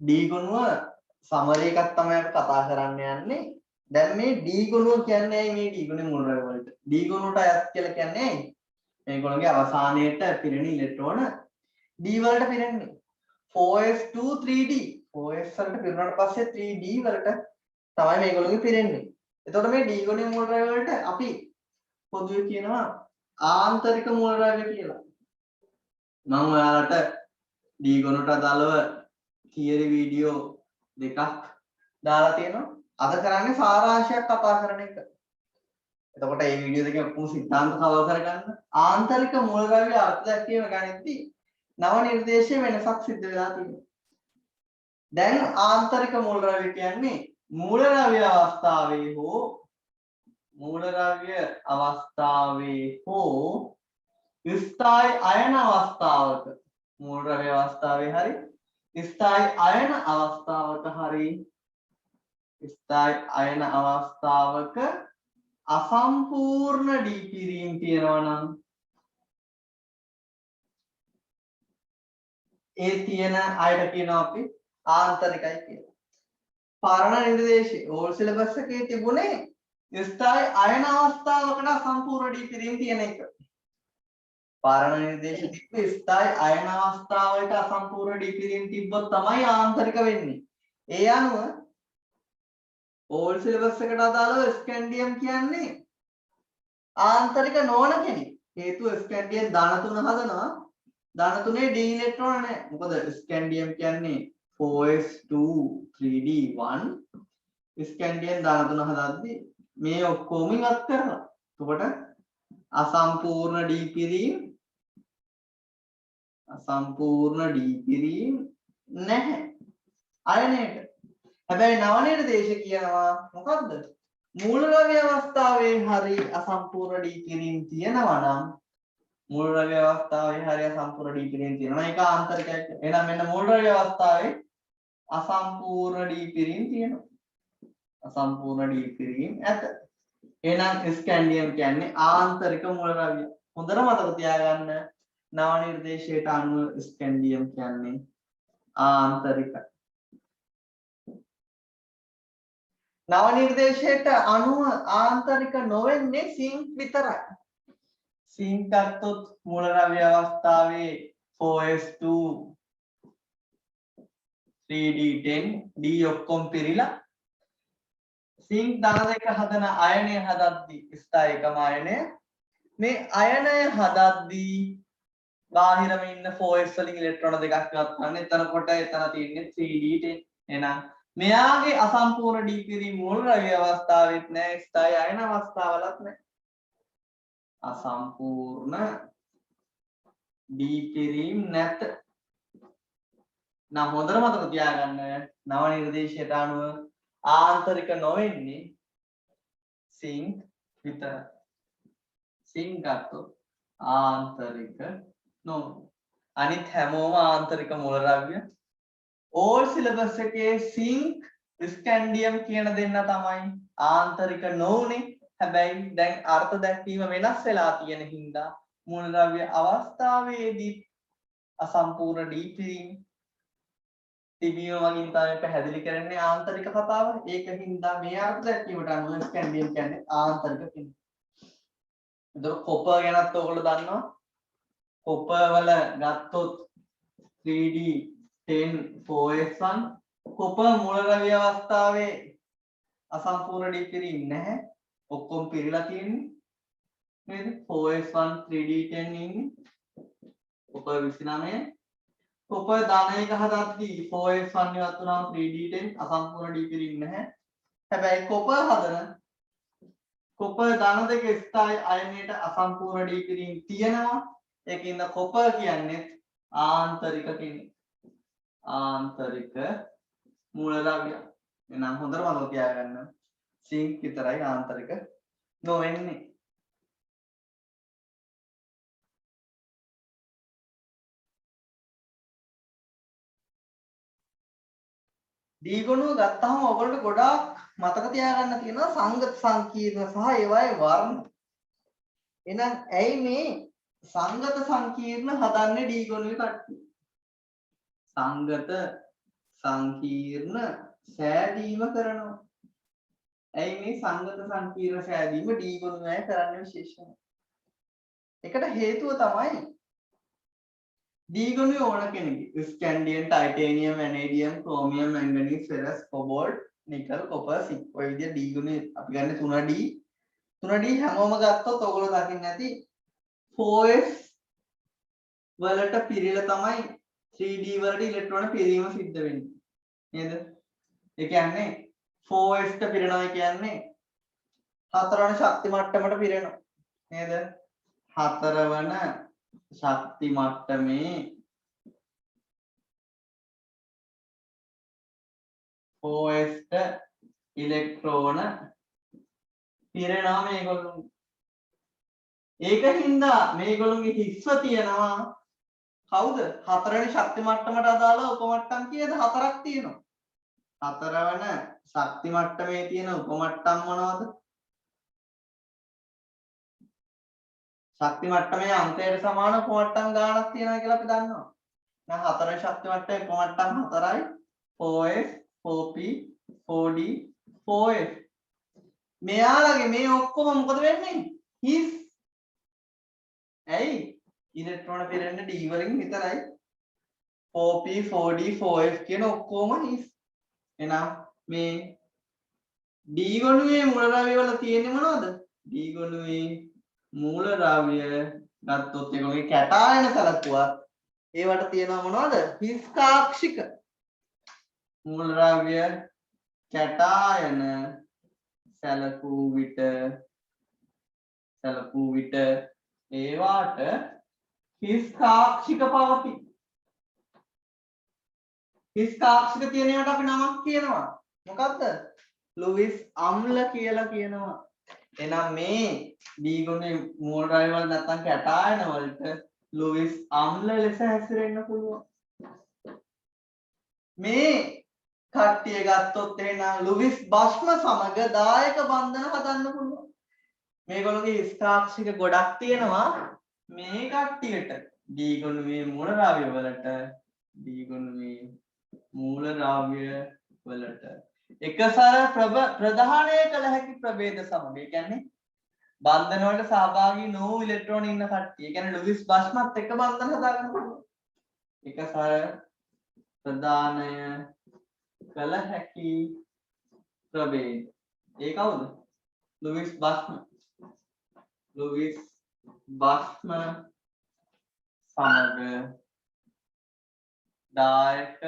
D ගුණුව සමරි එකක් තමයි අපි කතා කරන්න යන්නේ. දැන් මේ D ගුණුව කියන්නේ මේ D ගුණේ මූලද්‍රව්‍ය වලට. D ගුණුවට අයත් කියලා කියන්නේ මේගොල්ලෝගේ අවසානයේට පිරෙන ඉලෙක්ට්‍රෝන D වලට පිරෙන්නේ. 4s2 3d 4s වලට පිරුණාට පස්සේ 3d වලට තමයි මේගොල්ලෝගේ පිරෙන්නේ. එතකොට මේ D ගුණයේ මූලද්‍රව්‍ය වලට අපි පොදුවේ කියනවා ආන්තරික මූලද්‍රව්‍ය කියලා. මම ඔයාලට D ගුණයට අදාළව තියරි වීඩියෝ දෙකක් දාලා තියෙනවා. අද කරන්නේ සාරාංශයක් කතා කරන එක. එතකොට මේ වීඩියෝ දෙකේ ඔක්කොම සිද්ධාන්ත කවර් කරගන්න. ආන්තරික මූලද්‍රව්‍ය අර්ථ දැක්වීම ගණිතදී නව නිර්දේශයේ වෙනසක් සිද්ධ වෙලා තියෙනවා. දැන් ආන්තරික මූලද්‍රව්‍ය කියන්නේ මූලද්‍රව්‍ය අවස්ථාවේ හෝ ස්ථායි අයන අවස්ථාවක මූලද්‍රව්‍ය අවස්ථාවේ හරි ස්ථායි අයන අවස්ථාවක අසම්පූර්ණ D පිරීම් තියෙනවා නම් ඒ තියෙන අයට කියනවා අපි ආන්තරිකයි කියලා. පරණ නිර්දේශයේ ඕල් සිලබස් එකේ තිබුණේ ස්ථායි අයන අවස්ථාවකට අසම්පූර්ණ D පිරීම් තියෙන එක. පරණ නිර්දේශ තිබ්බේ ස්ථායි අයන අවස්ථාවකට අසම්පූර්ණ D පිරීම් තිබ්බොත් තමයි ආන්තරික වෙන්නේ. ඒ අනුව ඕල් සිලබස් එකට අදාළව ස්කැන්ඩියම් කියන්නේ ආන්තරික නොවන කෙනෙක්. හේතුව ස්කැන්ඩියම් ධන 3 හදනවා. ධන 3 D ඉලෙක්ට්‍රෝන නැහැ. මොකද ස්කැන්ඩියම් කියන්නේ 4s2 3d1 ස්කැන්ඩියම් ධන 3 හදද්දී මේ ඔක්කොම ඉවත් කරනවා. එතකොට අසම්පූර්ණ D පිරීම නැහැ අයනයට. හැබැයි නව නිර්දේශ කියනවා මොකද්ද? මූලද්‍රව්‍ය අවස්ථාවේ හරි අසම්පූර්ණ D පිරීම තියෙනවා නම් මූලද්‍රව්‍ය අවස්ථාවේ හරි අසම්පූර්ණ D පිරීම තියෙනවා. ඒක ආන්තරිකයක්. එහෙනම් මෙන්න මූලද්‍රව්‍ය අවස්ථාවේ අසම්පූර්ණ D පිරීම තියෙනවා. අසම්පූර්ණ D පිරීම ඇත. එහෙනම් ස්කැන්ඩියම් කියන්නේ ආන්තරික මූලද්‍රව්‍ය. හොඳට මතක තියාගන්න නව නිර්දේශයට අනුව ස්කැන්ඩියම් කියන්නේ ආන්තරිකයි. නව නිර්දේශයට අනුව ආන්තරික නොවෙන්නේ සිංක් විතරයි. සිංක් ගත්තොත් මූලද්‍රව්‍ය අවස්ථාවේ 4s2 3d10 D ඔක්කොම පිරීලා සිංක් ධන දෙක හදන අයනය හදද්දී ස්ථායිකම අයනය මේ අයනය හදද්දී බාහිරම ඉන්න 4s වලින් ඉලෙක්ට්‍රෝන දෙකක් ඉවත් කරන්න. එතනකොට එතන තියෙන්නේ 3d10. එහෙනම් මෙයාගේ අසම්පූර්ණ D පිරීම මූලද්‍රව්‍ය අවස්ථාවෙත් නැහැ, ස්ථායි අයන අවස්ථාවලත් නැහැ. අසම්පූර්ණ D පිරීම නැත. නම් හොඳට මතක තියාගන්න නව නිර්දේශයට අනුව ආන්තරික නොවෙන්නේ සිංක් විතරයි. සිංක් ගත්තොත් ආන්තරික නොවන. අනිත් හැමෝම ආන්තරික මූලද්‍රව්‍ය. ඕල් සිලබස් එකේ සිංක් ස්කැන්ඩියම් කියන දෙන්න තමයි ආන්තරික නොවුනේ. හැබැයි දැන් අර්ථ දැක්වීම වෙනස් වෙලා තියෙන හින්දා මූලද්‍රව්‍ය අවස්ථාවේදී අසම්පූර්ණ D පිරීම තිබීම වලින් තමයි පැහැදිලි කරන්නේ ආන්තරික කතාව. ඒක හින්දා මේ අර්ථ දැක්වීමට අනුව ස්කැන්ඩියම් කියන්නේ ආන්තරික කෙනෙක්. ඒතර කොපර් ගැනත් ඔයගොල්ලෝ දන්නවා. කොපර් වල ගත්තොත් 3d10 4s1 කොපර් මූලද්‍රව්‍ය අවස්ථාවේ අසම්පූර්ණ D පිරීම නැහැ. ඔක්කොම පිරීලා තියෙන්නේ. නේද? 4s1 3d10 ඉන්නේ. කොපර් 29. කොපර් ධනයක හදද්දී 4s1 ඉවත් වුණාම 3d10 අසම්පූර්ණ D පිරීම නැහැ. හැබැයි කොපර් හදන කොපර් ධන දෙක ස්ථායි අයනයට අසම්පූර්ණ D පිරීම තියෙනවා. ඒකින්ද කොපර් කියන්නේ ආන්තරික කෙනෙක්. ආන්තරික මූලද්‍රව්‍ය. එහෙනම් හොඳට මතක තියාගන්න. සිංක් විතරයි ආන්තරික නොවෙන්නේ. D ගුණුව ගත්තාම ඔයගොල්ලෝ ගොඩාක් මතක තියාගන්න තියෙනවා සංගත සංකීර්ණ සහ ඒවායේ වර්ණ. එහෙනම් ඇයි මේ සංගත සංකීර්ණ හදන්නේ D ගුණුවේ කට්ටිය? සංගත සංකීර්ණ සෑදීම කරනවා. ඇයි මේ සංගත සංකීර්ණ සෑදීම D ගුණය කරන්න විශේෂයි. ඒකට හේතුව තමයි D ගුණය ඕන කෙනෙක්ගේ scandium, titanium, vanadium, chromium, manganese, ferrous, cobalt, nickel, copper, zinc. ඔය විදිහ D ගුණය අපි ගන්න 3D. 3D හැමෝම ගත්තොත් ඔයගොල්ලෝ දකින්න ඇති 4s වලට පිරීලා තමයි 3D වලට ඉලෙක්ට්‍රෝන පිරීම සිද්ධ වෙන්නේ. නේද? ඒ කියන්නේ 4s ට පිරෙනවා කියන්නේ හතරවන ශක්ති මට්ටමට පිරෙනවා. නේද? හතරවන ශක්ති මට්ටමේ 4s ට ඉලෙක්ට්‍රෝන පිරෙනවා මේගොල්ලෝ. ඒකින්ද මේගොල්ලෝගේ හිස්ව තියෙනවා කවුද? හතරවෙනි ශක්ති මට්ටමට අදාළ උපමට්ටම් කීයද? හතරක් තියෙනවා. හතරවන ශක්ති මට්ටමේ තියෙන උපමට්ටම් මොනවද? ශක්ති මට්ටමේ අංකයට සමාන උපමට්ටම් ගාණක් තියෙනවා කියලා අපි දන්නවා. දැන් හතරවෙනි ශක්ති මට්ටමේ උපමට්ටම් 4යි 4s 4p 4d 4f. මෙයාලගේ මේ ඔක්කොම මොකද වෙන්නේ? හිස්. ඇයි? ඉලෙක්ට්‍රෝන පිරෙන්නේ d වලින් විතරයි. 4p 4d 4f කියන ඔක්කොම හිස්. එහෙනම් මේ D ගොනුවේ මූලද්‍රව්‍ය වල තියෙන්නේ මොනවද? D ගොනුවේ මූලද්‍රව්‍ය ගත්තොත් ඒගොල්ලෝගේ කැටායන සලකුවත් ඒවට තියෙනවා මොනවද? හිස් කාක්ෂික. මූලද්‍රව්‍ය කැටායන සලකූ විට ඒවාට හිස් කාක්ෂික පවතී. හිස් කාක්ෂික තියෙන ඒවාට අපි නමක් කියනවා. මොකක්ද? ලුයිස් අම්ල කියලා කියනවා. එහෙනම් මේ D ගුණේ මූලද්‍රව්‍ය වල නැත්නම් කැටායන වලට ලුයිස් අම්ල ලෙස හැසිරෙන්න පුළුවන්. මේ කට්ටිය ගත්තොත් එහෙනම් ලුයිස් භස්ම සමග දායක බන්ධන හදන්න පුළුවන්. මේගොල්ලෝගේ හිස් කාක්ෂික ගොඩක් තියෙනවා. මේ කට්ටියට D ගුණේ මූලද්‍රව්‍ය වලට එකසර ප්‍රදානය කළ හැකි ප්‍රභේද සමග. ඒ කියන්නේ බන්ධන වලට සහභාගී නොවූ ඉලෙක්ට්‍රෝන ඉන්න කට්ටිය. ඒ කියන්නේ ලුයිස් භස්මත් එක්ක බන්ධන හදාගන්න පුළුවන්. එකසර ප්‍රදානය කළ හැකි ප්‍රභේද. ඒ කවුද? ලුයිස් භස්ම සමග දායක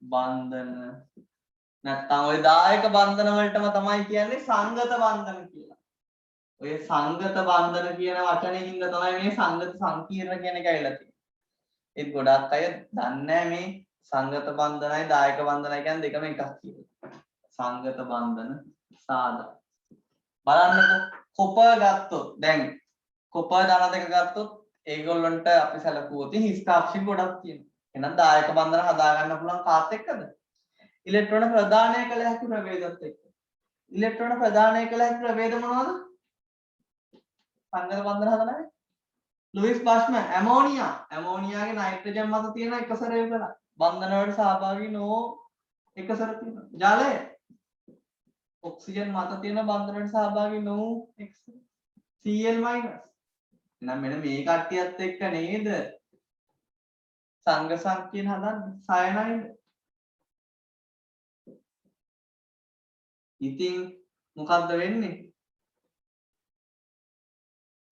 බන්ධන. නැත්තම් ওই දායක බන්ධන වලටම තමයි කියන්නේ සංගත බන්ධන කියලා. ඔය සංගත බන්ධන කියන වචනේ හින්දා තමයි මේ සංගත සංකීර්ණ කියන එක ඇවිල්ලා තියෙන්නේ. ඒත් ගොඩක් අය දන්නේ නැහැ මේ සංගත බන්ධනයි දායක බන්ධනයි කියන්නේ දෙකම එකක් කියලා. සංගත බන්ධන සාධක. බලන්නකෝ කොපර් ගත්තොත් දැන් කොපර් ධන දෙක ගත්තොත් ඒගොල්ලන්ට අපි සැලකුවොත් හිස් කාක්ෂික ගොඩක් තියෙනවා. එහෙනම් දායක බන්ධන හදා ගන්න පුළුවන් කාත් එක්කද? ඉලෙක්ට්‍රෝන ප්‍රදානය කළ හැකි ප්‍රභේදත් එක්ක. ඉලෙක්ට්‍රෝන ප්‍රදානය කළ හැකි ප්‍රභේද මොනවද? සංගත බන්ධන හදනනේ. ලුයිස් භස්ම ඇමෝනියා. ඇමෝනියාගේ නයිට්‍රජන් මත තියෙන එකසර යුගල. බන්ධන වලට සහභාගී නො එකසර තියෙනවා. ජලය. ඔක්සිජන් මත තියෙන බන්ධන වලට සහභාගී නො එකසර. Cl-. එහෙනම් මෙන්න මේ කට්ටියත් එක්ක නේද? සංඝ සංකීර්ණ හදන්නේ. සයනයිඩ්. ඉතින් මොකද්ද වෙන්නේ?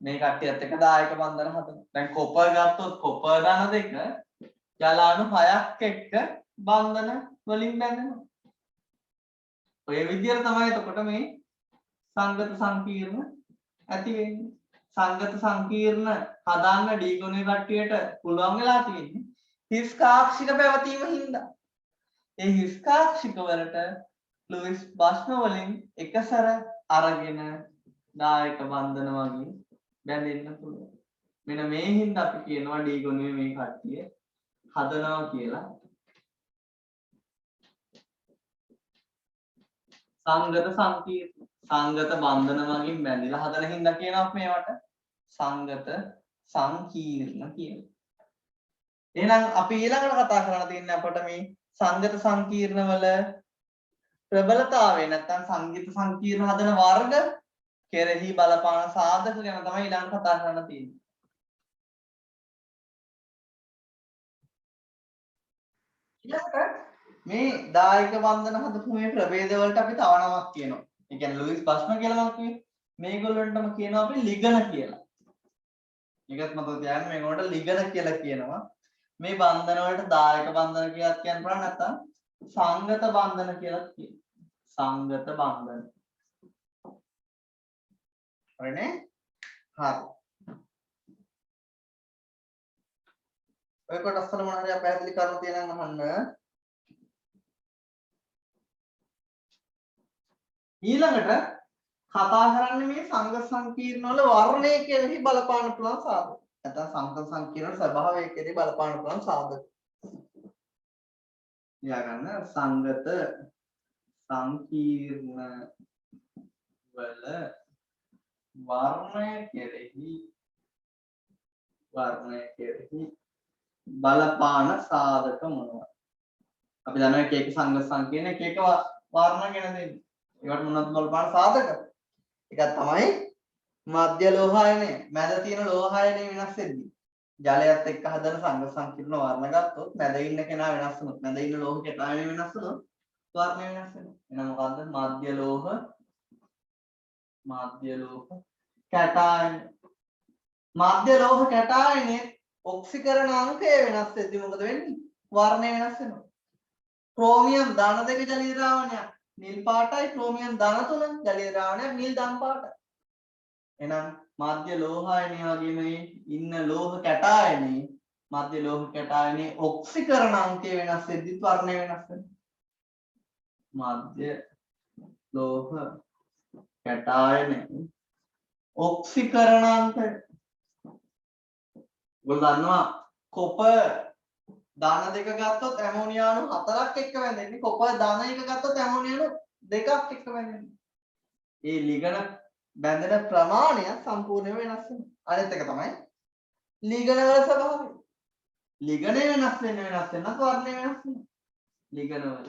මේ කට්ටියත් එක්ක දායක බන්ධන හදනවා. දැන් කොපර් ගත්තොත් කොපර් ධන දෙක ජලාණු 6ක් එක්ක බන්ධන වලින් බැඳෙනවා. ඔය විදිහට තමයි එතකොට මේ සංගත සංකීර්ණ ඇති වෙන්නේ. සංගත සංකීර්ණ හදාන්න D ගුණේ කට්ටියට පුළුවන් වෙලා තියෙන්නේ හිස් කාක්ෂික පැවතීම හින්දා. ඒ හිස් කාක්ෂික වලට ලුයිස් භස්ම වලින් එකසර අරගෙන දායක බන්ධන වගේ බැඳෙන්න පුළුවන්. මෙන්න මේ හින්දා අපි කියනවා D ගුණයේ මේ කට්ටිය හදනවා කියලා. සංගත සංකීර්ණ සංගත බන්ධන වලින් බැඳිලා හදන හින්දා කියනවා මේවට සංගත සංකීර්ණ කියලා. එහෙනම් අපි ඊළඟට කතා කරන්න තියෙන්නේ අපට මේ සංගත සංකීර්ණ වල ප්‍රබලතාවය නැත්නම් සංගීත සංකීර්ණ හදන වර්ග කෙරෙහි බලපාන සාධක ගැන තමයි ඊළඟ කතා කරන්න තියෙන්නේ. ඊළඟට මේ දායක බන්ධන හදපු මේ ප්‍රභේද වලට අපි තව නමක් කියනවා. ඒ කියන්නේ ලුයිස් ප්‍රශ්න කියලා මම කිව්වේ. මේගොල්ලන්ටම කියනවා අපි ලිගන කියලා. ඒකත් මතක තියාගන්න මේගොල්ලන්ට ලිගන කියලා කියනවා. මේ බන්ධන වලට දායක බන්ධන කියලා කියන්න පුළුවන් නැත්නම් සංගත බන්ධන කියලා කියනවා. සංගත බන්ධන. හරිනේ? හරි. ඔය කොටස් වල මොන හරි පැහැදිලි කරන්න තියෙනවා නම් අහන්න. ඊළඟට කතා කරන්නේ මේ සංගත සංකීර්ණ වල වර්ණය කෙරෙහි බලපාන පුළුවන් සාධක. නැත්නම් සංගත සංකීර්ණ ස්වභාවය කෙරෙහි බලපාන පුළුවන් සාධක. ලියා ගන්න සංගත සංකීර්ණ වල වර්ණය කෙරෙහි බලපාන සාධක මොනවද? අපි දන්නවා එක එක සංගත සංකීර්ණ එක එක වර්ණ ගැන දෙන්නේ. ඒකට මොනවද බලපාන සාධක? එකක් තමයි මධ්‍ය ලෝහායනය. මැද තියෙන ලෝහායනය වෙනස් වෙද්දී ජලයත් එක්ක හදන සංගත සංකීර්ණ වර්ණ ගත්තොත් මැද ඉන්න කෙනා වෙනස් වුණොත් මැද ඉන්න ලෝහ කැටායනය වෙනස් වුණොත් වර්ණය වෙනස් වෙනවා. එහෙනම් මොකද්ද? මධ්‍ය ලෝහ කැටායන. මධ්‍ය ලෝහ කැටායනයේ ඔක්සිකරණ අංකය වෙනස් වෙද්දී මොකද වෙන්නේ? වර්ණය වෙනස් වෙනවා. ක්‍රෝමියම් ධන 2 ජලීය ද්‍රාවණයක් නිල් පාටයි, ක්‍රෝමියම් ධන 3 ජලීය ද්‍රාවණයක් නිල් ධම් පාටයි. එහෙනම් මධ්‍ය ලෝහායනය වගේම ඉන්න ලෝහ කැටායනයේ මධ්‍ය ලෝහ කැටායනයේ ඔක්සිකරණ අංකය වෙනස් වෙද්දී වර්ණය වෙනස් වෙනවා. මධ්‍ය ලෝහ කැටායනයේ ඔක්සිකරණ අංකය ඔයගොල්ලෝ දන්නවා කොපර් ධන 2 ගත්තොත් ඇමෝනියානු 4ක් එක්ක වැදෙන්නේ. කොපර් ධන 1 ගත්තොත් ඇමෝනියානු 2ක් එක්ක වැදෙන්නේ. ඒ ලිගන බැඳෙන ප්‍රමාණය සම්පූර්ණයෙන් වෙනස් වෙනවා. අනිත් එක තමයි ලිගන වල ස්වභාවය. ලිගන වෙනස් වෙනත් වර්ණය වෙනස් වෙනවා. ලිගන වල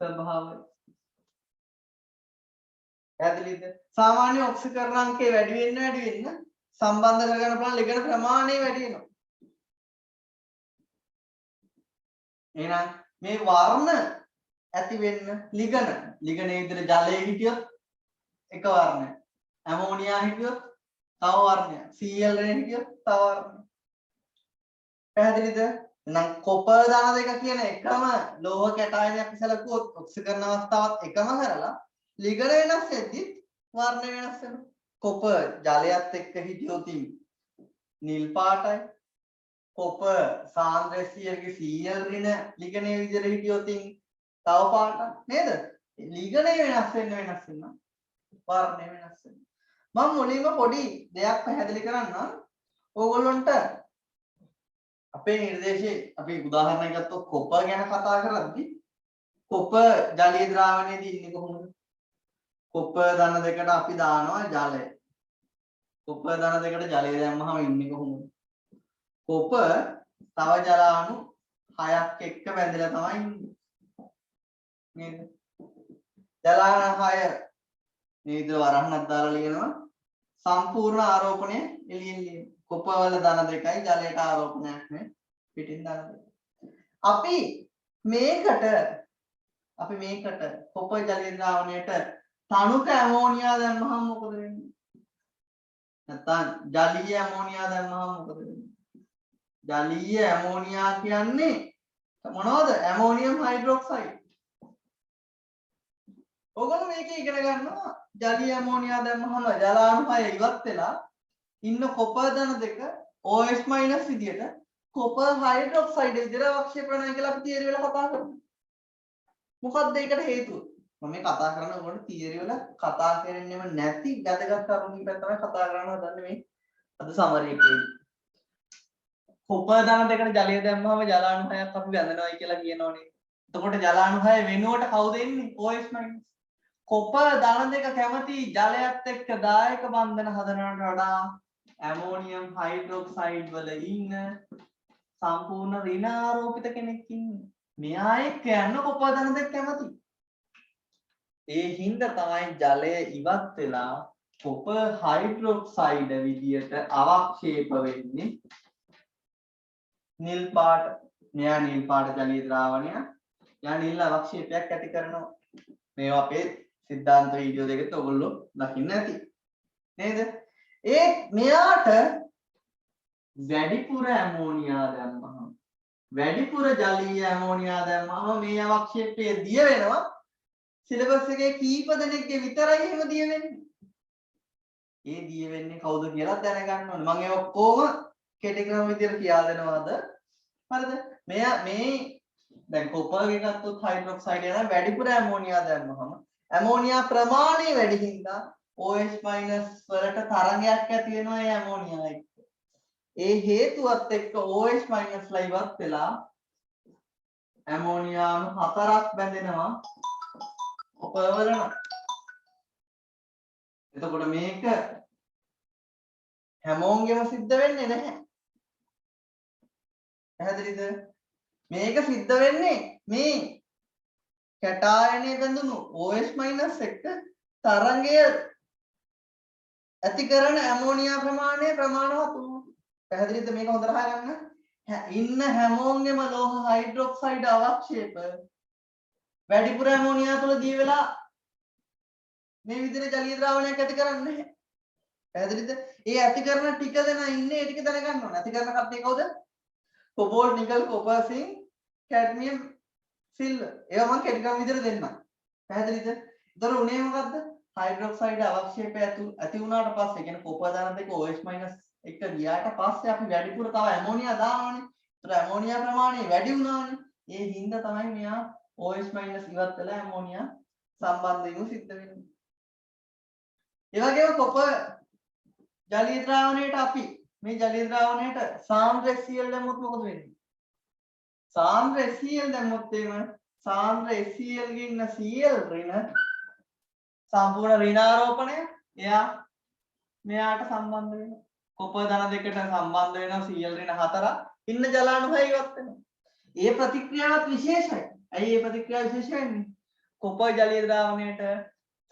ස්වභාවය. පැහැදිලිද? සාමාන්‍ය ඔක්සිකරණ අංකය වැඩි වෙන්න සම්බන්ධ කරගන්න පුළුවන් ලිගන ප්‍රමාණය වැඩි වෙනවා. එහෙනම් මේ වර්ණ ඇති වෙන්න ලිගනේ විතර ජලයේ හිටියොත් එක වර්ණයක්. ඇමෝනියා හිටියොත් තව වර්ණයක්. Cl නේ හිටියොත් තව වර්ණයක්. පැහැදිලිද? එහෙනම් කොපර් ධන 2 කියන එකම ලෝහ කැටායනයක් සැලකුවොත් ඔක්සිකරණ අවස්ථාවත් එකම කරලා ලිගන වෙනස් වෙද්දි වර්ණය වෙනස් වෙනවා. කොපර් ජලයත් එක්ක හිටියොත් නිල් පාටයි. කොපර් සාන්ද්‍රශීලයේ Cl ඍණ ලිගනේ විදිහට හිටියොත් තව පාටක් නේද? ලිගනේ වෙනස් වෙන්න වර්ණය වෙනස් වෙනවා. මම මුලින්ම පොඩි දෙයක් පැහැදිලි කරන්නම්. ඕගොල්ලන්ට අපේ නිර්දේශයේ අපි උදාහරණයක් ගත්තොත් කොපර් ගැන කතා කරද්දී කොපර් ජලීය ද්‍රාවණයේදී ඉන්නේ කොහොමද? කොපර් ධන 2ට අපි දානවා ජලය. කොපර් ධන 2ට ජලය දැම්මහම ඉන්නේ කොහොමද? කොපර් තව ජලාණු 6ක් එක්ක බැඳලා තමයි ඉන්නේ. නේද? ජලාණ 6 මේ විදිහට වරහණක් දාලා ලියනවා සම්පූර්ණ ආරෝපණය එළියෙන් ලියන. කොපර් වල ධන 2යි ජලයට ආරෝපණයක් නේ පිටින් ධන 2. අපි මේකට කොපර් ජලීය ද්‍රාවණයට තනුක ඇමෝනියා දැම්මහම මොකද වෙන්නේ? නැත්නම් ජලීය ඇමෝනියා දැම්මහම මොකද වෙන්නේ? ජලීය ඇමෝනියා කියන්නේ මොනවද? Ammonium hydroxide. ඔයගොල්ලෝ මේක ඉගෙන ගන්නවා ජලීය ඇමෝනියා දැම්මහම ජලාණු 6 ඉවත් වෙලා ඉන්න කොපර් ධන 2 OH- විදියට කොපර් හයිඩ්‍රොක්සයිඩ් විදියට අවක්ෂේපණය කියලා අපි තියරි වල කතා කරනවා. මොකක්ද ඒකට හේතුව? මම මේ කතා කරන උගලට තියරි වල කතා කරන්නෙම නැති වැදගත් කරුණු ටික තමයි කතා කරන්න හදන්නේ මේ අද සමරි එකේදී. කොපර් ධන 2කට ජලය දැම්මම ජලාණු 6ක් අපි වැඳනවායි කියලා කියනෝනේ. එතකොට ජලාණු 6 වෙනුවට කවුද එන්නේ? OH-. කොපර් ධන 2 කැමති ජලයත් එක්ක දායක බන්ධන හදනවට වඩා ඇමෝනියම් හයිඩ්‍රොක්සයිඩ් වල ඉන්න සම්පූර්ණ ඍණ ආරෝපිත කෙනෙක් ඉන්නේ. මෙයා එක්ක යන්න කොපා දන දෙක කැමති. ඒ හින්දා තමයි ජලය ඉවත් වෙලා කොපර් හයිඩ්‍රොක්සයිඩ් විදියට අවක්ෂේප වෙන්නේ. නිල් පාට මෙයා නිල් පාට ජලීය ද්‍රාවණය යා නිල් අවක්ෂේපයක් ඇති කරනවා. මේවා අපේ සිද්ධාන්ත වීඩියෝ දෙකත් ඔයගොල්ලෝ දකින්න ඇති. නේද? ඒ මෙයාට වැඩිපුර ඇමෝනියා දැම්මම වැඩිපුර ජලීය ඇමෝනියා දැම්මම මේ අවක්ෂේපය දිය වෙනවා. සිලබස් එකේ කීප දෙනෙක්ගේ විතරයි එහෙම දිය වෙන්නේ. ඒ දිය වෙන්නේ කවුද කියලා දැනගන්න ඕනේ. මම ඒ ඔක්කොම කෙටි ක්‍රම විදියට කියලා දෙනවාද? හරිද? මේ දැන් කොපර් එක ගත්තොත් හයිඩ්‍රොක්සයිඩ් එක වැඩිපුර ඇමෝනියා දැම්මම ඇමෝනියා ප්‍රමාණය වැඩි හින්දා OH- වලට තරංගයක් ඇති වෙනවා ඒ ඇමෝනියා එක්ක. ඒ හේතුවත් එක්ක OH- ලා ඉවත් වෙලා ඇමෝනියාම 4ක් බැඳෙනවා කොපර් වලම. එතකොට මේක හැමෝන්ගෙම සිද්ධ වෙන්නේ නැහැ. පැහැදිලිද? මේක සිද්ධ වෙන්නේ මේ කැටායනයේ බැඳුණු OH- එක්ක තරංගය ඇති කරන ඇමෝනියා ප්‍රමාණය ප්‍රමාණවත් වුණොත්. පැහැදිලිද? මේක හොඳට අහගන්න. ඉන්න හැමෝන්ගෙම ලෝහ හයිඩ්‍රොක්සයිඩ් අවක්ෂේප වැඩිපුර ඇමෝනියා තුල දී වෙලා මේ විදිහට ජලීය ද්‍රාවණයක් ඇති කරන්නේ නැහැ. පැහැදිලිද? ඒ ඇති කරන ටික දෙනා ඉන්නේ ඒ ටික දැනගන්න ඕනේ. ඇති කරන කට්ටිය කවුද? Cobalt, nickel, copper, zinc, cadmium, silver. ඒවා මම කෙටි ක්‍රම විදිහට දෙන්නම්. පැහැදිලිද? ඒතර උනේ මොකද්ද? හයිඩ්‍රොක්සයිඩ් අවක්ෂේපය ඇති වුණාට පස්සේ කියන්නේ කොපර් දාන දෙක OH- එක ගියාට පස්සේ අපි වැඩිපුර තව ඇමෝනියා දානවානේ. ඒතර ඇමෝනියා ප්‍රමාණය වැඩි වුණානේ. ඒ හින්දා තමයි මෙයා OH- ඉවත් වෙලා ඇමෝනියා සම්බන්ධ වීම සිද්ධ වෙන්නේ. ඒ වගේම කොපර් ජලීය ද්‍රාවණයට අපි මේ ජලීය ද්‍රාවණයට සාන්ද්‍ර HCl දැම්මොත් මොකද වෙන්නේ? සාන්ද්‍ර HCl දැම්මොත් එහෙම සාන්ද්‍ර HCl ගේ ඉන්න Cl ඍණ සම්පූර්ණ ඍණාරෝපණය එයා මෙයාට සම්බන්ධ වෙනවා. කොපර් ධන දෙකට සම්බන්ධ වෙනවා Cl ඍණ 4ක් ඉන්න ජලාණුහය ඉවත් වෙනවා. ඒ ප්‍රතික්‍රියාවත් විශේෂයි. ඇයි ඒ ප්‍රතික්‍රියාව විශේෂ වෙන්නේ? කොපර් ජලීය ද්‍රාවණයට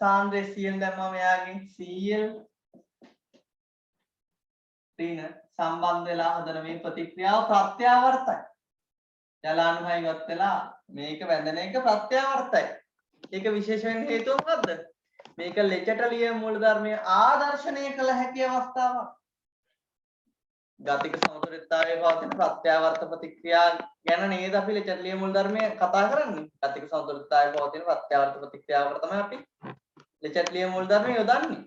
සාන්ද්‍ර HCl දැම්මම එයාගේ Cl ඍණ සම්බන්ධ වෙලා හදන මේ ප්‍රතික්‍රියාව ප්‍රත්‍යාවර්තයි. ජලාණුහය ඉවත් වෙලා මේක වැදෙන එක ප්‍රත්‍යාවර්තයි. ඒක විශේෂ වෙන්න හේතුව මොකද්ද? මේක ලෙචටලිය මූලධර්මයේ ආදර්ශනය කළ හැකි අවස්ථාවක්. ගතික සමතුලිතතාවයේ පවතින ප්‍රත්‍යාවර්ත ප්‍රතික්‍රියා ගැන නේද අපි ලෙචටලිය මූලධර්මයේ කතා කරන්නේ. ගතික සමතුලිතතාවයේ පවතින ප්‍රත්‍යාවර්ත ප්‍රතික්‍රියාවකට තමයි අපි ලෙචටලිය මූලධර්මය යොදන්නේ.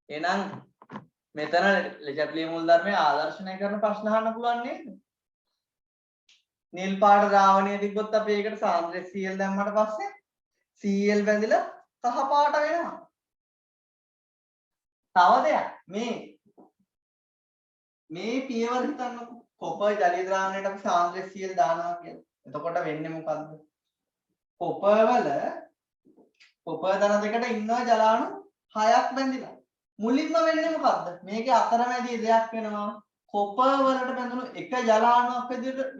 එහෙනම් මෙතන ලෙචටලිය මූලධර්මයේ ආදර්ශනය කරන ප්‍රශ්න අහන්න පුළුවන් නේද? නිල් පාට ද්‍රාවණය තිබ්බොත් අපි ඒකට සාන්ද්‍ර Cl දැම්මට පස්සේ Cl බැඳිලා කහ පාට වෙනවා. තව දෙයක් මේ පියවර හිතන්නකො. කොපර් ජලීය ද්‍රාවණයට අපි සාන්ද්‍ර Cl දානවා කියලා. එතකොට වෙන්නේ මොකද්ද? කොපර් ධන දෙකට ඉන්නවා ජලාණු 6ක් බැඳිලා. මුලින්ම වෙන්නේ මොකද්ද? මේකේ අතරමැදි දෙයක් වෙනවා. කොපර් වලට බැඳුණු එක ජලාණුවක්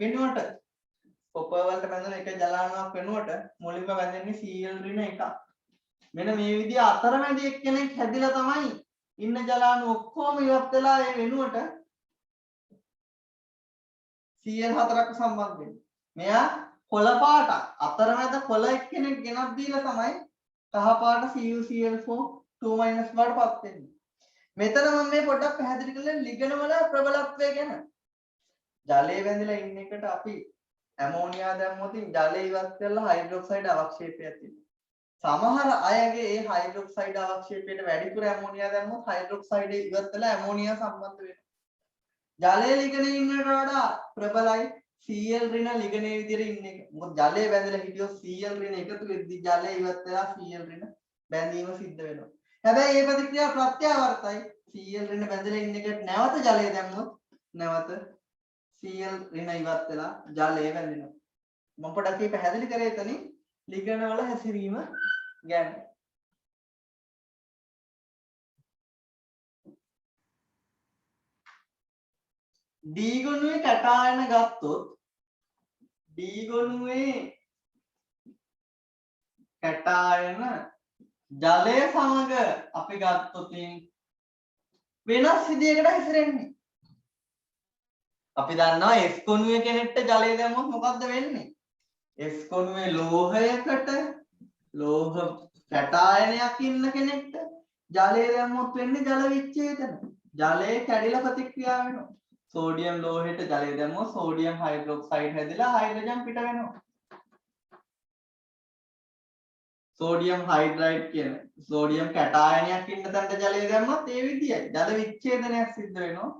වෙනුවට කොපර් වලට බැඳුණු එක ජලාණුවක් වෙනුවට මුලින්ම බැඳෙන්නේ Cl ඍණ එකක්. මෙන්න මේ විදිහ අතරමැදි එක්කෙනෙක් හැදිලා තමයි ඉන්න ජලාණු ඔක්කොම ඉවත් වෙලා ඒ වෙනුවට Cl 4ක් සම්බන්ධ වෙන්නේ. මෙයා කොළ පාට අතරමැද කොළ එක්කෙනෙක් ගෙනත් දීලා තමයි කහ පාට CuCl4 2- බවටපත් වෙන්නේ. මෙතන මම මේ පොඩ්ඩක් පැහැදිලි කරලා ලිගන වල ප්‍රබලත්වය ගැන. ජලයේ වැඳලා ඉන්න එකට අපි ඇමෝනියා දැම්මොත් ජලය ඉවත් කරලා හයිඩ්‍රොක්සයිඩ් අවක්ෂේපයක් තියෙනවා. සමහර අයගේ ඒ හයිඩ්‍රොක්සයිඩ් අවක්ෂේපයට වැඩිපුර ඇමෝනියා දැම්මොත් හයිඩ්‍රොක්සයිඩ් ඉවත් වෙලා ඇමෝනියා සම්බන්ධ වෙනවා. ජලයේ ලිගනේ ඉන්නට වඩා ප්‍රබලයි Cl ඍණ ලිගනේ විදිහට ඉන්න එක. මොකද ජලයේ වැඳලා හිටියොත් Cl ඍණ එකතු වෙද්දී ජලය ඉවත් වෙලා Cl ඍණ බැඳීම සිද්ධ වෙනවා. හැබැයි මේ ප්‍රතික්‍රියාව ප්‍රත්‍යාවර්තයි. Cl ඍණ බැඳලා ඉන්න එකට නැවත ජලය දැම්මොත් නැවත Cl ඍණ ඉවත් වෙලා ජලය වැඳෙනවා. මම පොඩ්ඩක් මේ පැහැදිලි කරේ එතනින් ලිගන වල හැසිරීම ගැන. D ගොනුවේ කැටායන ගත්තොත් D ගොනුවේ කැටායන ජලය සමග අපි ගත්තොත් වෙනස් විදියකට හැසිරෙන්නේ. අපි දන්නවා S කොණුවේ කෙනෙක්ට ජලය දැම්මොත් මොකද්ද වෙන්නේ? S කොණුවේ ලෝහයකට ලෝහ කැටායනයක් ඉන්න කෙනෙක්ට ජලය දැම්මොත් වෙන්නේ ජල විච්ඡේදන. ජලය කැඩිලා ප්‍රතික්‍රියා වෙනවා. සෝඩියම් ලෝහයට ජලය දැම්මොත් සෝඩියම් හයිඩ්‍රොක්සයිඩ් හැදිලා හයිඩ්‍රජන් පිට වෙනවා. සෝඩියම් හයිඩ්‍රයිඩ් කියන සෝඩියම් කැටායනයක් ඉන්න තැනට ජලය දැම්මත් ඒ විදියයි. ජල විච්ඡේදනයක් සිද්ධ වෙනවා.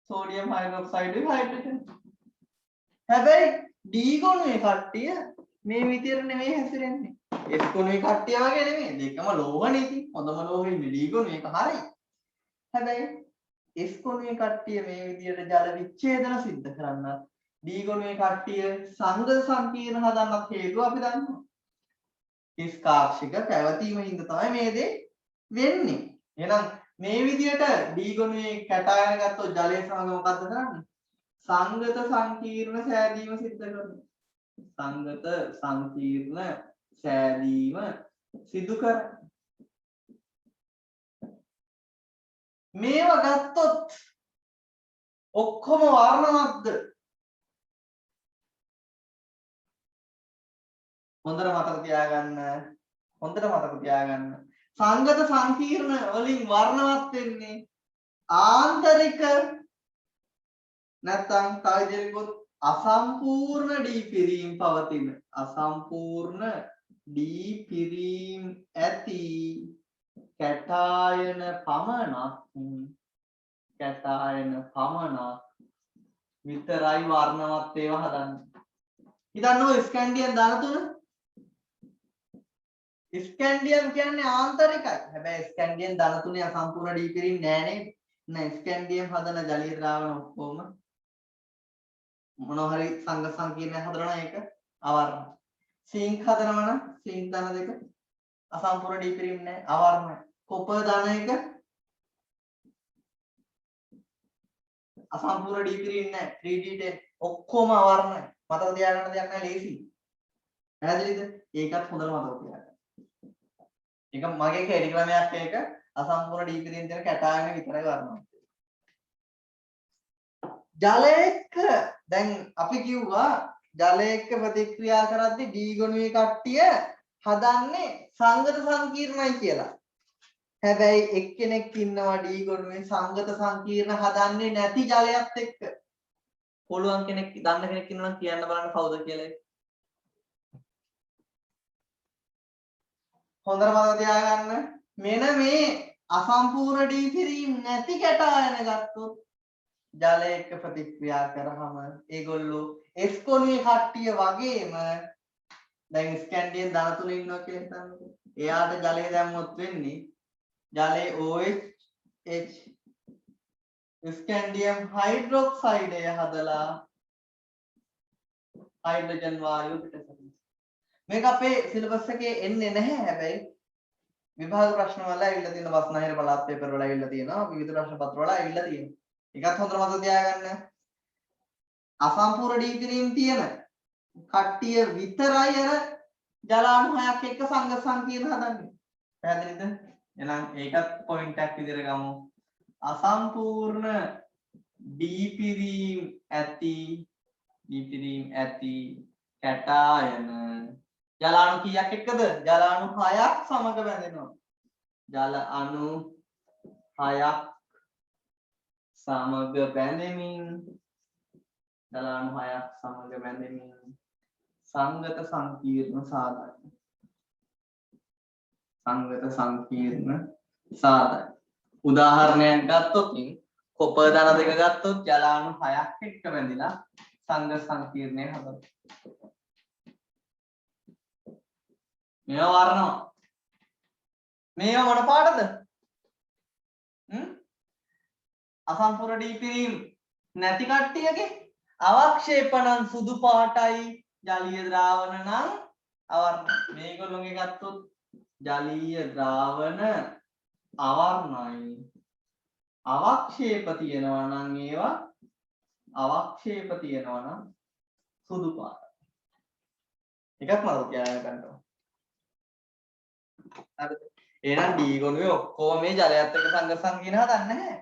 Sodium hydroxide hydrogen. හැබැයි D ගුණයේ කට්ටිය මේ විදියට නෙමෙයි හැසිරෙන්නේ. S ගුණයේ කට්ටිය වගේ නෙමෙයි. දෙකම ලෝහනේ ඉතින්. හොඳම ලෝහෙ ඉන්නේ D ගුණය එක හරියි. හැබැයි S ගුණයේ කට්ටිය මේ විදියට ජල විච්ඡේදන සිද්ධ කරන්නත් D ගුණයේ කට්ටිය සංඝ සංකීර්ණ හදන්නත් හේතුව අපි දන්නවා. ස්කාක්ෂික පැවතීම හින්දා තමයි මේ දේ වෙන්නේ. එහෙනම් මේ විදියට D ගුණයේ කැටායන ගත්තොත් ජලය සමග මොකද්ද කරන්නේ? සංගත සංකීර්ණ සෑදීම සිද්ධ කරනවා. සංගත සංකීර්ණ සෑදීම සිදු කරනවා. මේවා ගත්තොත් ඔක්කොම වර්ණවත්ද? හොඳට මතක තියාගන්න. සංගත සංකීර්ණ වලින් වර්ණවත් වෙන්නේ ආන්තරික නැත්නම් තව විදිහකට අසම්පූර්ණ ඩී පිරීම් පවතින අසම්පූර්ණ ඩී පිරීම් ඇති කැටායන පමණක් විතරයි වර්ණවත් ඒවා හදන්නේ. හිතන්නකෝ ස්කැන්ඩියම් ධන තුන. ස්කැන්ඩියම් කියන්නේ ආන්තරිකයි. හැබැයි ස්කැන්ඩියම් ධන තුනේ අසම්පූර්ණ ඩී පිරීම් නෑ නේද? නෑ ස්කැන්ඩියම් හදන ජලීය ද්‍රාවණ ඔක්කොම මොනවා හරි සංඝ සංකීර්ණයක් හදනවා ඒක අවර්ණ. සිංක් හදනවා නම් සිංක් ධන දෙක අසම්පූර්ණ ඩී පිරීම් නෑ අවර්ණයි. කොපර් ධන එක අසම්පූර්ණ ඩී පිරීම් නෑ 3D10 ඔක්කොම අවර්ණයි. මතක තියාගන්න දෙයක් නෑ ලේසි. පැහැදිලිද? ඒකත් හොඳට මතක තියාගන්න. ඒක මගේ කෙටි ක්‍රමයක් ඒක අසම්පූර්ණ ඩී පිරීම් දෙන කැටායන විතරයි වර්ණවත්. ජලයක දැන් අපි කිව්වා ජලයක ප්‍රතික්‍රියා කරද්දී D ගුණයේ කට්ටිය හදන්නේ සංගත සංකීර්ණයි කියලා. හැබැයි එක්කෙනෙක් ඉන්නවා D ගුණයේ සංගත සංකීර්ණ හදන්නේ නැති ජලයත් එක්ක. පුළුවන් කෙනෙක් දන්න කෙනෙක් ඉන්නවා නම් කියන්න බලන්න කවුද කියලා. හොඳට මතක තියාගන්න. මෙන්න මේ අසම්පූර්ණ D පිරීම් නැති කැටායන ගත්තොත් ජලය එක්ක ප්‍රතික්‍රියා කරාම ඒගොල්ලෝ S කොණුවේ කට්ටිය වගේම දැන් ස්කැන්ඩියම් ධන තුන ඉන්නවා කියලා හිතන්නකෝ. එයාට ජලය දැම්මොත් වෙන්නේ ජලයේ OH ස්කැන්ඩියම් හයිඩ්‍රොක්සයිඩය හදලා හයිඩ්‍රජන් වායුව පිට කරනවා. මේක අපේ සිලබස් එකේ එන්නේ නැහැ හැබැයි විභාග ප්‍රශ්න වල ඇවිල්ලා තියෙන බස්නාහිර පළාත් පේපර් වල ඇවිල්ලා තියෙනවා. විවිධ ප්‍රශ්න පත්‍ර වල ඇවිල්ලා තියෙනවා. ඒකත් හොඳට මතක තියාගන්න. අසම්පූර්ණ ඩී පිරීම් තියෙන කට්ටිය විතරයි අර ජලාණු හයක් එක්ක සංඝ සංකීර්ණ හදන්නේ. පැහැදිලිද? එහෙනම් ඒකත් පොයින්ට් එකක් විදිහට ගමු. අසම්පූර්ණ ඩී පිරීම් ඇති කැටායන ජලාණු කීයක් එක්කද? ජලාණු 6ක් සමග බැඳෙනවා. ජල අණු 6ක් සමග බැඳෙමින් සංගත සංකීර්ණ සාධන. උදාහරණයක් ගත්තොත් කොපර් ධන දෙක ගත්තොත් ජලාණු 6ක් එක්ක බැඳිලා සංගත සංකීර්ණය හදනවා. මේවා වර්ණවත්. මේවා මොන පාටද? අසම්පූර්ණ ඩී පිරීම් නැති කට්ටියගේ අවක්ෂේපණන් සුදු පාටයි ජලීය ද්‍රාවණ නම් අවර්ණ. මේගොල්ලෝගේ ගත්තොත් ජලීය ද්‍රාවණ අවර්ණයි. අවක්ෂේප තියෙනවා නම් සුදු පාටයි. එකක් මතක තියාගන්න. හරිද? එහෙනම් D ගොනුවේ ඔක්කොම මේ ජලයත් එක්ක සංඝර්ෂණ කියන හදන්නේ නැහැ.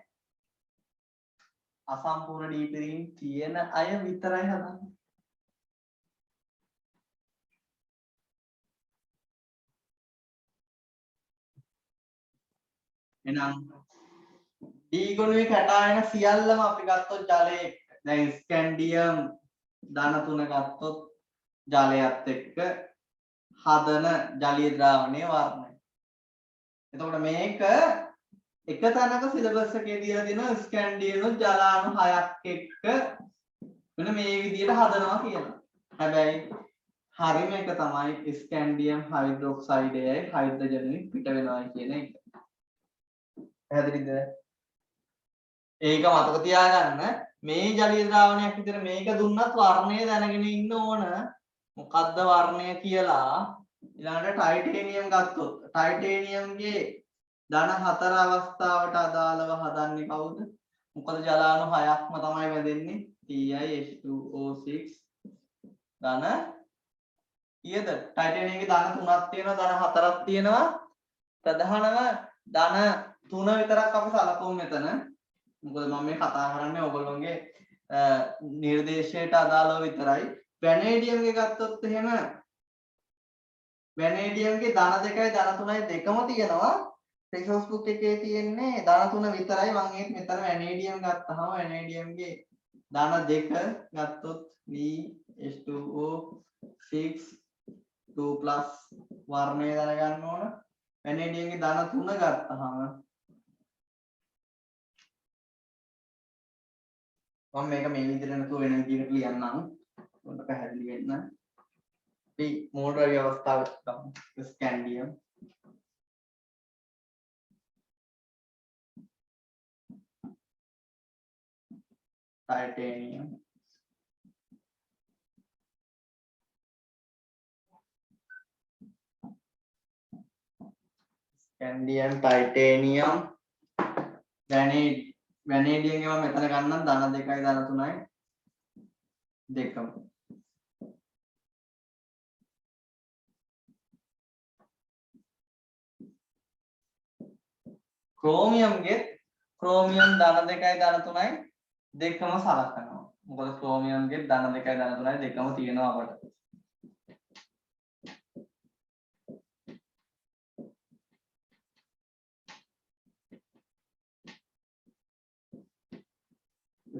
අසම්පූර්ණ D පිරීම තියෙන අය විතරයි හදන්නේ. එහෙනම් D ගොනුවේ කැටායන සියල්ලම අපි ගත්තොත් ජලයේ දැන් ස්කැන්ඩියම් ධන 3 ගත්තොත් ජලයත් එක්ක හදන ජලීය ද්‍රාවණයේ වර්ණය. එතකොට මේක එක තැනක සිලබස් එකේ දීලා තියෙනවා ස්කැන්ඩියම් ජලාණු 6ක් එක්ක මෙන්න මේ විදිහට හදනවා කියලා. හැබැයි හරිම එක තමයි ස්කැන්ඩියම් හයිඩ්‍රොක්සයිඩයයි හයිඩ්‍රජනුයි පිට වෙනවා කියන එක. පැහැදිලිද? ඒක මතක තියාගන්න. මේ ජලීය ද්‍රාවණයක් විතර මේක දුන්නත් වර්ණය දැනගෙන ඉන්න ඕන. මොකද්ද වර්ණය කියලා. ඊළඟට ටයිටේනියම් ගත්තොත් ටයිටේනියම්ගේ ධන 4 අවස්ථාවට අදාළව හදන්නේ කවුද? මොකද ජලාණු 6ක්ම තමයි වැදෙන්නේ. TiH2O6 ධන කීයද? ටයිටේනියම්ගේ ධන 3ක් තියෙනවා, ධන 4ක් තියෙනවා. ප්‍රධානම ධන 3 විතරක් අපි සලකුවමු මෙතන. මොකද මම මේ කතා කරන්නේ ඔයගොල්ලෝගේ නිර්දේශයට අදාළව විතරයි. වැනේඩියම්ගේ ගත්තොත් එහෙම වැනේඩියම්ගේ ධන 2යි ධන 3යි දෙකම තියෙනවා. රිසෝස් බුක් එකේ තියෙන්නේ ධන 3 විතරයි. මම ඒත් මෙතන වැනේඩියම් ගත්තාම වැනේඩියම්ගේ ධන 2 ගත්තොත් VH2O6 2+ වර්ණය දැනගන්න ඕන. වැනේඩියම්ගේ ධන 3 ගත්තාම මම මේක මේ විදිහට නතුව වෙන විදිහකට ලියන්නම්. ඔන්න පැහැදිලි වෙන්න. අපි මෝඩරි අවස්ථාවට ගමු. ස්කැන්ඩියම් titanium scandium titanium vanadium එක මම මෙතන ගන්නම් ධන 2යි ධන 3යි දෙකම chromium ගේ chromium ධන 2යි ධන 3යි දෙකම සලකනවා. මොකද chromium ගේ ධන 2යි ධන 3යි දෙකම තියෙනවා අපට.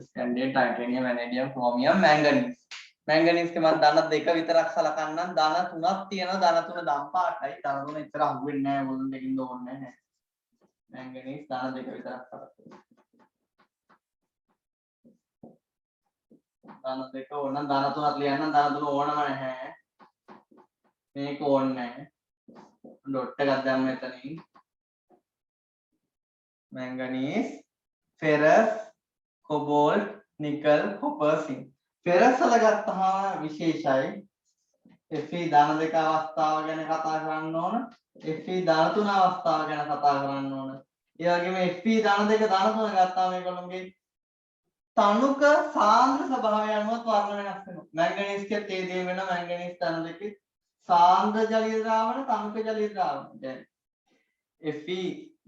scandium titanium vanadium chromium manganese. manganese के මම ධන 2 විතරක් සලකන්නම්. ධන 3ක් තියෙනවා. ධන 3 දම් පාටයි. ධන 3 ඉතර අහුවෙන්නේ නැහැ. මොකද දෙකින් ඕනේ නැහැ. manganese ධන 2 විතරක් සලකනවා. ධන 2 ඕන නම් ධන 3ක් ලියන්න. ධන 3 ඕනම නැහැ. මේක ඕනේ නැහැ. ඩොට් එකක් දැම්ම මෙතනින්. manganese, ferrous, cobalt, nickel, copper, zinc. ferrous වල ගත්තාම විශේෂයි. Fe ධන 2 අවස්ථාව ගැන කතා කරන්න ඕන. Fe ධන 3 අවස්ථාව ගැන කතා කරන්න ඕන. ඒ වගේම Fe ධන 2 ධන 3 ගත්තාම මේගොල්ලෝගේ තනුක සාන්ද්‍ර ස්වභාවය අනුව වර්ණ වෙනස් වෙනවා. manganese කියත් ඒ දේ වෙනවා. manganese ධන 2 සාන්ද්‍ර ජලීය ද්‍රාවණ තනුක ජලීය ද්‍රාවණ. දැන් Fe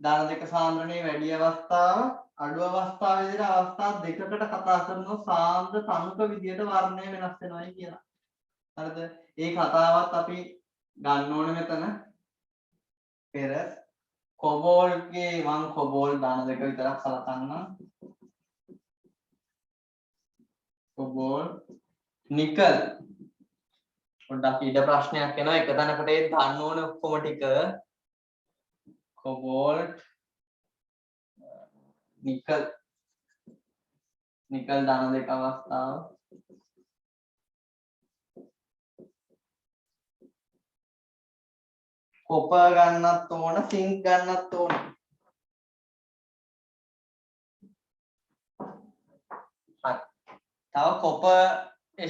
ධන 2 සාන්ද්‍රණයේ වැඩි අවස්ථාව අඩු අවස්ථාව විදිහට අවස්ථා දෙකකට කතා කරනවා සාන්ද්‍ර තනුක විදිහට වර්ණය වෙනස් වෙනවායි කියලා. හරිද? ඒ කතාවත් අපි ගන්න ඕනේ මෙතන. ferrous cobalt ගේ මම cobalt ධන 2 විතරක් සලකන්නම්. cobalt nickel පොඩ්ඩක් ඊට ප්‍රශ්නයක් එනවා. එක තැනකට ඒ ගන්න ඕනේ ඔක්කොම ටික. cobalt nickel ධන 2 අවස්ථාව copper ගන්නත් ඕන zinc ගන්නත් ඕන. හරි. තව copper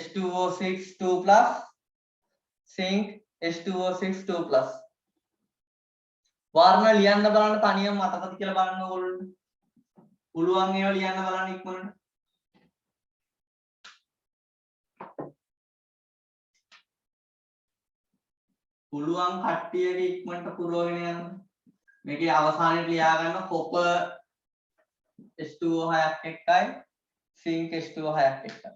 H2O6 2+ zinc H2O6 2+. වර්ණ ලියන්න බලන්න තනියම මතකද කියලා බලන්න ඕගොල්ලෝ. පුළුවන් ඒවා ලියන්න බලන්න ඉක්මනට. පුළුවන් කට්ටියගේ ඉක්මනට පුරවගෙන යන්න. මේකේ අවසානයේ ලියා ගන්න copper H2O6ක් එක්කයි zinc H2O6ක් එක්කයි.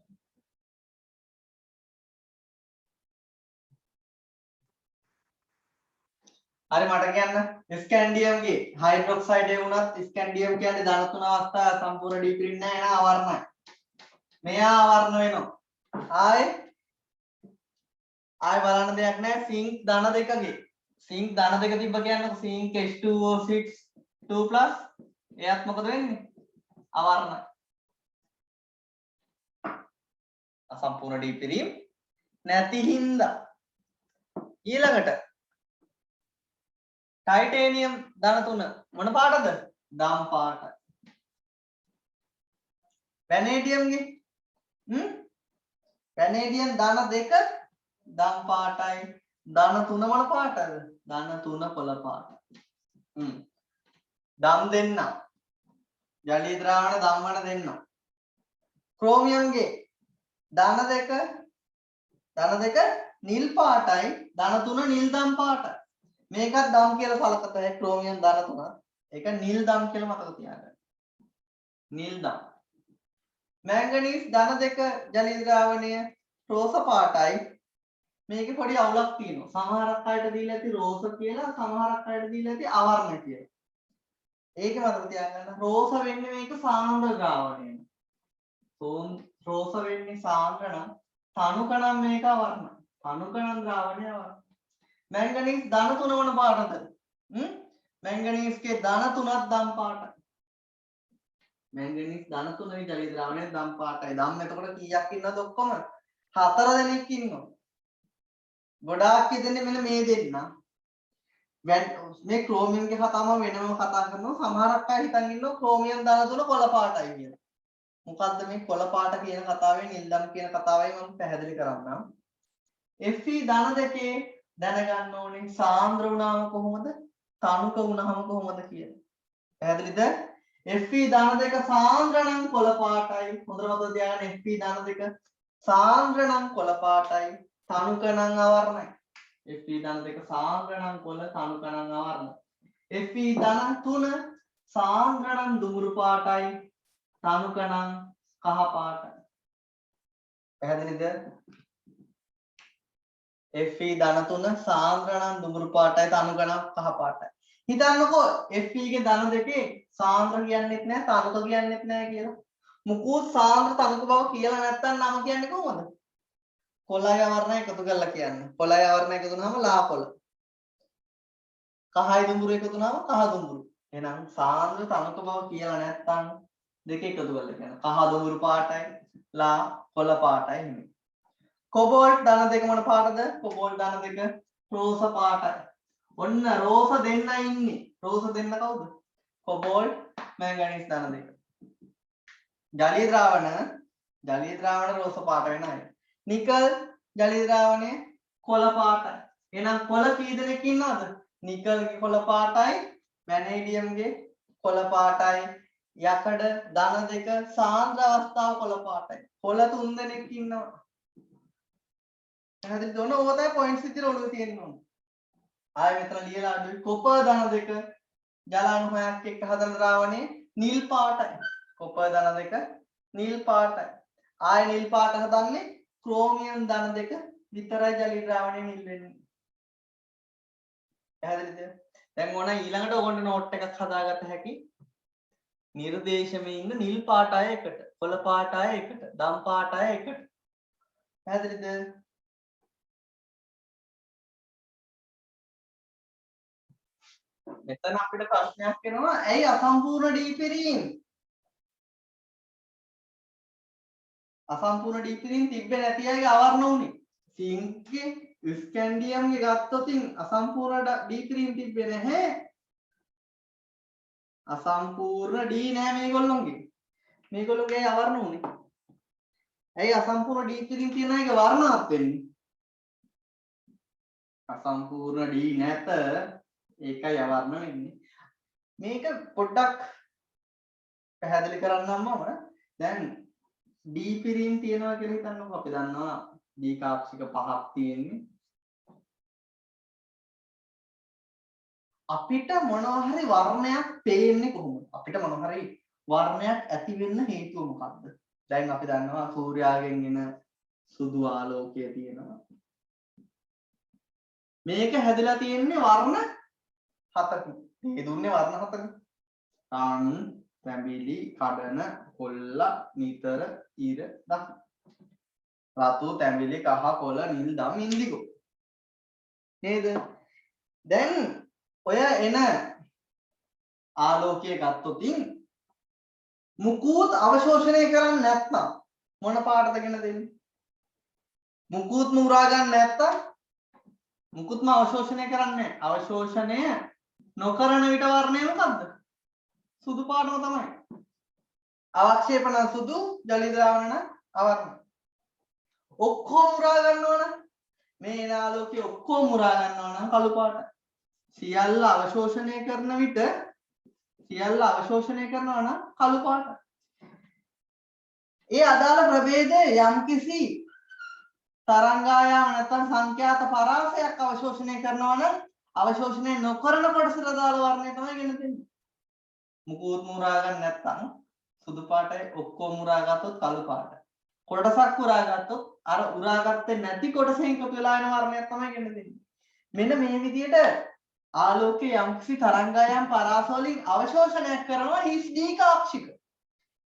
හරි මට කියන්න ස්කැන්ඩියම්ගේ හයිඩ්‍රොක්සයිඩ් එක උනත් ස්කැන්ඩියම් කියන්නේ ධන තුන අවස්ථාව සම්පූර්ණ ඩීප්‍රින් නෑ නා අවර්ණයි. මෙයා අවර්ණ වෙනවා. ආය බලන්න දෙයක් නෑ සිංක් ධන දෙකගේ. සිංක් ධන දෙක තිබ්බ කියන්නේ සිංක් H2O6 2+ එයත් මොකද වෙන්නේ? අවර්ණයි. අසම්පූර්ණ ඩීප්‍රින් නැති හින්දා ඊළඟට ටයිටේනියම් ධන තුන මොන පාටද? දම් පාටයි. වැනේඩියම්ගේ වැනේඩියම් ධන දෙක දම් පාටයි. ධන තුන මොන පාටද? ධන තුන කොළ පාටයි. දම් දෙන්න. ජලීය ද්‍රාවණ දම් වන දෙන්න. ක්‍රෝමියම්ගේ ධන දෙක නිල් පාටයි. ධන තුන නිල් දම් පාටයි. මේකත් දම් කියලා සලකත හැකි ක්‍රෝමියම් ධන තුන. ඒක නිල් දම් කියලා මතක තියාගන්න. නිල් දම්. මැංගනීස් ධන දෙක ජලීය ද්‍රාවණය රෝස පාටයි. මේකේ පොඩි අවුලක් තියෙනවා. සමහරක් අයට දීලා ඇති රෝස කියලා, සමහරක් අයට දීලා ඇති අවර්ණ කියලා. ඒක මතක තියාගන්න. රෝස වෙන්නේ මේක සාන්ද්‍ර ද්‍රාවණය. රෝස වෙන්නේ සාන්ද්‍ර නම් තනුකණම් මේක අවර්ණ. තනුකණම් ද්‍රාවණය අවර්ණ. මැංගනීස් ධන තුන මොන පාටද? මැංගනීස්ගේ ධන තුනක් දම් පාටයි. මැංගනීස් ධන තුනේ ජලීය ද්‍රාවණය දම් පාටයි. දම් එතකොට කීයක් ඉන්නවද ඔක්කොම? 4 දෙනෙක් ඉන්නවා. ගොඩාක් ඉදන්නේ මෙන්න මේ දෙන්න. මේ ක්‍රෝමියම්ගේ කතාවම වෙනම කතා කරනවා. සමහරක් අය හිතන් ඉන්නවා ක්‍රෝමියම් ධන තුන කොළ පාටයි කියලා. මොකද්ද මේ කොළ පාට කියන කතාවේ නිල්දම් කියන කතාවයි මම පැහැදිලි කරන්නම්. Fe ධන දෙකේ දැනගන්න ඕනේ සාන්ද්‍ර වුණාම කොහොමද? තනුක වුණාම කොහොමද කියලා. පැහැදිලිද? Fe ධන දෙක සාන්ද්‍ර නම් කොළ පාටයි. හොඳට මතක තියාගන්න Fe ධන දෙක සාන්ද්‍ර නම් කොළ පාටයි. තනුක නම් අවර්ණයි. Fe ධන දෙක සාන්ද්‍ර නම් කොළ තනුක නම් අවර්ණ. Fe ධන තුන සාන්ද්‍ර නම් දුඹුරු පාටයි. තනුක නම් කහ පාටයි. පැහැදිලිද? Fe ධන තුන සාන්ද්‍ර නම් දුඹුරු පාටයි. තනුක නම් කහ පාටයි. හිතන්නකෝ Fe ගේ ධන දෙකේ සාන්ද්‍ර කියන්නෙත් නැහැ තනුක කියන්නෙත් නැහැ කියලා. මුකුත් සාන්ද්‍ර තනුක බව කියලා නැත්තම් නම කියන්නේ කොහොමද? කොළයි අවර්ණය එකතු කරලා කියන්නේ. කොළයි අවර්ණය එකතු වුනහම ලා කොළ. කහයි දුඹුරු එකතු වුනහම කහ දුඹුරු. එහෙනම් සාන්ද්‍ර තනුක බව කියලා නැත්තම් දෙක එකතු කරලා කියනවා. කහ දුඹුරු පාටයි ලා කොළ පාටයි නෙමෙයි. කොබෝල්ට් ධන දෙක මොන පාටද? කොබෝල්ට් ධන දෙක රෝස පාටයි. ඔන්න රෝස දෙන්න ඉන්නේ. රෝස දෙන්න කවුද? කොබෝල්ට් මැංගනීස් ධන දෙක. ජලීය ද්‍රාවණ රෝස පාට වෙන අය. නිකල් ජලීය ද්‍රාවණය කොළ පාටයි. එහෙනම් කොළ කී දෙනෙක් ඉන්නවද? නිකල්ගේ කොළ පාටයි, වැනේඩියම්ගේ කොළ පාටයි, යකඩ ධන දෙක සාන්ද්‍ර අවස්ථාව කොළ පාටයි. කොළ 3 දෙනෙක් ඉන්නවා. එහෙනම් දොන ඕවා තමයි පොයින්ට්ස් විතර ඔළුවේ තියෙන්නේ. ආයෙ මෙතන ලියලා අඩුයි කොපර් ධන දෙක ජලානුහයක් එක්ක හදන ද්‍රාවණේ නිල් පාටයි. කොපර් ධන දෙක නිල් පාටයි. ආයෙ නිල් පාට හදන්නේ ක්‍රෝමියම් ධන දෙක විතරයි ජලීය ද්‍රාවණේ නිල් වෙන්නේ. පැහැදිලිද? දැන් ඕන ඊළඟට ඕගොල්ලෝ නෝට් එකක් හදාගන්න හැකි. නිර්දේශමේ ඉන්න නිල් පාට අය එකට, කොළ පාට අය එකට, දම් පාට අය එකට. පැහැදිලිද? මෙතන අපිට ප්‍රශ්නයක් එනවා ඇයි අසම්පූර්ණ ඩීපිරීම්? අසම්පූර්ණ ඩීපිරීම් තිබ්බේ නැති අයගේ අවර්ණ උනේ. සිංක්ගේ ස්කැන්ඩියම්ගේ ගත්තොතින් අසම්පූර්ණ ඩීපිරීම් තිබ්බේ නැහැ. අසම්පූර්ණ ඩී නෑ මේගොල්ලොන්ගේ. මේගොල්ලෝගේ අවර්ණ උනේ. ඇයි අසම්පූර්ණ ඩීපිරීම් තියෙන අයගේ වර්ණවත් වෙන්නේ? අසම්පූර්ණ ඩී නැත ඒකයි අවර්ණ වෙන්නේ. මේක පොඩ්ඩක් පැහැදිලි කරන්නම් මම. දැන් ඩී පිරීම් තියනවා කියලා හිතන්නකෝ අපි දන්නවා ඩී කාක්ෂික පහක් තියෙන්නේ. අපිට මොනවා හරි වර්ණයක් පේන්නේ කොහොමද? අපිට මොනවා හරි වර්ණයක් ඇති වෙන්න හේතුව මොකක්ද? දැන් අපි දන්නවා සූර්යාගෙන් එන සුදු ආලෝකය තියෙනවා. මේක හැදලා තියෙන්නේ වර්ණ හතකින්. මේ දුන්නේ වර්ණ හතකින්. රන්, තැඹිලි, කඩන, කොල්ල, නිතර, ඉර, දහි. රතු, තැඹිලි, කහ, කොළ, නිල්, දම්, ඉන්දිගෝ. නේද? දැන් ඔය එන ආලෝකය ගත්තොතින් මුකුත් අවශෝෂණය කරන්නේ නැත්නම් මොන පාටද ගෙන දෙන්නේ? මුකුත්ම උරා ගන්න නැත්නම් මුකුත්ම අවශෝෂණය කරන්නේ නැහැ. අවශෝෂණය නොකරන විට වර්ණය මොකද්ද? සුදු පාටම තමයි. අවක්ෂේපන සුදු, ජලි ද්‍රාවණ අවර්ණ. ඔක්කොම උරා ගන්නවා නම් මේ එන ආලෝකය ඔක්කොම උරා ගන්නවා නම් කළු පාට. සියල්ල අවශෝෂණය කරන විට සියල්ල අවශෝෂණය කරනවා නම් කළු පාට. ඒ අදාළ ප්‍රභේදයේ යම්කිසි තරංගායාම නැත්නම් සංඛ්‍යාත පරාසයක් අවශෝෂණය කරනවා නම් අවශෝෂණය නොකරන කොටසට අදාළ වර්ණය තමයි ගෙන දෙන්නේ. මුකුත් මුරා ගන්න නැත්නම් සුදු පාටයි ඔක්කොම උරා ගත්තොත් කළු පාට. කොටසක් උරා ගත්තොත් අර උරාගත්තේ නැති කොටසෙන් එකතු වෙලා එන වර්ණයක් තමයි ගෙන දෙන්නේ. මෙන්න මේ විදිහට ආලෝකයේ යම්කිසි තරංගායම් පරාස වලින් අවශෝෂණයක් කරනවා හිස් දී කාක්ෂික.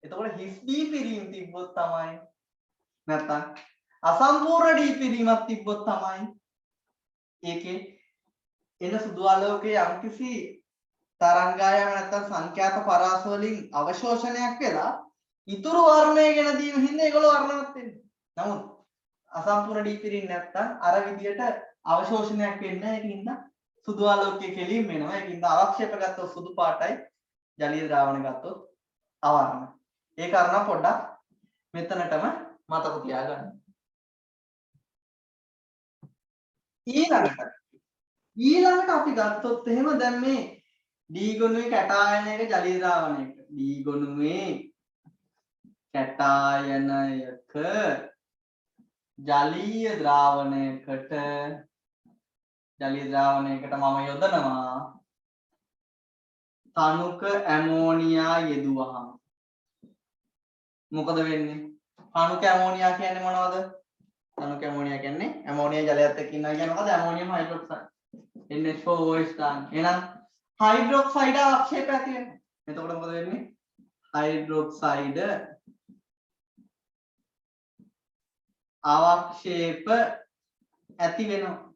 එතකොට හිස් දී පිරීම තිබ්බොත් තමයි නැත්නම් අසම්පූර්ණ දී පිරීමක් තිබ්බොත් තමයි ඒකේ එන සුදු ආලෝකයේ යම්කිසි තරංගායම නැත්නම් සංඛ්‍යාත පරාස වලින් අවශෝෂණයක් වෙලා ඉතුරු වර්ණය ගැන දීම හින්දා ඒගොල්ලෝ වර්ණවත් වෙන්නේ. නමුත් අසම්පූර්ණ දී පිරීම නැත්නම් අර විදියට අවශෝෂණයක් වෙන්නේ නැහැ. ඒකින්ද සුදු ආලෝකයේ කෙලින් වෙනවා. ඒකින්ද අවක්ෂේප ගත්තොත් සුදු පාටයි, ජලීය ද්‍රාවණ ගත්තොත් අවර්ණ. ඒ කාරණා පොඩ්ඩක් මෙතනටම මතක තියාගන්න. ඊළඟට අපි ගත්තොත් එහෙම දැන් මේ දී ගොනුවේ කැටායනයක ජලීය ද්‍රාවණයක දී ගොනුවේ කැටායනයක ජලීය ද්‍රාවණයකට මම යොදනවා තනුක ඇමෝනියා යෙදුවහම මොකද වෙන්නේ? තනුක ඇමෝනියා කියන්නේ මොනවද? තනුක ඇමෝනියා කියන්නේ ඇමෝනියා ජලයත් එක්ක ඉන්නවා කියන්නේ මොකද? ඇමෝනියම් හයිඩ්‍රොක්සයිඩ් NH4OH දාන්න. එහෙනම් හයිඩ්‍රොක්සයිඩ් අවක්ෂේප ඇති වෙනවා. එතකොට මොකද වෙන්නේ? හයිඩ්‍රොක්සයිඩ් අවක්ෂේප ඇති වෙනවා.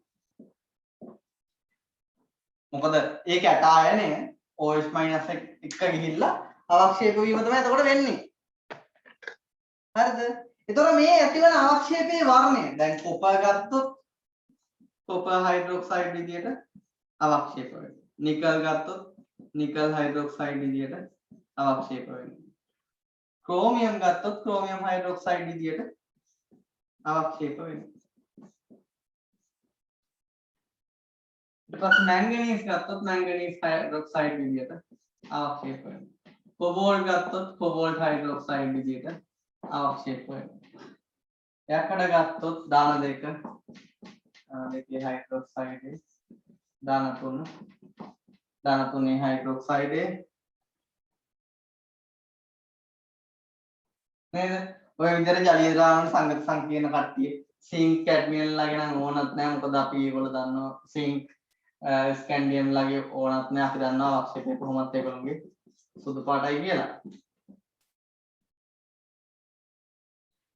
මොකද ඒ කැටායනය OH- එක ගිහිල්ලා අවක්ෂේප වීම තමයි එතකොට වෙන්නේ. හරිද? එතකොට මේ ඇතිවන අවක්ෂේපයේ වර්ණය දැන් කොපර් ගත්තොත් කොපර් හයිඩ්‍රොක්සයිඩ් විදියට අවක්ෂේප වෙනවා. නිකල් ගත්තොත් නිකල් හයිඩ්‍රොක්සයිඩ් විදියට අවක්ෂේප වෙනවා. ක්‍රෝමියම් ගත්තොත් ක්‍රෝමියම් හයිඩ්‍රොක්සයිඩ් විදියට අවක්ෂේප වෙනවා. ඊට පස්සේ මැංගනීස් ගත්තොත් මැංගනීස් හයිඩ්‍රොක්සයිඩ් විදියට අවක්ෂේප වෙනවා. කොබෝල්ට් ගත්තොත් කොබෝල්ට් හයිඩ්‍රොක්සයිඩ් විදියට අවක්ෂේප වෙනවා. යකඩ ගත්තොත් දාන දෙකේ හයිඩ්‍රොක්සයිඩ් දාන තුනේ හයිඩ්‍රොක්සයිඩ් නේද? ඔය විදිහට ජලීය ද්‍රාවණ සංගත සංකීර්ණ කට්ටිය සිංක් කැඩ්මියම් ලගේ නම් ඕනත් නැහැ. මොකද අපි ඒගොල්ලෝ දන්නවා සිංක් ස්කැන්ඩියම් ලගේ ඕනත් නැහැ. අපි දන්නවා අවක්ෂේපය කොහොමද ඒගොල්ලෝගේ සුදු පාටයි කියලා.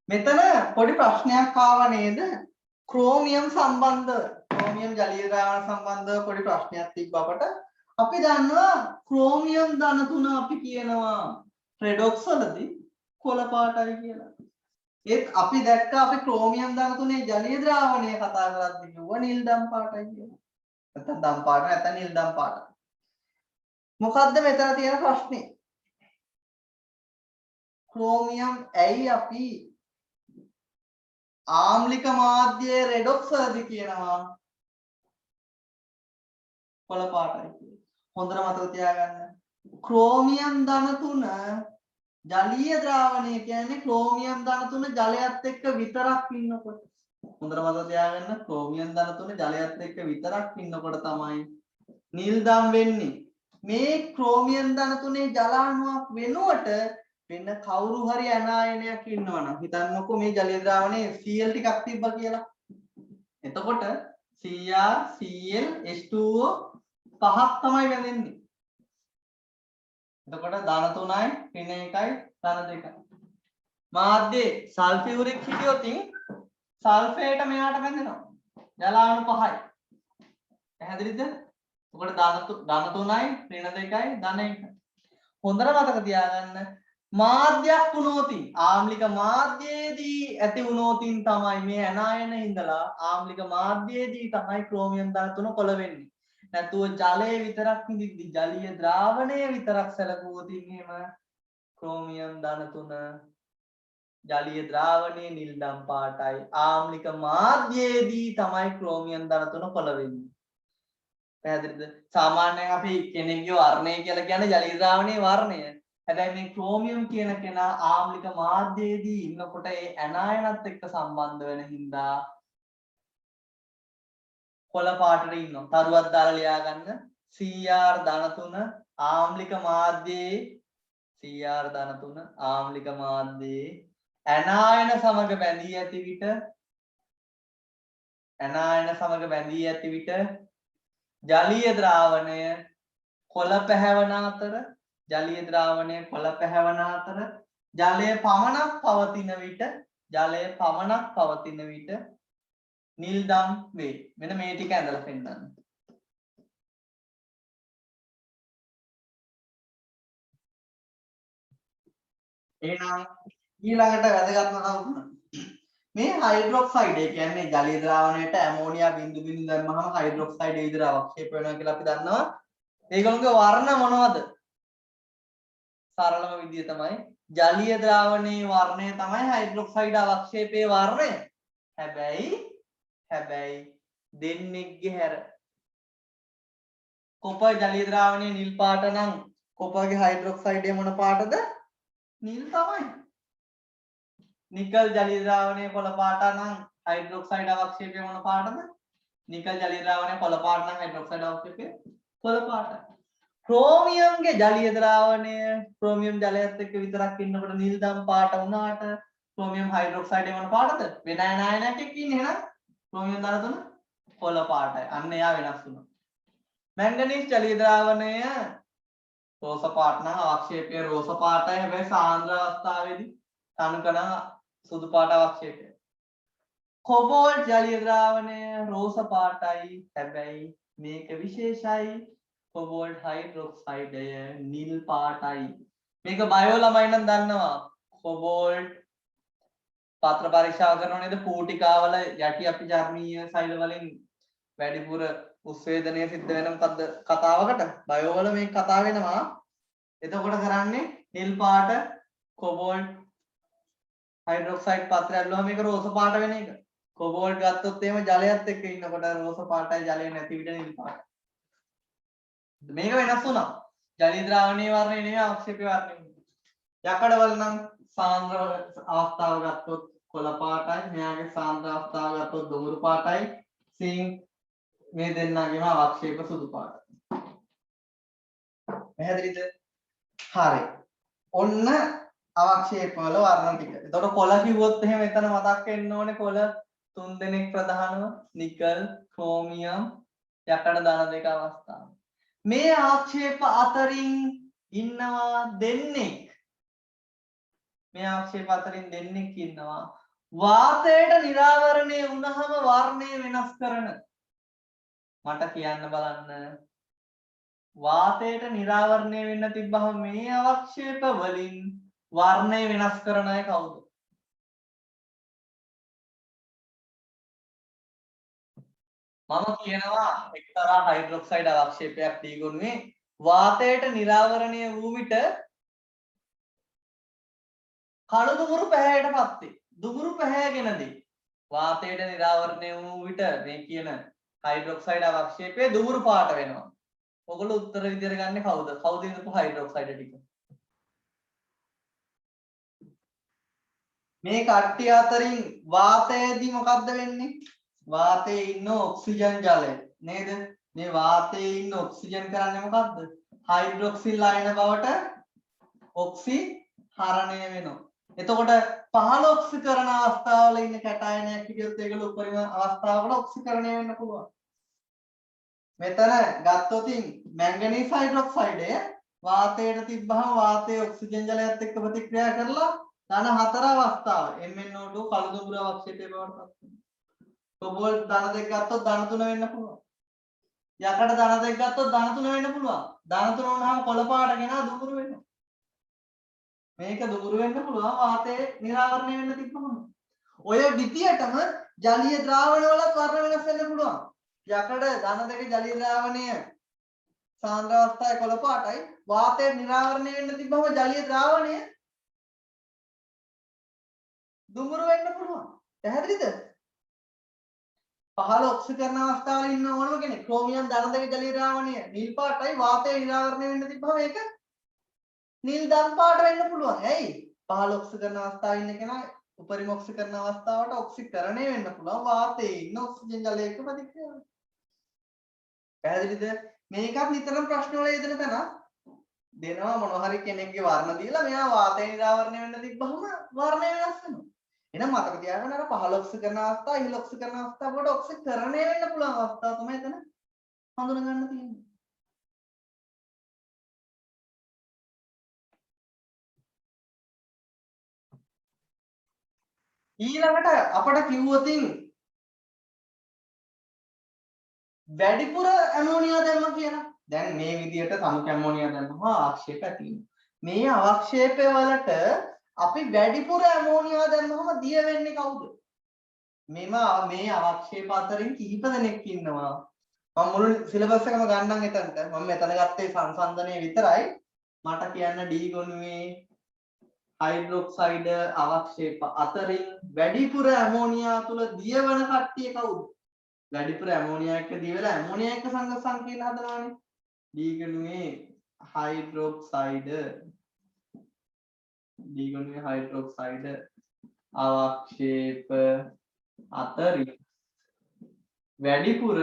මෙතන පොඩි ප්‍රශ්නයක් ආවා නේද? ක්‍රෝමියම් සම්බන්ධ ක්‍රෝමියම් ජලීය ද්‍රාවණ සම්බන්ධව පොඩි ප්‍රශ්නයක් තිබ්බ අපට. අපි දන්නවා ක්‍රෝමියම් ධන තුන අපි කියනවා රෙඩොක්ස් වලදී කොළ පාටයි කියලා. ඒත් අපි දැක්ක අපි ක්‍රෝමියම් ධන තුනේ ජලීය ද්‍රාවණය කතා කරද්දී කිව්වා නිල් දම් පාටයි කියලා. නැත්නම් දම් පාට නැත්නම් නිල් දම් පාට. මොකද්ද මෙතන තියෙන ප්‍රශ්නේ? ක්‍රෝමියම් ඇයි අපි ආම්ලික මාධ්‍යයේ රෙඩොක්ස් වලදී කියනවා කොළ පාටයි කියලා. හොඳට මතක තියාගන්න. ක්‍රෝමියම් ධන තුන ජලීය ද්‍රාවණය කියන්නේ ක්‍රෝමියම් ධන තුන ජලයත් එක්ක විතරක් ඉන්නකොට. හොඳට මතක තියාගන්න ක්‍රෝමියම් ධන තුන ජලයත් එක්ක විතරක් ඉන්නකොට තමයි නිල්දම් වෙන්නේ මේ ක්‍රෝමියම් ධන තුනේ ජලාණුවක් වෙනුවට වෙන කවුරු හරි ඇනායනයක් ඉන්නවනම් හිතන්නකෝ මේ ජලීය ද්‍රාවණයේ Cl ටිකක් තිබ්බා කියලා. එතකොට Cr Cl H2O පහක් තමයි වැදෙන්නේ. එතකොට ධන 3යි ඍණ 1යි ධන 2යි. මාධ්‍යයේ සල්ෆියුරික් හිටියොත් සල්ෆේට මෙයාට වැදෙනවා. ජලාණු 5යි. පැහැදිලිද? එතකොට ධන 3යි ඍණ 2යි ධන 1යි. හොඳට මතක තියාගන්න මාධ්‍යයක් වුණොතින් ආම්ලික මාධ්‍යයේදී ඇති වුණොතින් තමයි මේ ඇනායන ඉඳලා ආම්ලික මාධ්‍යයේදී තමයි ක්‍රෝමියම් ධන 3 කොළ වෙන්නේ. නැතුව ජලයේ විතරක් නිදිද්දි ජලීය ද්‍රාවණය විතරක් සැලකුවොත් එහෙම ක්‍රෝමියම් ධන 3 ජලීය ද්‍රාවණයේ නිල්දම් පාටයි ආම්ලික මාධ්‍යයේදී තමයි ක්‍රෝමියම් ධන 3 කොළ වෙන්නේ. පැහැදිලිද? සාමාන්‍යයෙන් අපි කෙනෙක්ගේ වර්ණය කියලා කියන්නේ ජලීය ද්‍රාවණයේ වර්ණය. හැබැයි මේ ක්‍රෝමියම් කියන කෙනා ආම්ලික මාධ්‍යයේදී ඉන්නකොට ඒ ඇනායනත් එක්ක සම්බන්ධ වෙන හින්දා කොළ පාටට ඉන්නවා. තරුවක් දාලා ලියා ගන්න. Cr ධන 3 ආම්ලික මාධ්‍යයේ Cr ධන 3 ආම්ලික මාධ්‍යයේ ඇනායන සමග බැඳී ඇති විට ජලීය ද්‍රාවණය කොළ පැහැවන අතර ජලය පමණක් පවතින විට නිල්දම් වේ. මෙන්න මේ ටික ඇඳලා පෙන්නන්න. එහෙනම් ඊළඟට වැදගත්ම කරුණ මේ හයිඩ්‍රොක්සයිඩ් ඒ කියන්නේ ජලීය ද්‍රාවණයට ඇමෝනියා බිඳු බිඳු දැම්මහම හයිඩ්‍රොක්සයිඩ් ඒ විදිහට අවක්ෂේප වෙනවා කියලා අපි දන්නවා. ඒගොල්ලෝගේ වර්ණ මොනවද? සරලම විදිය තමයි ජලීය ද්‍රාවණයේ වර්ණය තමයි හයිඩ්‍රොක්සයිඩ් අවක්ෂේපයේ වර්ණය. හැබැයි දෙන්නෙක්ගේ හැර කොපර් ජලීය ද්‍රාවණයේ නිල් පාට නම් කොපර්ගේ හයිඩ්‍රොක්සයිඩය මොන පාටද? නිල් තමයි. නිකල් ජලීය ද්‍රාවණයේ කොළ පාට නම් හයිඩ්‍රොක්සයිඩ් අවක්ෂේපය මොන පාටද? නිකල් ජලීය ද්‍රාවණයේ කොළ පාට නම් හයිඩ්‍රොක්සයිඩ් අවක්ෂේපය කොළ පාටයි. ක්‍රෝමියම්ගේ ජලීය ද්‍රාවණය ක්‍රෝමියම් ජලයත් එක්ක විතරක් ඉන්නකොට නිල්දම් පාට වුණාට ක්‍රෝමියම් හයිඩ්‍රොක්සයිඩ් මොන පාටද? වෙන ආයනයක් එක්ක ඉන්නේ එහෙනම් ක්‍රෝමියම් ධන 3 කොළ පාටයි. අන්න එයා වෙනස් වුණා. මැංගනීස් ජලීය ද්‍රාවණය රෝස පාට නම් අවක්ෂේපය රෝස පාටයි. හැබැයි සාන්ද්‍ර අවස්ථාවේදී තනුකන සුදු පාට අවක්ෂේපය. කොබෝල්ට් ජලීය ද්‍රාවණය රෝස පාටයි. හැබැයි මේක විශේෂයි. කොබෝල්ට් හයිඩ්‍රොක්සයිඩය නිල් පාටයි. මේක බයෝ ළමයි නම් දන්නවා. කොබෝල්ට් පාත්‍ර පරීක්ෂාව කරනවා නේද? පූටිකාවල යටි අපිචාර්මීය සෛල වලින් වැඩිපුර උස්වේදනය සිද්ධ වෙන මොකද්ද කතාවකට බයෝ වල මේ කතාව වෙනවා. එතකොට කරන්නේ නිල් පාට කොබෝල්ට් හයිඩ්‍රොක්සයිඩ් පාත්‍රය ඇල්ලුවම මේක රෝස පාට වෙන එක. කොබෝල්ට් ගත්තොත් එහෙම ජලයත් එක්ක ඉන්නකොට රෝස පාටයි ජලය නැති විට නිල් පාටයි. මේක වෙනස් වුණා. ජලීය ද්‍රාවණයේ වර්ණය නෙවෙයි අවක්ෂේපයේ වර්ණය. යකඩවල නම් සාන්ද්‍ර අවස්ථාව ගත්තොත් කොළ පාටයි. මෙයාගේ සාන්ද්‍ර අවස්ථාව ගත්තොත් දුමුරු පාටයි. සිං මේ දෙන්නගේම අවක්ෂේප සුදු පාටයි. පැහැදිලිද? හරි. ඔන්න අවක්ෂේප වල වර්ණ ටික. එතකොට කොළ කිව්වොත් එහෙම එතන මතක් වෙන්න ඕනේ කොළ තුන් දෙනෙක් ප්‍රධානව නිකල්, ක්‍රෝමියම්, යකඩ ධන දෙක අවස්ථාව. මේ ආක්ෂේප අතරින් ඉන්නවා දෙන්නෙක්. වාතයට නිරාවරණය වුණහම වර්ණය වෙනස් කරන. මට කියන්න බලන්න. වාතයට නිරාවරණය වෙන්න තිබ්බහම මේ අවක්ෂේප වලින් වර්ණය වෙනස් කරන අය කවුද? මම කියනවා එක්තරා හයිඩ්‍රොක්සයිඩ් අවක්ෂේපයක් දීගොනුවේ වාතයට නිරාවරණය වූ විට කළු දුමුරු පැහැයටපත් වේ. දුමුරු පැහැයගෙනදී වාතයට නිරාවරණය වූ විට මේ කියන හයිඩ්‍රොක්සයිඩ් අවක්ෂේපය දුමුරු පාට වෙනවා. ඔයගොල්ලෝ උත්තර විදියට ගන්නේ කවුද? කවුද ඉඳපු හයිඩ්‍රොක්සයිඩ් ටික? මේ කට්ටිය අතරින් වාතයේදී මොකද්ද වෙන්නේ? වාතයේ ඉන්න ඔක්සිජන් ජලය නේද? මේ වාතයේ ඉන්න ඔක්සිජන් කරන්නේ මොකද්ද? හයිඩ්‍රොක්සිල් අයන බවට ඔක්සිහරණය වෙනවා. එතකොට පහළ ඔක්සිකරණ අවස්ථාවල ඉන්න කැටයනයක් විදිහට ඒගොල්ලෝ උපරිම අවස්ථාවල ඔක්සිකරණය වෙන්න පුළුවන්. මෙතන ගත්තොතින් මැංගනීස් හයිඩ්‍රොක්සයිඩය වාතයට තිබ්බහම වාතයේ ඔක්සිජන් ජලයත් එක්ක ප්‍රතික්‍රියා කරලා ධන 4 අවස්ථාව MnO2 කළු දුඹුර අවක්ෂේපය බවට පත් වෙනවා. කොබෝල්ට් ධන 2 ගත්තොත් ධන 3 වෙන්න පුළුවන්. යකඩ ධන 2 ගත්තොත් ධන 3 වෙන්න පුළුවන්. ධන 3 වුණාම කොළ පාට කෙනා දුඹුරු වෙනවා. මේක දුඹුරු වෙන්න පුළුවන් වාතයේ නිරාවරණය වෙන්න තිබ්බම. ඔය විදියටම ජලීය ද්‍රාවණ වලත් වර්ණ වෙනස් වෙන්න පුළුවන්. යකඩ ධන 2 ජලීය ද්‍රාවණය සාන්ද්‍ර අවස්ථාවේ කොළ පාටයි වාතයේ නිරාවරණය වෙන්න තිබ්බම ජලීය ද්‍රාවණය දුඹුරු වෙන්න පුළුවන්. පැහැදිලිද? පහළ ඔක්සිකරණ අවස්ථාවල ඉන්න ඕනම කෙනෙක් ක්‍රෝමියම් ධන 2 ජලීය ද්‍රාවණය නිල් පාටයි වාතයේ නිරාවරණය වෙන්න තිබ්බම ඒක නිල් ධන පාට වෙන්න පුළුවන්. ඇයි? පහළ ඔක්සිකරණ අවස්ථාවේ ඉන්න කෙනා උපරිම ඔක්සිකරණ අවස්ථාවට ඔක්සිකරණය වෙන්න පුළුවන් වාතයේ ඉන්න ඔක්සිජන් ජලයක ප්‍රතික්‍රියාව. පැහැදිලිද? මේකත් නිතරම ප්‍රශ්න වල යෙදෙන තැන දෙනවා මොනවා හරි කෙනෙක්ගේ වර්ණ දීලා මෙයා වාතය නිරාවරණය වෙන්න තිබ්බහම වර්ණය වෙනස් වෙනවා. එහෙනම් මතක තියාගන්න අර පහළ ඔක්සිකරණ අවස්ථාව ඉහළ ඔක්සිකරණ අවස්ථාව කොට ඔක්සිකරණය වෙන්න පුළුවන් අවස්ථාව තමයි එතන හඳුනා ගන්න තියෙන්නේ. ඊළඟට අපට කිව්වොතින් වැඩිපුර ඇමෝනියා දැම්ම කියලා. දැන් මේ විදියට සමුක ඇමෝනියා දැම්මම ආක්ෂේප ඇති වෙනවා. මේ අවක්ෂේපය වලට අපි වැඩිපුර ඇමෝනියා දැම්මම දිය වෙන්නේ කවුද? මේ අවක්ෂේප අතරින් කිහිප දෙනෙක් ඉන්නවා. මම මුළු සිලබස් එකම ගන්නම් එතනට. මම මෙතන ගත්තේ සංසන්දනයේ විතරයි. මට කියන්න D ගොනුවේ හයිඩ්‍රොක්සයිඩ් අවක්ෂේප අතරින් වැඩිපුර ඇමෝනියා තුල දියවන කට්ටිය කවුද? වැඩිපුර ඇමෝනියා එක්ක දිය වෙලා ඇමෝනියා එක්ක සංඝ සංකීර්ණ හදනවානේ. D ගොනුවේ හයිඩ්‍රොක්සයිඩ් අවක්ෂේප අතරින් වැඩිපුර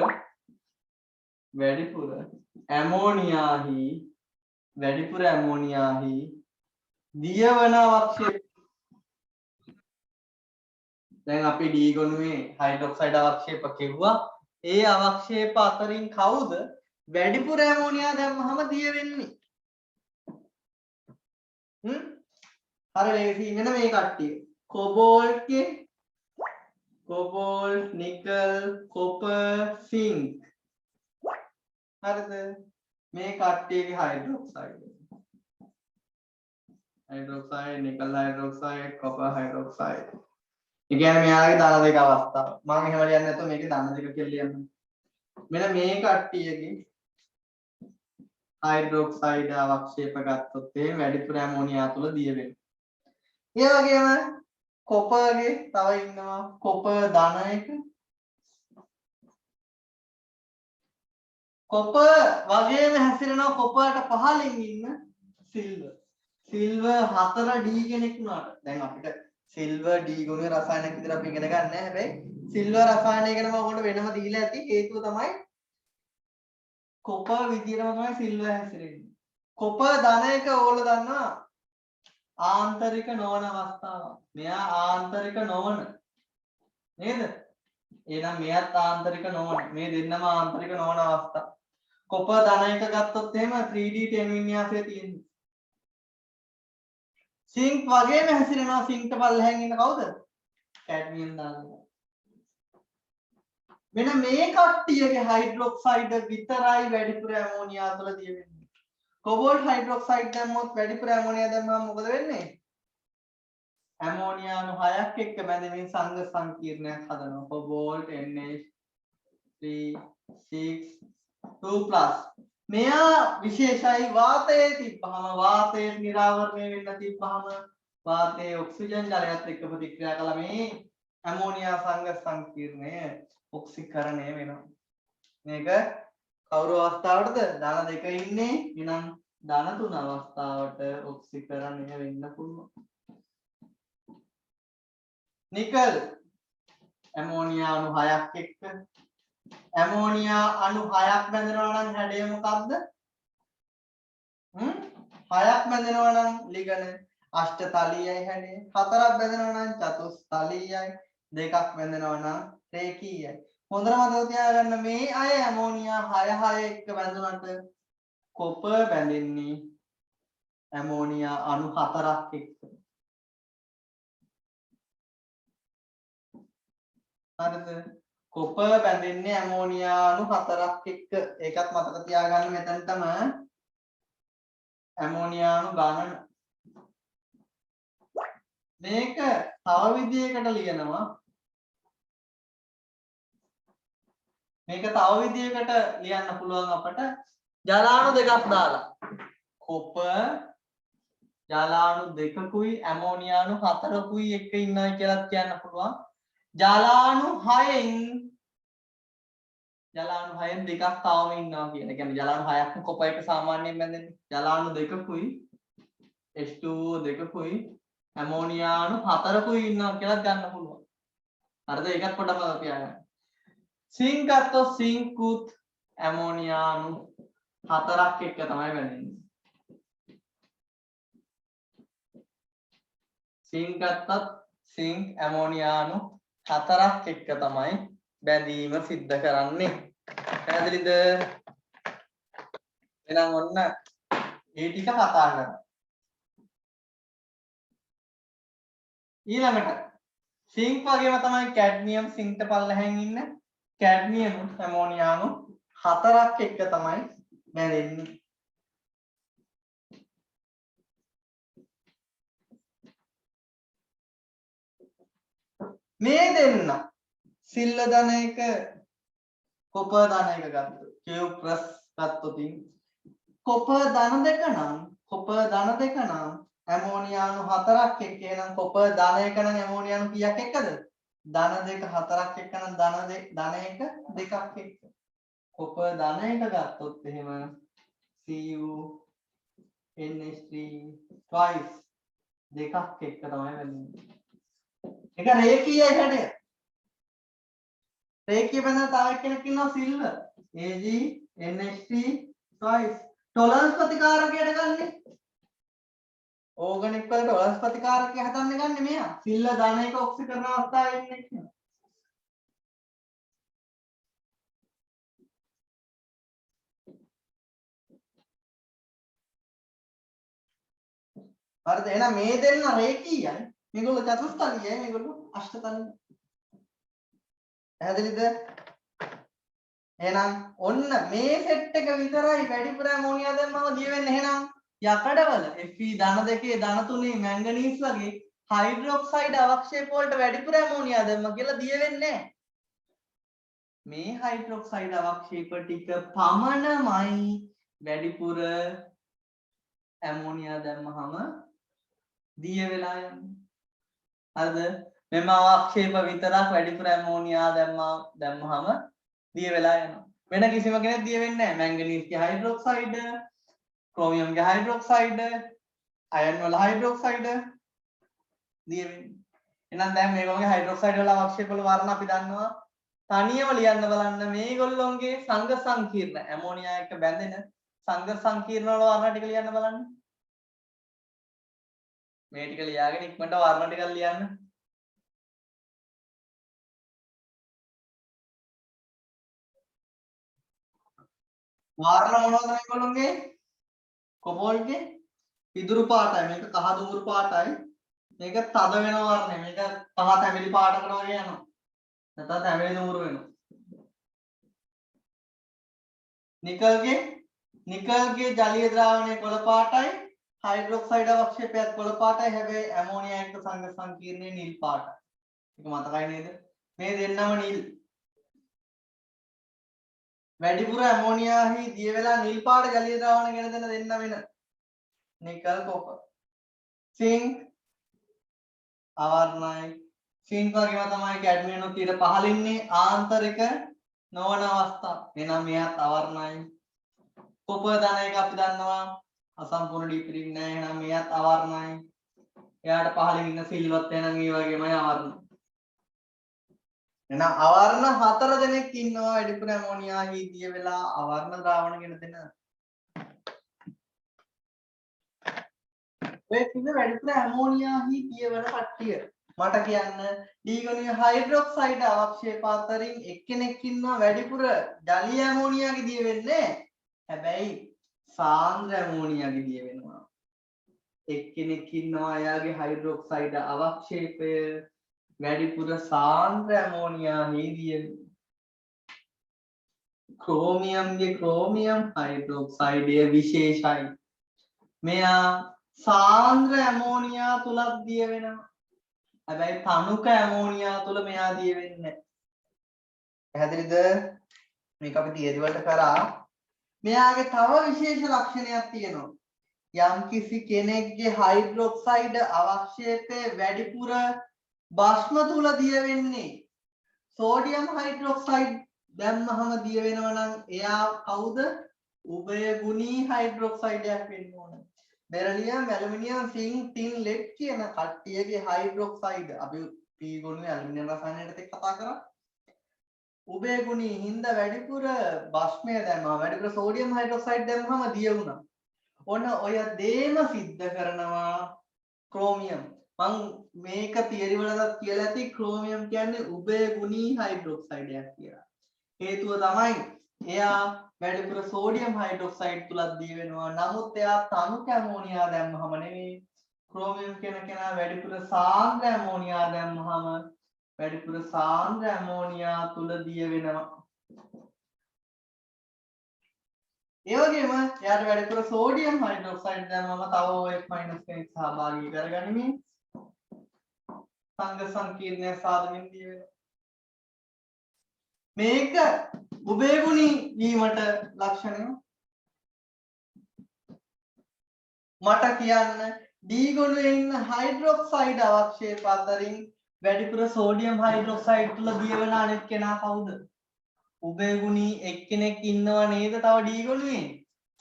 ඇමෝනියාහි දියවන අවක්ෂේප. දැන් අපි D ගොනුවේ හයිඩ්‍රොක්සයිඩ් අවක්ෂේප කිව්වා. ඒ අවක්ෂේප අතරින් කවුද වැඩිපුර ඇමෝනියා දැම්මම දිය වෙන්නේ? හරි ලේසි. මෙන්න මේ කට්ටිය. Cobalt, nickel, copper, zinc. හරිද? මේ කට්ටියගේ hydroxide, nickel hydroxide, copper hydroxide. ඒ කියන්නේ මෙයාගේ ධන 2 අවස්ථාව. මම එහෙම ලියන්නේ නැතුව මේකේ ධන 2 කියලා ලියන්න. මෙන්න මේ කට්ටියගේ හයිඩ්‍රොක්සයිඩ් අවක්ෂේප ගත්තොත් ඒ වැඩිපුර ඇමෝනියා තුල දිය වෙනවා. ඒ වගේම කොපර්ගේ තව ඉන්නවා කොපර් ධන 1. කොපර් වගේම හැසිරෙනවා කොපර්ට පහළින් ඉන්න සිල්වර්. සිල්වර් 4 D කෙනෙක් වුණාට දැන් අපිට සිල්වර් D ගුණයේ රසායනික විදිහට අපි ඉගෙන ගන්න නැහැ. හැබැයි සිල්වර් රසායනය ගැන මම ඔයාලට වෙනම දීලා ඇති. හේතුව තමයි කොපර් විදිහටම තමයි සිල්වර් හැසිරෙන්නේ. කොපර් ධන 1 ඕගොල්ලෝ දන්නවා ආන්තරික නොවන අවස්ථාවක්. මෙයා ආන්තරික නොවන නේද? එහෙනම් මෙයාත් ආන්තරික නොවන. මේ දෙන්නම ආන්තරික නොවන අවස්ථා. කොපර් ධන 1 ගත්තොත් එහෙම 3D10 වින්‍යාසය තියෙනවා. සින්ක් වගේම හැසිරෙනවා. සින්ක්ට පල්ලෙහෙන් ඉන්න කවුද? කැඩ්මියම් දානවා. මෙන්න මේ කට්ටියගේ හයිඩ්‍රොක්සයිඩ් විතරයි වැඩිපුර ඇමෝනියා තුළ දිය වෙන්නේ. කොබෝල්ට් හයිඩ්‍රොක්සයිඩ් දැම්මොත් වැඩිපුර ඇමෝනියා දැම්මම මොකද වෙන්නේ? ඇමෝනියා අණු 6ක් එක්ක බැඳෙමින් සංඝ සංකීර්ණයක් හදනවා. කොබෝල්ට් NH3 6 2+. මෙයා විශේෂයි වාතයේ තිබ්බහම වාතයේ නිරාවරණය වෙන්න තිබ්බහම වාතයේ ඔක්සිජන් ජලයත් එක්ක ප්‍රතික්‍රියා කළා මේ ඇමෝනියා සංඝ සංකීර්ණය ඔක්සිකරණය වෙනවා. මේක කවුරු අවස්ථාවටද? ධන 2 ඉන්නේ. එහෙනම් ධන 3 අවස්ථාවට ඔක්සිකරණය වෙන්න පුළුවන්. නිකල් ඇමෝනියා අණු 6ක් එක්ක ඇමෝනියා අණු 6ක් බැඳෙනවා නම් හැඩය මොකක්ද? 6ක් බැඳෙනවා නම් ලිගන අෂ්ටතලීයයි හැඩය. 4ක් බැඳෙනවා නම් චතුස්තලීයයි. 2ක් බැඳෙනවා නම් රේඛීයයි. හොඳට මතක තියාගන්න මේ අය ඇමෝනියා 6 6 එක්ක බැඳුනට කොපර් බැඳෙන්නේ ඇමෝනියා අණු 4ක් එක්ක. හරිද? කොපර් බැඳෙන්නේ ඇමෝනියා අණු 4ක් එක්ක. ඒකත් මතක තියාගන්න මෙතන තමයි ඇමෝනියා අණු ගණන. මේක තව විදියකට ලියනවා. මේක තව විදියකට ලියන්න පුළුවන් අපට ජලාණු දෙකක් දාලා. කොපර් ජලාණු දෙකකුයි ඇමෝනියානු 4කුයි එක්ක ඉන්නයි කියලා කියන්න පුළුවන්. ජලාණු 6න් දෙකක් තවම ඉන්නවා කියන. ඒ කියන්නේ ජලාණු 6ක් කොපර් එක සාමාන්‍යයෙන් බැඳෙන්නේ. ජලාණු දෙකකුයි H2O දෙකකුයි ඇමෝනියානු 4කුයි ඉන්නවා කියලා ගන්න පුළුවන්. හරිද? ඒකත් පොඩ්ඩක් මතක තියාගන්න. සිංක් ගත්තොත් සිංකුත් ඇමෝනියානු 4ක් එක්ක තමයි බැඳෙන්නේ. සිංක් ගත්තත් සිංක් ඇමෝනියානු 4ක් එක්ක තමයි බැඳීම සිද්ධ කරන්නේ. පැහැදිලිද? එහෙනම් ඔන්න ඒ ටික කතා කරමු. ඊළඟට සිංක් වගේම තමයි කැඩ්මියම් සිංක්ට පල්ලෙහෙන් ඉන්න කැඩ්මියම් ඇමෝනියානු 4ක් එක්ක තමයි බැඳෙන්නේ. මේ දෙන්න සිල්ල ධන එක කොපර් ධන එක ගත්තොත් කියුප්‍රස් ගත්තොත් කොපර් ධන දෙක නම් ඇමෝනියානු 4ක් එක්ක එහෙනම් කොපර් ධන එක නම් ඇමෝනියානු කීයක් එක්කද? ධන දෙක 4ක් එක්ක නම් ධන එක දෙකක් එක්ක. කොපර් ධන එක ගත්තොත් එහෙම CuNH3 twice දෙකක් එක්ක තමයි වෙන්නේ. ඒක රේඛීය හැඩය. රේඛීය බඳන තව කෙනෙක් ඉන්නවා සිල්ව. AgNH3 twice. ටොලරන්ස් ප්‍රතිකාරකයට ගන්නෙ. ඕගනික් වල ටොලරන්ස් ප්‍රතිකාරකය හදන්න ගන්නෙ මෙයා. සිල්ව ධන එක ඔක්සිකරණ අවස්ථාවේ ඉන්නේ. හරිද? එහෙනම් මේ දෙන්න රේඛීයයි. මේගොල්ලෝ චතුස්තලීයයි. මේගොල්ලෝ අෂ්ටතලීයයි. පැහැදිලිද? එහෙනම් ඔන්න මේ සෙට් එක විතරයි වැඩිපුර ඇමෝනියා දැම්මම දිය වෙන්නේ. එහෙනම් යකඩවල Fe ධන දෙකේ ධන තුනේ මැංගනීස් වගේ හයිඩ්‍රොක්සයිඩ් අවක්ෂේප වලට වැඩිපුර ඇමෝනියා දැම්ම කියලා දිය වෙන්නේ නැහැ. මේ හයිඩ්‍රොක්සයිඩ් අවක්ෂේප ටික පමණමයි වැඩිපුර ඇමෝනියා දැම්මහම දිය වෙලා යන්නේ. හරිද? මෙම අවක්ෂේප විතරක් වැඩිපුර ඇමෝනියා දැම්මහම දිය වෙලා යනවා. වෙන කිසිම කෙනෙක් දිය වෙන්නේ නැහැ. මැංගනීස්ගේ හයිඩ්‍රොක්සයිඩ්, ක්‍රෝමියම්ගේ හයිඩ්‍රොක්සයිඩ්, අයන් වල හයිඩ්‍රොක්සයිඩ් දිය වෙන්නේ. එහෙනම් දැන් මේගොල්ලෝගේ හයිඩ්‍රොක්සයිඩ් වල අවක්ෂේප වල වර්ණ අපි දන්නවා. තනියම ලියන්න බලන්න මේගොල්ලෝගේ සංඝ සංකීර්ණ ඇමෝනියා එක්ක බැඳෙන සංඝ සංකීර්ණ වල වර්ණ ටික ලියන්න බලන්න. මේ ටික ලියාගෙන ඉක්මනට වර්ණ ටික ලියන්න. වර්ණ මොනවද මේගොල්ලෝගේ? කොබෝල්ට්ගේ පිදුරු පාටයි. මේක කහ දුඹුරු පාටයි. මේක තද වෙන වර්ණය. මේක පහ තැඹිලි පාටකට වගේ යනවා. නැත්නම් තැඹිලි දුඹුරු වෙනවා. නිකල්ගේ ජලීය ද්‍රාවණය කොළ පාටයි. හයිඩ්‍රොක්සයිඩ් අවක්ෂේපයත් කොළ පාටයි. හැබැයි ඇමෝනියා එක්ක සංඝ සංකීර්ණයේ නිල් පාටයි. ඒක මතකයි නේද? මේ දෙන්නම නිල්. වැඩිපුර ඇමෝනියාහි දිය වෙලා නිල් පාට ජලීය ද්‍රාවණ ගෙන දෙන දෙන්න වෙන නිකල් කොපර්. සිංක් අවර්ණයි. සිංක් වගේම තමයි කැඩ්මියම් උත් ඊට පහළ ඉන්නේ ආන්තරික නොවන අවස්ථා. එහෙනම් මෙයත් අවර්ණයි. කොපර් ධන එක අපි දන්නවා අසම්පූර්ණ ඩීප්‍රින් නෑ. එහෙනම් මෙයත් අවර්ණයි. එයාට පහළින් ඉන්න සිල්වත් එහෙනම් ඒ වගේමයි අවර්ණ. එහෙනම් අවර්ණ 4 දෙනෙක් ඉන්නවා වැඩිපුර ඇමෝනියා හීදිය වෙලා අවර්ණ ද්‍රාවණ ගෙන දෙන. ඔය කිව්වේ වැඩිපුර ඇමෝනියා හීදිය වෙන කට්ටිය. මට කියන්න ඩීගොනිය හයිඩ්‍රොක්සයිඩ් අවක්ෂේප අතරින් එක්කෙනෙක් ඉන්නවා වැඩිපුර ජලීය ඇමෝනියාගේ දිය වෙන්නේ. හැබැයි සාන්ද්‍ර ඇමෝනියාගේ දිය වෙනවා. එක්කෙනෙක් ඉන්නවා එයාගේ හයිඩ්‍රොක්සයිඩ් අවක්ෂේපය වැඩිපුර සාන්ද්‍ර ඇමෝනියා හීදිය. ක්‍රෝමියම්ගේ ක්‍රෝමියම් හයිඩ්‍රොක්සයිඩය විශේෂයි. මෙයා සාන්ද්‍ර ඇමෝනියා තුලත් දිය වෙනවා. හැබැයි තනුක ඇමෝනියා තුල මෙයා දිය වෙන්නේ නැහැ. පැහැදිලිද? මේක අපි තියරි වලට කරා. මෙයාගේ තව විශේෂ ලක්ෂණයක් තියෙනවා. යම්කිසි කෙනෙක්ගේ හයිඩ්‍රොක්සයිඩ් අවක්ෂේපයේ වැඩිපුර භස්ම තුල දිය වෙන්නේ සෝඩියම් හයිඩ්‍රොක්සයිඩ් දැම්මහම දිය වෙනවා නම් එයා කවුද? උභයගුණී හයිඩ්‍රොක්සයිඩයක් වෙන්න ඕන. Beryllium aluminium sync tin lead කියන කට්ටියගේ හයිඩ්‍රොක්සයිඩ් අපි P ගුණයේ ඇලුමිනියම් රසායනයකට කතා කරා. උභයගුණී හින්දා වැඩිපුර භස්මය දැම්මම වැඩිපුර සෝඩියම් හයිඩ්‍රොක්සයිඩ් දැම්මම දිය වුණා. ඔන්න ඔය දේම සිද්ධ කරනවා ක්‍රෝමියම්. මම මේක තියරි වලත් කියලා ඇති ක්‍රෝමියම් කියන්නේ උභයගුණී හයිඩ්‍රොක්සයිඩයක් කියලා. හේතුව තමයි එයා වැඩිපුර සෝඩියම් හයිඩ්‍රොක්සයිඩ් තුලත් දී වෙනවා. නමුත් එයා තනුක ඇමෝනියා දැම්මහම නෙවෙයි. ක්‍රෝමියම් කියන කෙනා වැඩිපුර සාන්ද්‍ර ඇමෝනියා දැම්මහම වැඩිපුර සාන්ද්‍ර ඇමෝනියා තුල දිය වෙනවා. ඒ වගේම එයාට වැඩිපුර සෝඩියම් හයිඩ්‍රොක්සයිඩ් දැම්මම තව OH- කෙනෙක් සහභාගී කරගනිමින් සංඝ සංකීර්ණය සාදමින් දිය වෙනවා. මේක උභයගුණී වීමට ලක්ෂණය. මට කියන්න D ගුණයේ ඉන්න හයිඩ්‍රොක්සයිඩ් අවක්ෂේප අතරින් වැඩිපුර සෝඩියම් හයිඩ්‍රොක්සයිඩ් තුල දිය වෙන අනෙක් කෙනා කවුද? උභයගුණී එක්කෙනෙක් ඉන්නව නේද තව D ගුණයේ?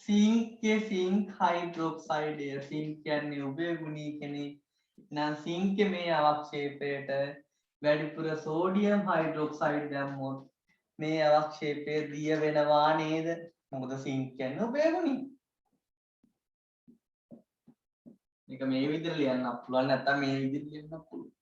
සිංක්ගේ සිංක් හයිඩ්‍රොක්සයිඩය. සිංක් කියන්නේ උභයගුණී කෙනෙක්. නම් සිංක්ගේ මේ අවක්ෂේපයට වැඩිපුර සෝඩියම් හයිඩ්‍රොක්සයිඩ් දැම්මොත් මේ අවක්ෂේපය දිය වෙනවා නේද? මොකද සිංක් කියන්නේ උභයගුණී. මේක මේ විදිහට ලියන්නත් පුළුවන් නැත්නම් මේ විදිහට ලියන්නත් පුළුවන්.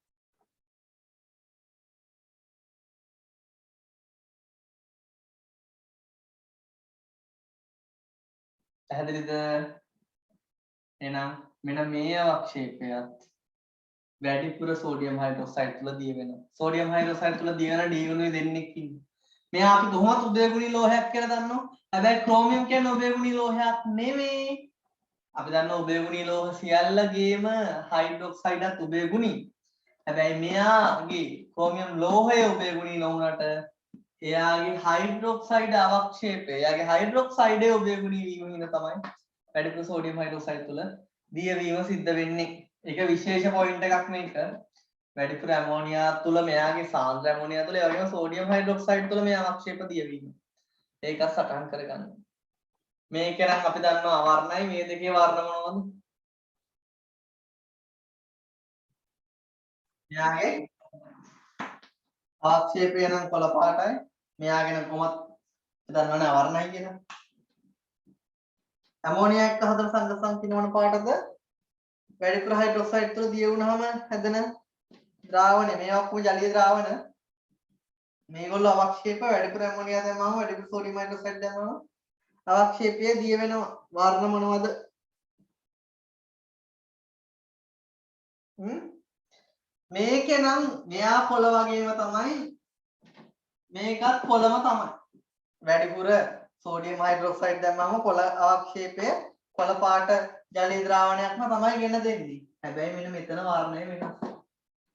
පැහැදිලිද? එහෙනම් මෙන්න මේ අවක්ෂේපයත් වැඩිපුර සෝඩියම් හයිඩ්‍රොක්සයිඩ් තුල දිය වෙනවා. සෝඩියම් හයිඩ්‍රොක්සයිඩ් තුල දිය වෙන D ගුණය දෙන්නෙක් ඉන්නේ. මෙයා අපි කොහොමද උභයගුණී ලෝහයක් කියලා දන්නව? හැබැයි ක්‍රෝමියම් කියන්නේ උභයගුණී ලෝහයක් නෙමෙයි. අපි දන්නවා උභයගුණී ලෝහ සියල්ලගේම හයිඩ්‍රොක්සයිඩත් උභයගුණී. හැබැයි මෙයාගේ ක්‍රෝමියම් ලෝහය උභයගුණී නොවුනට එයාගේ හයිඩ්‍රොක්සයිඩ් අවක්ෂේපය එයාගේ හයිඩ්‍රොක්සයිඩේ උභයගුණී වීම හින්දා තමයි වැඩිපුර සෝඩියම් හයිඩ්‍රොක්සයිඩ් තුල දියවීම සිද්ධ වෙන්නේ. ඒක විශේෂ පොයින්ට් එකක් මේක. වැඩිපුර ඇමෝනියා තුල මෙයාගේ සාන්ද්‍ර ඇමෝනියා තුල ඒ වගේම සෝඩියම් හයිඩ්‍රොක්සයිඩ් තුල මේ අවක්ෂේප දියවීම. ඒකත් සටහන් කරගන්න. මේක නම් අපි දන්නවා අවර්ණයි මේ දෙකේ වර්ණ මොනවද? මෙයාගේ ආක්ෂේපය නම් කොළ පාටයි. මෙයාගේ නම් කොහොමද දන්නවනේ අවර්ණයි කියලා. ඇමෝනියා එක්ක හදන සංඝ සංකීර්ණ වන පාටද වැඩිපුර හයිඩ්‍රොක්සයිඩ් තුල දිය වුණාම හැදෙන ද්‍රාවණය. මේ ඔක්කොම ජලීය ද්‍රාවණ. මේගොල්ලෝ අවක්ෂේප වැඩිපුර ඇමෝනියා දැම්මම වැඩිපුර සෝඩියම් හයිඩ්‍රොක්සයිඩ් දැම්මම අවක්ෂේපය දිය වෙනවා. වර්ණ මොනවද? මේකේ නම් මෙයා කොළ වගේම තමයි මේකත් කොළම තමයි. වැඩිපුර සෝඩියම් හයිඩ්‍රොක්සයිඩ් දැම්මම කොළ අවක්ෂේපය කොළ පාට ජලීය ද්‍රාවණයක්ම තමයි ගෙන දෙන්නේ. හැබැයි මෙන්න මෙතන වර්ණය වෙනස්.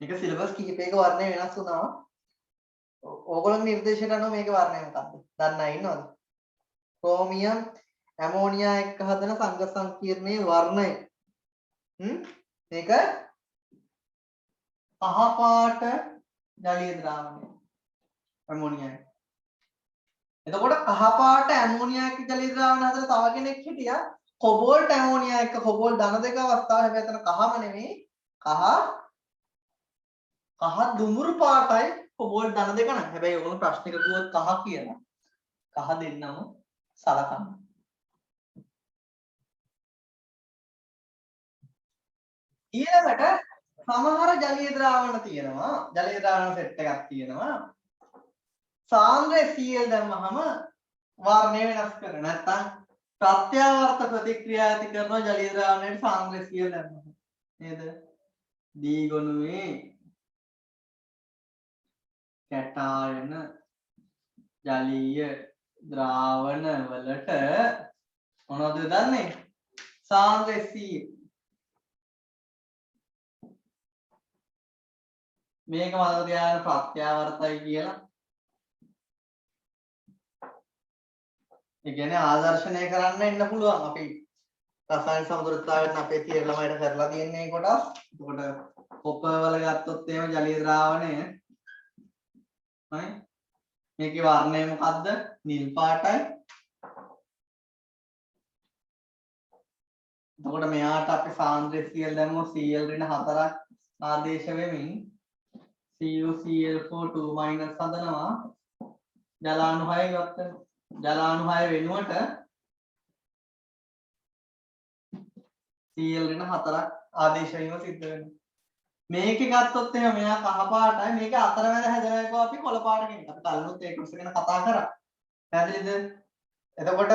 මේක සිලබස් කිහිපයක වර්ණය වෙනස් වුණා. ඕගොල්ලෝ නිර්දේශයට අනුව මේකේ වර්ණය මොකක්ද? දන්න අය ඉන්නවද? ක්‍රෝමියම් ඇමෝනියා එක්ක හදන සංඝ සංකීර්ණයේ වර්ණය. මේක කහ පාට ජලීය ද්‍රාවණය. ඇමෝනියා. එතකොට කහ පාට ඇමෝනියා එක්ක ජලීය ද්‍රාවණ හදලා තව කෙනෙක් හිටියා කොබෝල්ට් ඇමෝනියා එක්ක කොබෝල්ට් ධන දෙක අවස්ථාව. හැබැයි එතන කහම නෙමෙයි. කහ දුඹුරු පාටයි කොබෝල්ට් දන දෙක නෑ. හැබැයි ඔයගොල්ලෝ ප්‍රශ්නික දුවත් කහ කියලා. කහ දෙන්නම සලකන්න. ඊළඟට සමහර ජලීය ද්‍රාවණ තියෙනවා. ජලීය ද්‍රාවණ සෙට් එකක් තියෙනවා. සාන්ද්‍රය Cl දැම්මහම වර්ණය වෙනස් කරන නැත්නම් ප්‍රත්‍යාවර්ත ප්‍රතික්‍රියා ඇති කරන ජලීය ද්‍රාවණයට සාන්ද්‍රය Cl දැම්මහම නේද? D ගොනුවේ කැටායන ජලීය ද්‍රාවණ වලට මොනවද දන්නේ? සාන්ද්‍රය Cl. මේක මතක තියාගන්න ප්‍රත්‍යාවර්තයි කියලා. ඒ කියන්නේ ආදර්ශනය කරන්න ඉන්න පුළුවන් අපි රසායන සමතුලිතතාවයෙන් අපේ තියර ළමයිට කරලා තියෙන්නේ කොටස්. එතකොට කොපර් වල ගත්තොත් එහෙම ජලීය ද්‍රාවණය හරි. මේකේ වර්ණය මොකද්ද? නිල් පාටයි. එතකොට මෙයාට අපි සාන්ද්‍රය Cl දැම්මොත් Cl ඍණ 4ක් ආදේශ වෙමින් CuCl4 2- හදනවා. ජලානුහය ඉවත් වෙනවා. ජලානුහය වෙනුවට Cl ඍණ 4ක් ආදේශ වීම සිද්ධ වෙනවා. මේකේ ගත්තොත් එහෙනම් මෙයා කහ පාටයි. මේක අතරමැද හැදෙන එක අපි කොළ පාට කෙනෙක්. අපි කලිනුත් ඒක ගැන කතා කරා. පැහැදිලිද? එතකොට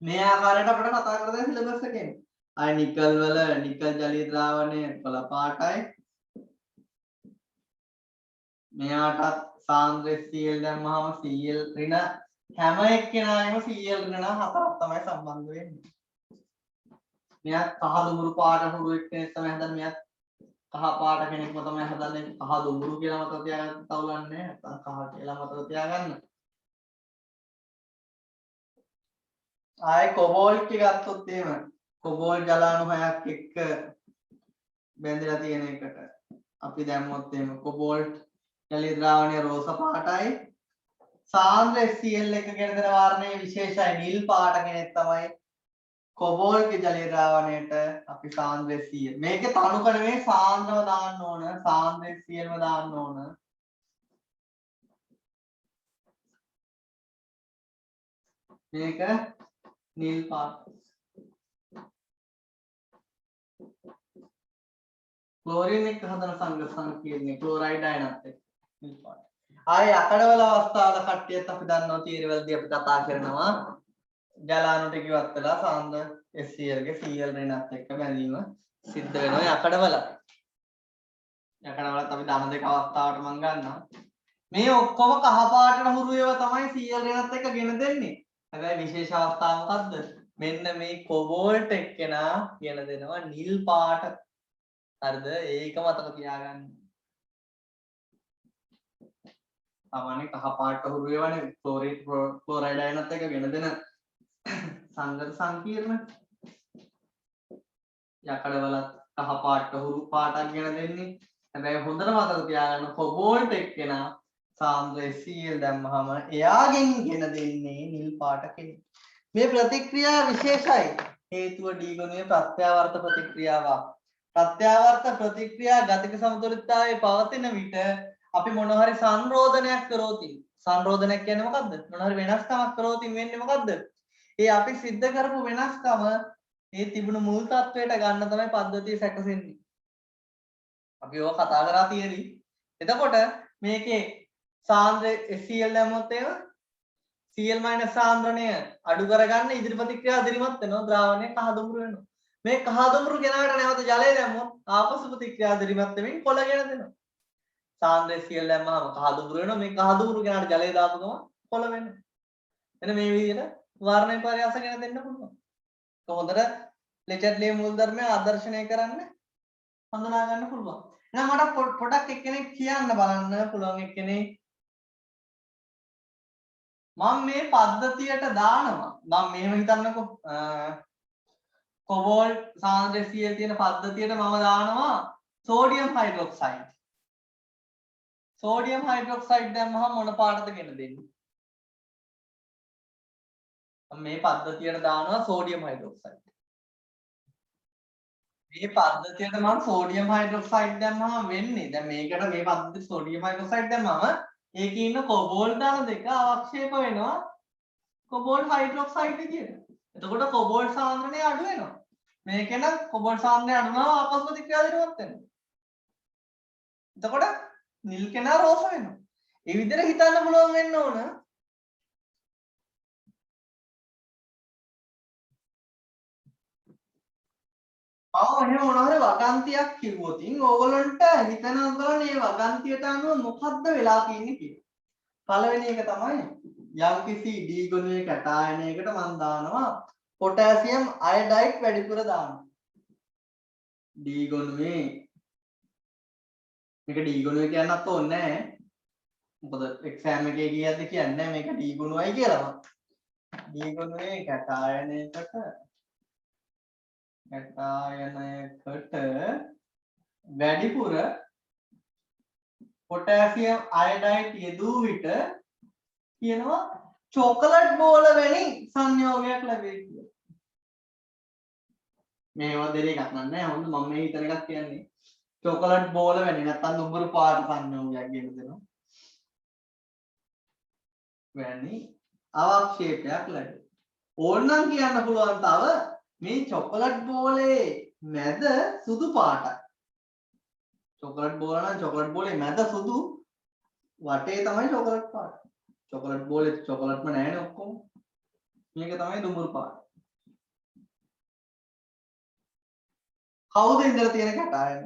මේ ආකාරයට අපිට කතා කරලා සිලබස් එකෙන්. අය නිකල් වල නිකල් ජලීය ද්‍රාවණය කොළ පාටයි. මෙයාටත් සාන්ද්‍රය Cl දැම්මහම Cl ඍණ හැම එක්කෙනාගේම Cl ඍණ 4ක් තමයි සම්බන්ධ වෙන්නේ. මෙයා කහ දුඹුරු පාට හුරු එක්කෙනෙක් තමයි හදන්නේ. මෙයා කහ පාට කෙනෙක්ම තමයි හදන්නේ. කහ දුඹුරු කියලා මතක තියාගන්න තවුලන්නේ නැත්නම් කහ කියලා මතක තියාගන්න. ආයේ කොබෝල්ට් එක ගත්තොත් එහෙම කොබෝල්ට් ජලානුහයක් එක්ක බැඳලා තියෙන එකට අපි දැම්මොත් එහෙම කොබෝල්ට් ජලීය ද්‍රාවණය රෝස පාටයි. සාන්ද්‍රය Cl එක ගැන දෙන වර්ණයේ විශේෂයි නිල් පාට කෙනෙක් තමයි කොබෝල්ට් ජලීය ද්‍රාවණයට අපි සාන්ද්‍රය Cl. මේකේ තනුක නෙමෙයි සාන්ද්‍රව දාන්න ඕන. සාන්ද්‍රය Clම දාන්න ඕන. මේක නිල් පාට. ක්ලෝරින් එක්ක හදන සංඝ සංකීර්ණය ක්ලෝරයිඩ් අයනත් එක්ක නිල් පාට. ආයේ අකඩවල අවස්ථාවල කට්ටියත් අපි දන්නවා තීරවලදී අපි කතා කරනවා ජලාණු ටික ඉවත් වෙලා සාන්ද්‍ර HCl ගේ Cl ඍණත් එක්ක බැඳීම සිද්ධ වෙනවා යකඩවල. යකඩවලත් අපි ධන දෙක අවස්ථාවට මම ගන්නවා. මේ ඔක්කොම කහ පාටට හුරු ඒවා තමයි Cl ඍණත් එක්ක ගෙන දෙන්නේ. හැබැයි විශේෂ අවස්ථාව මොකද්ද? මෙන්න මේ කොබෝල්ට් එක්කෙනා ගෙන දෙනවා නිල් පාට. හරිද? ඒක මතක තියාගන්න. सामान्य कहा पार्ट का हुए क्लोराइड आयन ගෙන දෙන සංගත සංකීර්ණ යකඩ වලත් කහ පාට හුරු පාටක් ගෙන දෙන්නේ. හැබැයි හොඳට මතක තියාගන්න කොබෝල්ට් එක්කෙනා සාන්ද්‍රය Cl දැම්මහම එයාගෙන් ගෙන දෙන්නේ නිල් පාට කෙනෙක්. මේ ප්‍රතික්‍රියා විශේෂයි. හේතුව D ගුණයේ ප්‍රත්‍යාවර්ත ප්‍රතික්‍රියාවක්. ප්‍රත්‍යාවර්ත ප්‍රතික්‍රියා ගතික සමතුලිතතාවයේ පවතින විට අපි මොන හරි සංරෝධනයක් කරොත් සංරෝධනයක් කියන්නේ මොකද්ද? මොන හරි වෙනස්කමක් කරොත් වෙන්නේ මොකද්ද? ඒ අපි සිද්ධ කරපු වෙනස්කම ඒ තිබුණු මුල් තත්වයට ගන්න තමයි පද්ධතිය සැකසෙන්නේ. අපි ඕක කතා කරලා තියෙදි. එතකොට මේකේ සාන්ද්‍රය Cl දැම්මොත් එහෙම Cl සාන්ද්‍රණය අඩු කරගන්න ඉදිරි ප්‍රතික්‍රියා දිරිමත් වෙනවා. ද්‍රාවණය කහ දුඹුරු වෙනවා. මේ කහ දුඹුරු ගෙනාවට නැවත ජලය දැම්මොත් ආපසු ප්‍රතික්‍රියා දිරිමත් වෙමින් කොළ ගෙන දෙනවා. සාන්ද්‍රය Cl දැම්මම කහ දුඹුරු වෙනවා. මේ කහ දුඹුරු ගෙනාවට ජලය දාපු ගමන් කොළ වෙනවා. එන්න මේ විදිහට වර්ණය පරිහාස ගෙන දෙන්න පුළුවන්. හොඳට ලෙචර්ඩ්ලේ මූල ධර්මය ආදර්ශනය කරන්න හඳුනා ගන්න පුළුවන්. එහෙනම් මට පොඩක් එක්කෙනෙක් කියන්න බලන්න පුළුවන් එක්කෙනෙක් මම මේ පද්ධතියට දානවා. මම මෙහෙම හිතන්නකෝ. කොබෝල්ට් සාන්ද්‍රය Cl තියෙන පද්ධතියට මම දානවා සෝඩියම් හයිඩ්‍රොක්සයිඩ්. සෝඩියම් හයිඩ්‍රොක්සයිඩ් දැම්මහම මොන පාටද ගෙන දෙන්නේ? මම මේ පද්ධතියට දානවා සෝඩියම් හයිඩ්‍රොක්සයිඩ්. මේ පද්ධතියට මම සෝඩියම් හයිඩ්‍රොක්සයිඩ් දැම්මම වෙන්නේ. දැන් මේකට මේ පද්ධතියට සෝඩියම් හයිඩ්‍රොක්සයිඩ් දැම්මම ඒකේ ඉන්න කොබෝල්ට් දාන දෙක අවක්ෂේප වෙනවා කොබෝල්ට් හයිඩ්‍රොක්සයිඩ් විදියට. එතකොට කොබෝල්ට් සාන්ද්‍රණය අඩු වෙනවා. මේකේ නම් කොබෝල්ට් සාන්ද්‍රණය අඩු වෙනවා ආපස් ප්‍රතික්‍රියා දිනුවත් වෙනවා. එතකොට නිල් කෙනා රෝස වෙනවා. ඒ විදිහට හිතන්න පුළුවන් වෙන්න ඕන. එහෙනම් මොනවා හරි වගන්තියක් කිව්වොතින් ඕගොල්ලන්ට හිතනවා බලන්න මේ වගන්තියට අනුව මොකද්ද වෙලා තියෙන්නේ කියලා. පළවෙනි එක තමයි යම්කිසි D ගුණයේ කැටායනයකට මම දානවා පොටෑසියම් අයඩයිඩ් වැඩිපුර දානවා. D ගුණයේ මේක D ගුණය කියන්නත් ඕනේ නැහැ. මොකද එක්සෑම් එකේ කියද්දි කියන්නේ මේක D ගුණයයි කියලා. D ගුණයේ කැටායනයකට වැඩිපුර පොටෑසියම් අයඩයිඩ් යෙදූ විට කියනවා චොකලට් බෝල වැනි සංයෝගයක් ලැබේ කියලා. මේවා දෙක එකක් නෑ. හොඳ මම මේ හිතන එකක් කියන්නේ. චොකලට් බෝල වැනි නැත්තම් දුඹුරු පාට සංයෝගයක් ගෙන දෙනවා. වැනි අවක්ෂේපයක් ලැබේ. ඕනනම් කියන්න පුළුවන් තව මේ චොකලට් බෝලේ මැද සුදු පාටයි. චොකලට් බෝල නම් චොකලට් බෝලේ මැද සුදු වටේ තමයි චොකලට් පාට. චොකලට් බෝලේ චොකලට්ම නැහැනේ ඔක්කොම. මේක තමයි දුඹුරු පාට. කවුද ඉඳලා තියෙන කැටායන?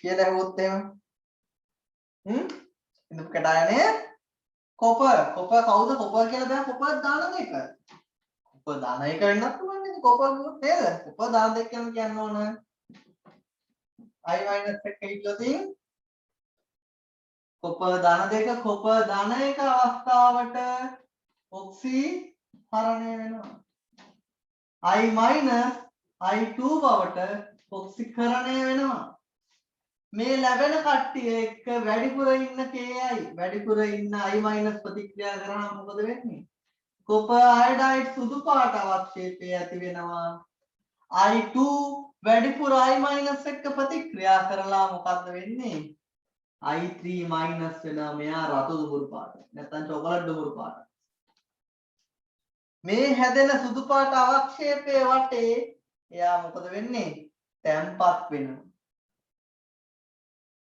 කියලා ඇහුවොත් එහෙම. ඉඳපු කැටායනේ කොපර්. කොපර් කවුද කොපර් කියලා බෑ කොපර් දාන දෙක. කොපර් දාන එක වෙන්නත් පුළුවන් නේද? කොපර් නේද? කොපර් දාන දෙක කියන්න ඕන. I minus එක ඉක්ලතින් කොපර් දාන දෙක කොපර් දාන එක අවස්ථාවට ඔක්සිහරණය වෙනවා. I minus I2 බවට ඔක්සිකරණය වෙනවා. මේ ලැබෙන කට්ටිය එක්ක වැඩිපුර ඉන්න Ki වැඩිපුර ඉන්න I minus ප්‍රතික්‍රියා කරාම මොකද වෙන්නේ? කොපර් අයඩයිඩ් සුදු පාට අවක්ෂේපය ඇති වෙනවා. I2 වැඩිපුර I minus එක්ක ප්‍රතික්‍රියා කරලා මොකද්ද වෙන්නේ? I3 minus වෙනවා. මෙයා රතු දුඹුරු පාට. නැත්නම් චොකලට් දුඹුරු පාට. මේ හැදෙන සුදු පාට අවක්ෂේපයේ වටේ එයා මොකද වෙන්නේ? තැම්පත් වෙනවා.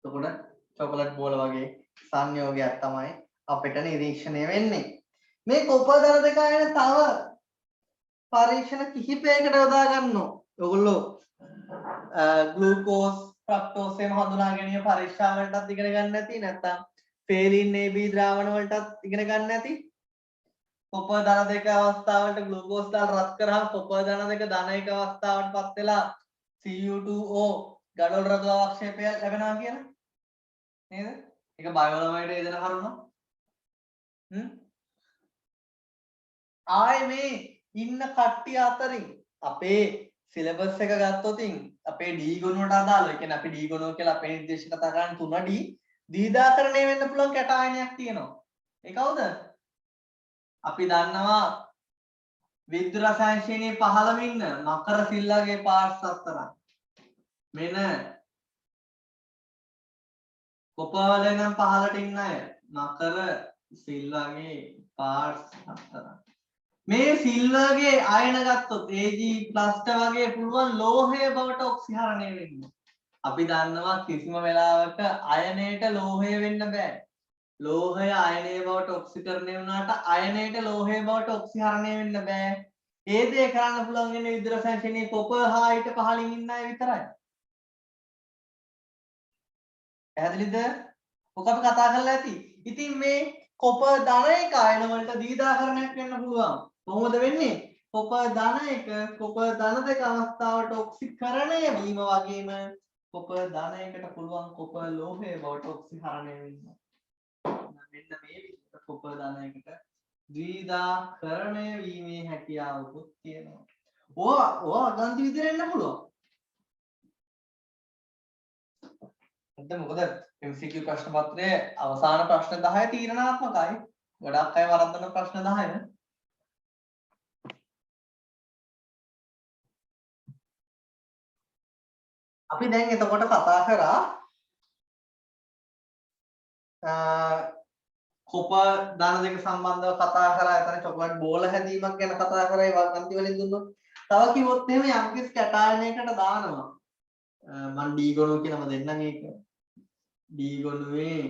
එතකොට චොකලට් බෝල වගේ සංයෝගයක් තමයි අපිට නිරීක්ෂණය වෙන්නේ. මේ කොපර් දර දෙක අයන තව පරීක්ෂණ කිහිපයකට යොදා ගන්නවා. ඔයගොල්ලෝ ග්ලූකෝස් ෆ්‍රක්ටෝස් එහෙම හඳුනා ගැනීම පරීක්ෂා වලටත් ඉගෙන ගන්න නැති නැත්නම් ෆේලින් AB ද්‍රාවණ වලටත් ඉගෙන ගන්න නැති. කොපර් ධන දෙක අවස්ථාවට ග්ලූකෝස් දාලා රත් කරාම කොපර් ධන දෙක ධන එක අවස්ථාවටපත් වෙලා Cu2O ගඩොල් රතු අවක්ෂේපය ලැබෙනවා කියලා. නේද? ඒක බයෝලොමයිට එදෙන කරුණා. ආයේ මේ ඉන්න කට්ටිය අතරින් අපේ සිලබස් එක ගත්තොතින් අපේ D ගුණයට අදාළව ඒ කියන්නේ අපි D ගුණය කියලා අපේ නිර්දේශක කතා කරන්නේ 3D දීදාකරණය වෙන්න පුළුවන් කැටායනයක් තියෙනවා. ඒ කවුද? අපි දන්නවා විද්‍යුත් රසායන ශ්‍රේණියේ 15 ඉන්න මකර සිල්ලාගේ පාර්ට්ස් හතරක්. මෙන්න කොපවල නම් 15ට ඉන්න අය මකර සිල්වාගේ පාර්ට්ස් හතරක්. මේ සිල්වර්ගේ අයන ගත්තොත් Ag+ වගේ පුළුවන් ලෝහය බවට ඔක්සිහරණය වෙන්න. අපි දන්නවා කිසිම වෙලාවක අයනයට ලෝහය වෙන්න බෑ. ලෝහය අයනය බවට ඔක්සිකරණය වුණාට අයනයට ලෝහය බවට ඔක්සිහරණය වෙන්න බෑ. ඒ දේ කරන්න පුළුවන් වෙන්නේ විද්‍යුත් රසායන ශ්‍රේණියේ කොපර් හා ඊට පහළින් ඉන්න අය විතරයි. පැහැදිලිද? ඔක අපි කතා කරලා ඇති. ඉතින් මේ කොපර් ධන එක අයන වලට දීදාකරණයක් වෙන්න පුළුවන්. කොහොමද වෙන්නේ? කොපර් ධන එක කොපර් ධන දෙක අවස්ථාවට ඔක්සිකරණය වීම වගේම කොපර් ධන එකට පුළුවන් කොපර් ලෝහය බවට ඔක්සිහරණය වෙන්න. මෙන්න මේ විදිහට කොපර් ධන එකට ද්විධාකරණය වීමේ හැකියාවකුත් තියෙනවා. ඕවා අගන්ති විදිහට එන්න පුළුවන්. නැත්නම් මොකද MCQ ප්‍රශ්න පත්‍රයේ අවසාන ප්‍රශ්න 10 තීරණාත්මකයි. ගොඩක් අය වරද්දන ප්‍රශ්න 10. අපි දැන් එතකොට කතා කරා කොපර් දාන දෙක සම්බන්ධව කතා කරා. එතන චොකලට් බෝල හැදීමක් ගැන කතා කරා. ඒ අන්ති වලින් දුන්නොත්. තව කිව්වොත් එහෙම යම්කිසි කැටායනයකට දානවා. මම D ගොනු කියලාම දෙන්නම් ඒක. D ගොනුවේ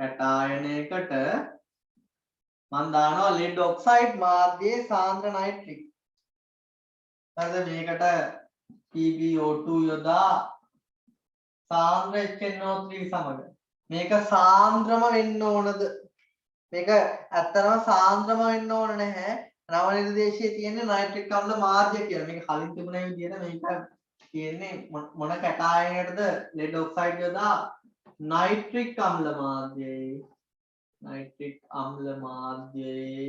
කැටායනයකට මම දානවා lead oxide මාධ්‍යයේ සාන්ද්‍ර නයිට්‍රික්. හරිද? මේකට PbO2 යොදා සාන්ද්‍ර HNO3 සමග මේක සාන්ද්‍රම වෙන්න ඕනද? මේක ඇත්තටම සාන්ද්‍රම වෙන්න ඕන නැහැ. නව නිර්දේශයේ තියෙන නයිට්‍රික් අම්ල මාධ්‍ය කියලා. මේක කලින් තිබුණ විදිහට මේක තියෙන්නේ මොන කැටායනයකටද? lead oxide යොදා නයිට්‍රික් අම්ල මාධ්‍යයේ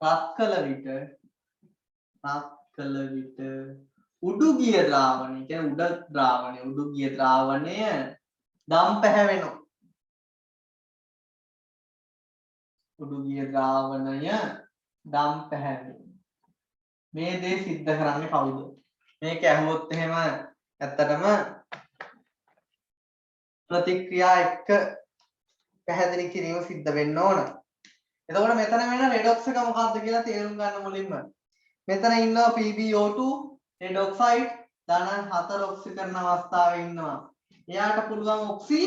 රත් කළ විට උඩුගිය ද්‍රාවණය කියන්නේ උඩුගිය ද්‍රාවණය දම් පැහැවෙනවා. උඩුගිය ද්‍රාවණය දම් පැහැවෙනවා. මේ දේ සිද්ධ කරන්නේ කවුද? මේක ඇහුවොත් එහෙම ඇත්තටම ප්‍රතික්‍රියා එක්ක පැහැදිලි කිරීම සිද්ධ වෙන්න ඕන. එතකොට මෙතන වෙන රෙඩොක්ස් එක මොකක්ද කියලා තේරුම් ගන්න මුලින්ම. මෙතන ඉන්නවා PbO2 red oxide ධන 4 ඔක්සිකරණ අවස්ථාවේ ඉන්නවා. එයාට පුළුවන් ඔක්සි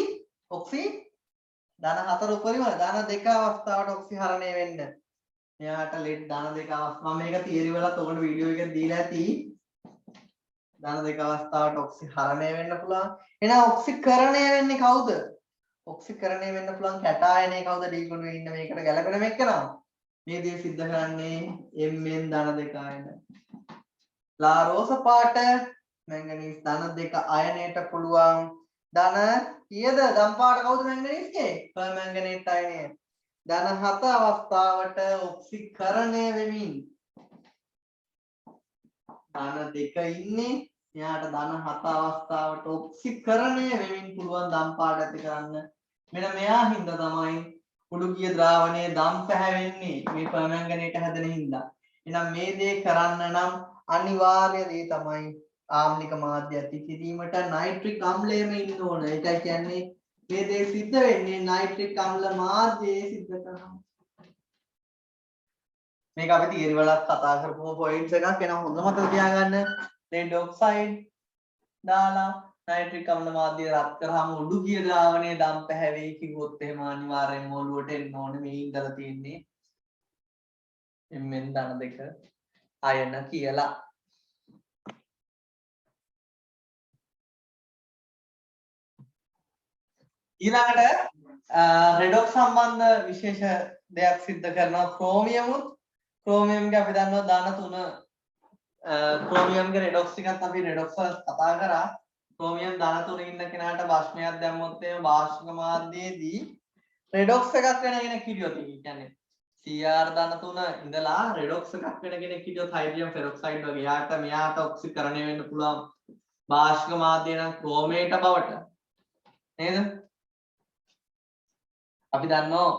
ධන 4 උපරිම ධන 2 අවස්ථාවට ඔක්සිහරණය වෙන්න. එයාට ලෙඩ් ධන 2 අවස්ථාව මම මේක තියරි වලත් ඔයගොල්ලෝ වීඩියෝ එකක් දීලා ඇති. ධන 2 අවස්ථාවට ඔක්සිහරණය වෙන්න පුළුවන්. එහෙනම් ඔක්සිකරණය වෙන්නේ කවුද? ඔක්සිකරණය වෙන්න පුළුවන් කැටායනය කවුද? D ගුණුවේ ඉන්න මේකට ගැලපෙන මේක නම. මේ දේ සිද්ධ කරන්නේ Mn ධන 2 අයන. ලා රෝස පාට මැංගනීස් ධන 2 අයනයට පුළුවන් ධන කීයද? ධම් පාට කවුද මැංගනීස්ගේ? පර්මැංගනේට් අයනය. ධන 7 අවස්ථාවට ඔක්සිකරණය වෙමින් ධන 2 ඉන්නේ. එයාට ධන 7 අවස්ථාවට ඔක්සිකරණය වෙමින් පුළුවන් ධම් පාට ඇති කරන්න. මෙන්න මෙයා හින්දා තමයි උඩුගිය ද්‍රාවණයේ දම් පැහැවෙන්නේ මේ පර්මැංගනේට හැදෙන හින්දා. එහෙනම් මේ දේ කරන්න නම් අනිවාර්ය දේ තමයි ආම්ලික මාධ්‍ය ඇති කිරීමට නයිට්‍රික් අම්ලයේම ඉන්න ඕන. ඒකයි කියන්නේ මේ දේ සිද්ධ වෙන්නේ නයිට්‍රික් අම්ල මාධ්‍යයේ සිද්ධ කරනවා. මේක අපි තියරි වලත් කතා කරපු පොයින්ට්ස් එකක්. එනවා හොඳ මතක තියාගන්න. lead oxide දාලා නයිට්‍රික් අම්ල මාධ්‍ය රත් කරාම උඩුගිය ද්‍රාවණයේ දම් පැහැවෙයි කිව්වොත් එහෙම අනිවාර්යෙන්ම ඔලුවට එන්න ඕනේ මේ ඉඳලා තියෙන්නේ Mn ධන 2 අයන කියලා. ඊළඟට රෙඩොක්ස් සම්බන්ධ විශේෂ දෙයක් සිද්ධ කරනවා ක්‍රෝමියම්ගේ අපි දන්නවා ධන 3 ක්‍රෝමියම්ගේ රෙඩොක්ස් ටිකත් අපි රෙඩොක්ස් වල කතා කරා. ක්‍රෝමියම් ධන 3 ඉන්න කෙනාට වාෂ්පයක් දැම්මොත් එහෙම වාෂ්පක මාධ්‍යයේදී රෙඩොක්ස් එකක් වෙන කෙනෙක් හිටියොත් ඒ කියන්නේ Cr ධන 3 ඉඳලා රෙඩොක්ස් එකක් වෙන කෙනෙක් හිටියොත් හයිඩ්‍රජන් පෙරොක්සයිඩ් වගේ යාට මෙයාට ඔක්සිකරණය වෙන්න පුළුවන් වාෂ්පක මාධ්‍ය නම් ක්‍රෝමේට බවට නේද? අපි දන්නවා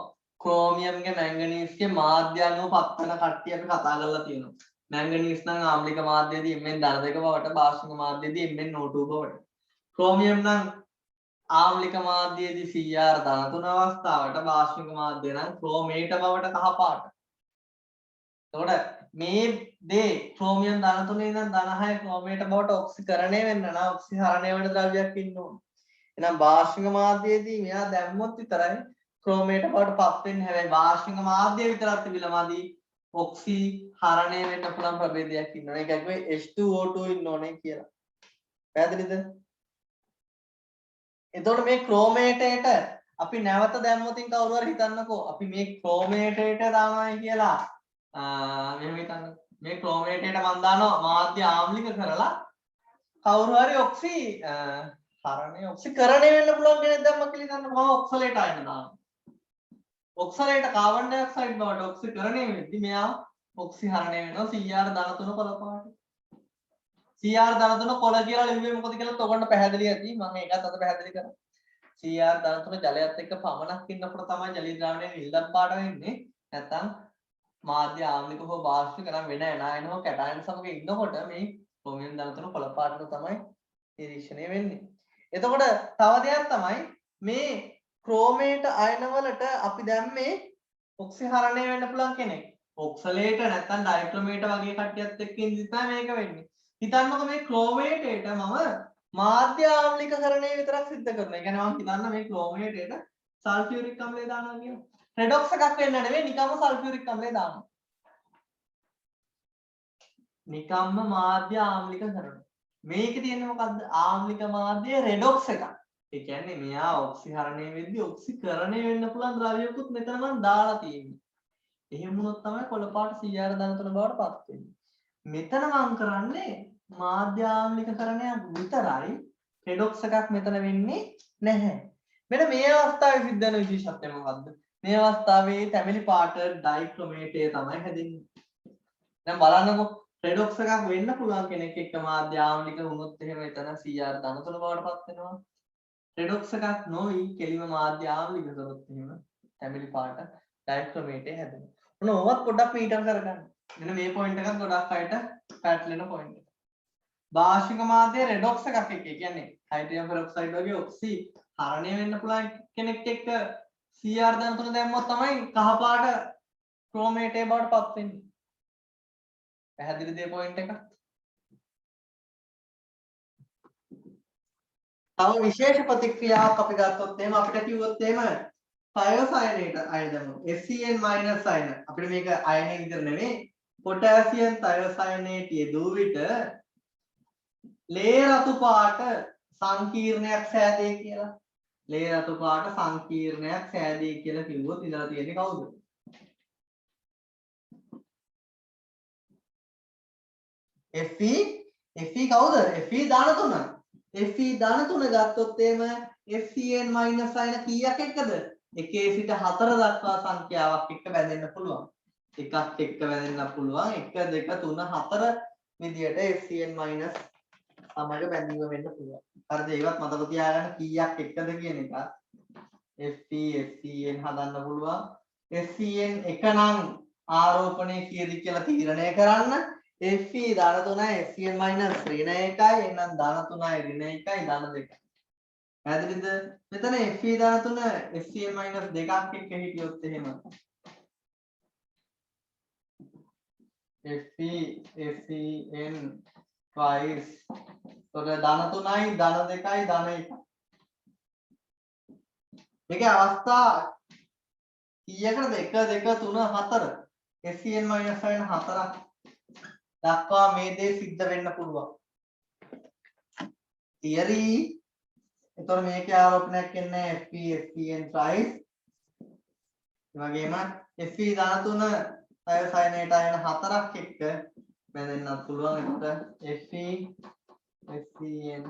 ක්‍රෝමියම්ගේ මැංගනීස්ගේ මාධ්‍යයන්ව පත්වන කට්ටිය අපි කතා කරලා තියෙනවා. මැංගනීස් නම් ආම්ලික මාධ්‍යයේදී Mn ධන 2 බවට වාෂ්පක මාධ්‍යයේදී MnO2 බවට. ක්‍රෝමියම් නම් ආම්ලික මාධ්‍යයේදී Cr ධන 3 අවස්ථාවට වාෂ්පක මාධ්‍ය නම් ක්‍රෝමේට බවට කහ පාට. එතකොට මේ දේ ක්‍රෝමියම් ධන 3 ඉඳන් ධන 6 ක්‍රෝමේට බවට ඔක්සිකරණය වෙන්න නම් ඔක්සිහරණය වෙන ද්‍රව්‍යයක් ඉන්න ඕනේ. එහෙනම් වාෂ්පක මාධ්‍යයේදී මෙයා දැම්මොත් විතරයි ක්‍රෝමේට බවට පත් වෙන්නේ. හැබැයි වාෂ්පක මාධ්‍ය විතරක් තිබිලාමදී ඔක්සිහරණය වෙන්න පුළුවන් ප්‍රභේදයක් ඉන්න ඕනේ. ඒකයි කිව්වේ H2O2 ඉන්න ඕනේ කියලා. පැහැදිලිද? එතකොට මේ ක්‍රෝමේටයට අපි නැවත දැම්මොතින් කවුරු හරි හිතන්නකෝ අපි මේ ක්‍රෝමේටයට දානවායි කියලා. මෙහෙම හිතන්න. මේ ක්‍රෝමේටයට මම දානවා මාධ්‍ය ආම්ලික කරලා කවුරු හරි ඔක්සිකරණය වෙන්න පුළුවන් කෙනෙක් දැම්ම කියලා හිතන්න. මම ඔක්සලේට් අයන දානවා. ඔක්සලේට කාබන් ඩයොක්සයිඩ් බවට ඔක්සිකරණය වෙද්දී මෙයා ඔක්සිහරණය වෙනවා Cr ධන 3 කොළ පාට. Cr ධන 3 කොළ කියලා ලිව්වේ මොකද කියලා ඔයගොල්ලන්ට පැහැදිලි ඇති. මම ඒකත් අද පැහැදිලි කරා. Cr ධන 3 ජලයත් එක්ක පමණක් ඉන්නකොට තමයි ජලීය ද්‍රාවණය නිල් දත් පාට වෙන්නේ. නැත්තම් මාධ්‍ය ආම්ලික හෝ බාෂ්පික නම් වෙන එනායන හෝ කැටායන සමග ඉන්නකොට මේ ක්‍රෝමියම් ධන 3 කොළ පාටට තමයි නිරීක්ෂණය වෙන්නේ. එතකොට තව දෙයක් තමයි මේ ක්‍රෝමේට අයන වලට අපි දැම්මේ ඔක්සිහරණය වෙන්න පුළුවන් කෙනෙක්. ඔක්සලේට නැත්නම් ඩයික්‍රොමේට වගේ කට්ටියත් එක්ක ඉඳි තමයි මේක වෙන්නේ. හිතන්නකො මේ ක්‍රෝමේටේට මම මාධ්‍ය ආම්ලිකකරණය විතරක් සිද්ධ කරනවා. ඒ කියන්නේ මම හිතන්න මේ ක්‍රෝමේටේට සල්ෆියුරික් අම්ලය දානවා කියලා. රෙඩොක්ස් එකක් වෙන්න නෙවෙයි නිකම්ම සල්ෆියුරික් අම්ලය දානවා. නිකම්ම මාධ්‍ය ආම්ලිකකරණය. මේකේ තියෙන්නේ මොකද්ද? ආම්ලික මාධ්‍ය රෙඩොක්ස් එකක්. ඒ කියන්නේ මෙයා ඔක්සිහරණය වෙද්දී ඔක්සිකරණය වෙන්න පුළුවන් ද්‍රව්‍යකුත් මෙතන මම දාලා තියෙන්නේ. එහෙම වුණොත් තමයි කොළ පාට CR ධනතුන බවට පත් වෙන්නේ. මෙතන මම කරන්නේ මාධ්‍ය ආම්ලිකකරණයක් විතරයි. රෙඩොක්ස් එකක් මෙතන වෙන්නේ නැහැ. මෙන්න මේ අවස්ථාවේ සිද්ධ වෙන විශේෂත්වය මොකද්ද? මේ අවස්ථාවේ තැඹිලි පාට ඩයික්‍රොමේටය තමයි හැදෙන්නේ. දැන් බලන්නකො රෙඩොක්ස් එකක් වෙන්න පුළුවන් කෙනෙක් එක්ක මාධ්‍ය ආම්ලික වුණොත් එහෙම එතන CR ධනතුන බවට පත් වෙනවා. රෙඩොක්ස් එකක් නොවි කෙලිම මාධ්‍ය ආම්ලික කරොත් එහෙම තැඹිලි පාට ඩයික්‍රොමේටය හැදෙනවා. ඔන්න ඕවත් පොඩ්ඩක් මීටර් කරගන්න. මෙන්න මේ පොයින්ට් එකත් ගොඩක් අයට පැටලෙන පොයින්ට් එක. භාෂික මාධ්‍ය රෙඩොක්ස් එකක් එක්ක කියන්නේ හයිඩ්‍රජන් පෙරොක්සයිඩ් වගේ ඔක්සි හරණය වෙන්න පුළුවන් කෙනෙක් එක්ක CR ධනතුන දැම්මොත් තමයි කහ පාට ක්‍රෝමේටේ බවට පත් වෙන්නේ. පැහැදිලිද මේ පොයින්ට් එක? තව විශේෂ ප්‍රතික්‍රියාවක් අපි ගත්තොත් එහෙම අපිට කිව්වොත් එහෙම තයෝසයනේට අයන දැම්මොත් FCN- අයන අපිට මේක අයනය විතර නෙවෙයි පොටෑසියම් තයෝසයනේට යෙදූ විට ලේ රතු පාට සංකීර්ණයක් සෑදේ කියලා. ලේ රතු පාට සංකීර්ණයක් සෑදේ කියලා කිව්වොත් ඉඳලා තියෙන්නේ කවුද? Fe කවුද? Fe ධන තුන. Fe ධන තුන ගත්තොත් එහෙම FCN- අයන කීයක් එක්කද? 1 සිට 4 දක්වා සංඛ්‍යාවක් එක්ක බැඳෙන්න පුළුවන්. එකක් එක්ක බැඳෙන්න පුළුවන් 1 2 3 4 විදියට FCN- සමග බැඳීම වෙන්න පුළුවන්. හරිද? ඒවත් මතක තියාගන්න කීයක් එක්කද කියන එක. Fe FCN හදන්න පුළුවන්. FCN එක නම් ආරෝපණය කීයද කියලා තීරණය කරන්න. Fe ධන 3යි FCN- ඍණ 1යි එහෙනම් ධන 3යි ඍණ 1යි ධන 2යි. පැහැදිලිද? මෙතන Fe ධන 3 FCN- දෙකක් එක්ක හිටියොත් එහෙම Fe FCN twice ඔතන ධන 3යි ධන 2යි ධන 1යි. මේකේ අවස්ථා කීයකටද? 1 2 3 4 FCN- වෙන 4ක් දක්වා මේ දේ සිද්ධ වෙන්න පුළුවන්. theory එතකොට මේකේ ආරෝපණයක් එන්නේ Fe FCN twice. ඒ වගේම Fe ධන 3 තයෝසයනේට අයන 4ක් එක්ක බැඳෙන්නත් පුළුවන්. එතකොට Fe FCN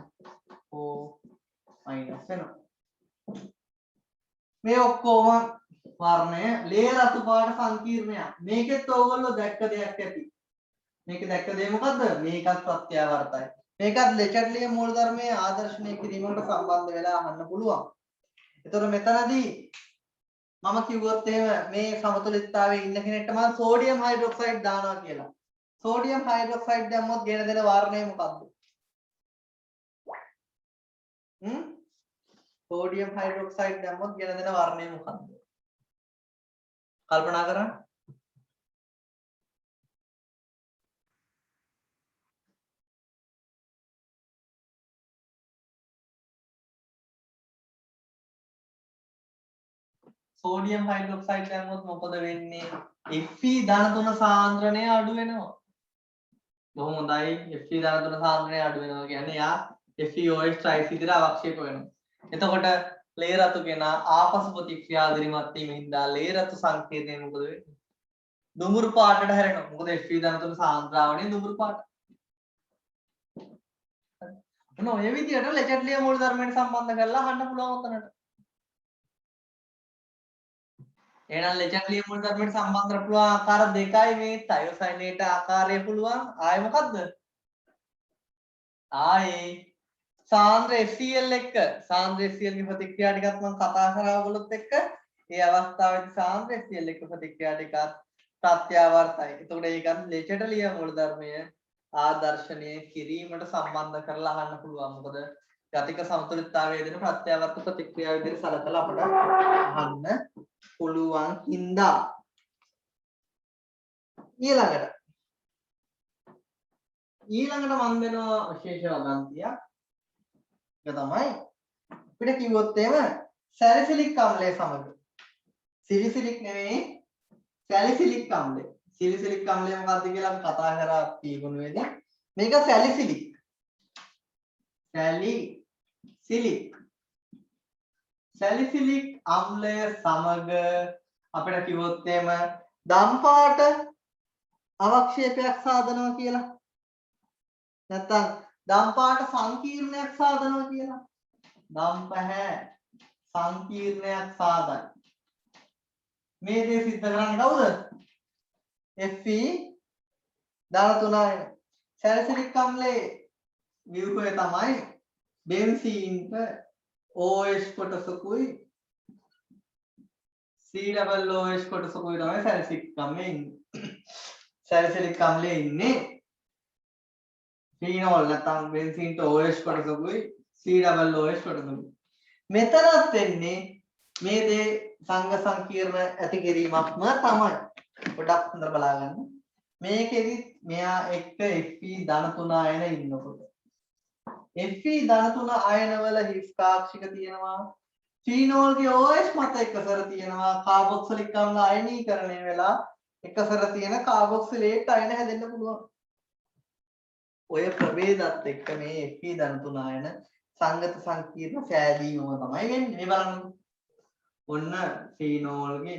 O- වෙනවා. මේ ඔක්කොම වර්ණය ලේ රතු පාට සංකීර්ණයක්. මේකෙත් ඕගොල්ලෝ දැක්ක දෙයක් ඇති. මේක දැක්ක දේ මොකද්ද? මේකත් ප්‍රත්‍යාවර්තයි. මේකත් ලෙචර්ලිය මූලධර්මයේ ආදර්ශනය කිරීමකට සම්බන්ධ වෙලා අහන්න පුළුවන්. එතකොට මෙතනදී මම කිව්වොත් එහෙම මේ සමතුලිතතාවයේ ඉන්න කෙනෙක්ට මම සෝඩියම් හයිඩ්‍රොක්සයිඩ් දානවා කියලා. සෝඩියම් හයිඩ්‍රොක්සයිඩ් දැම්මොත් ගෙන දෙන වර්ණය මොකද්ද? සෝඩියම් හයිඩ්‍රොක්සයිඩ් දැම්මොත් ගෙන දෙන වර්ණය මොකද්ද? කල්පනා කරන්න. සෝඩියම් හයිඩ්‍රොක්සයිඩ් දැම්මොත් මොකද වෙන්නේ? Fe ධන 3 සාන්ද්‍රණය අඩු වෙනවා. බොහොම හොඳයි. Fe ධන 3 සාන්ද්‍රණය අඩු වෙනවා කියන්නේ යා FeOH ට්‍රයිස් විදිහට අවක්ෂේප වෙනවා. එතකොට ලේ රතු කෙනා ආපසු ප්‍රතික්‍රියා දිරිමත් වීම හින්දා ලේ රතු සංකේතය මොකද වෙන්නේ? දුඹුරු පාටට හැරෙනවා. මොකද Fe ධන 3 සාන්ද්‍රාවණය දුඹුරු පාට. ඔන්න ඔය විදිහට ලෙචර්ලිය මූලධර්මයට සම්බන්ධ කරලා අහන්න පුළුවන් උතනට. එහෙනම් ලෙචර්ලිය මූලධර්මයට සම්බන්ධ කරලා පුළුවන් ආකාර දෙකයි මේ තයෝසයනේට ආකාරය පුළුවන්. ආයේ මොකද්ද? ආයේ සාන්ද්‍ර FCl එක්ක සාන්ද්‍ර FCl ගේ ප්‍රතික්‍රියා ටිකත් මම කතා කරා ඔයගොල්ලොත් එක්ක. ඒ අවස්ථාවේදී සාන්ද්‍ර FCl එක්ක ප්‍රතික්‍රියා ටිකත් ප්‍රත්‍යාවර්තයි. එතකොට ඒකත් ලෙචර්ලිය මූලධර්මය ආදර්ශනීය කිරීමට සම්බන්ධ කරලා අහන්න පුළුවන්. මොකද ගතික සමතුලිතතාවයේ දෙන ප්‍රත්‍යවර්ත ප්‍රතික්‍රියාව විදිහට සලකලා අපට අහන්න පුළුවන් හින්දා. ඊළඟට මම දෙනවා විශේෂ වදන්තියක්. ඒක තමයි අපිට කිව්වොත් එහෙම සැලිසිලික් අම්ලය සමග සිලිසිලික් නෙවෙයි සැලිසිලික් අම්ලය. සිලිසිලික් අම්ලය මොකක්ද කියලා අපි කතා කරා පීගුණුවේදී. මේක සැලිසිලික්. සැලිසිලික් අම්ලය සමග අපිට කිව්වොත් එහෙම දම්පාට අවක්ෂේපයක් සාදනවා කියලා. නැත්තම් දම්පාට සංකීර්ණයක් සාදනවා කියලා. දම්පැහැ සංකීර්ණයක් සාදයි. මේ දේ සිද්ධ කරන්නේ කවුද? Fe දාන තුනයි. සැලිසිලික් අම්ලයේ ව්‍යුහය තමයි බෙන්සීන්ට OH කොටසකුයි COOH කොටසකුයි තමයි සැලිසිලික් අම්ලයේ ඉන්නේ. සැලිසිලික් අම්ලයේ ඉන්නේ ෆීනෝල් නැත්නම් බෙන්සීන්ට OH කොටසකුයි COOH කොටසකුයි. මෙතනත් වෙන්නේ මේ දේ සංඝ සංකීර්ණ ඇති කිරීමක්ම තමයි. පොඩ්ඩක් හොඳට බලා ගන්න. මේකෙදි මෙයා එක්ක Fe ධන 3 අයන ඉන්නකොට Fe ධන 3 අයන වල හිස් පාක්ෂික තියෙනවා. ෆීනෝල්ගේ OH මත එකසර තියෙනවා. කාබොක්සිලික් අම්ල අයනීකරණය වෙලා එකසර තියෙන කාබොක්සිලේට් අයන හැදෙන්න පුළුවන්. ඔය ප්‍රභේදත් එක්ක මේ Fe ධන 3 අයන සංගත සංකීර්ණ සෑදීමම තමයි වෙන්නේ. මේ බලන්න. ඔන්න ෆීනෝල්ගේ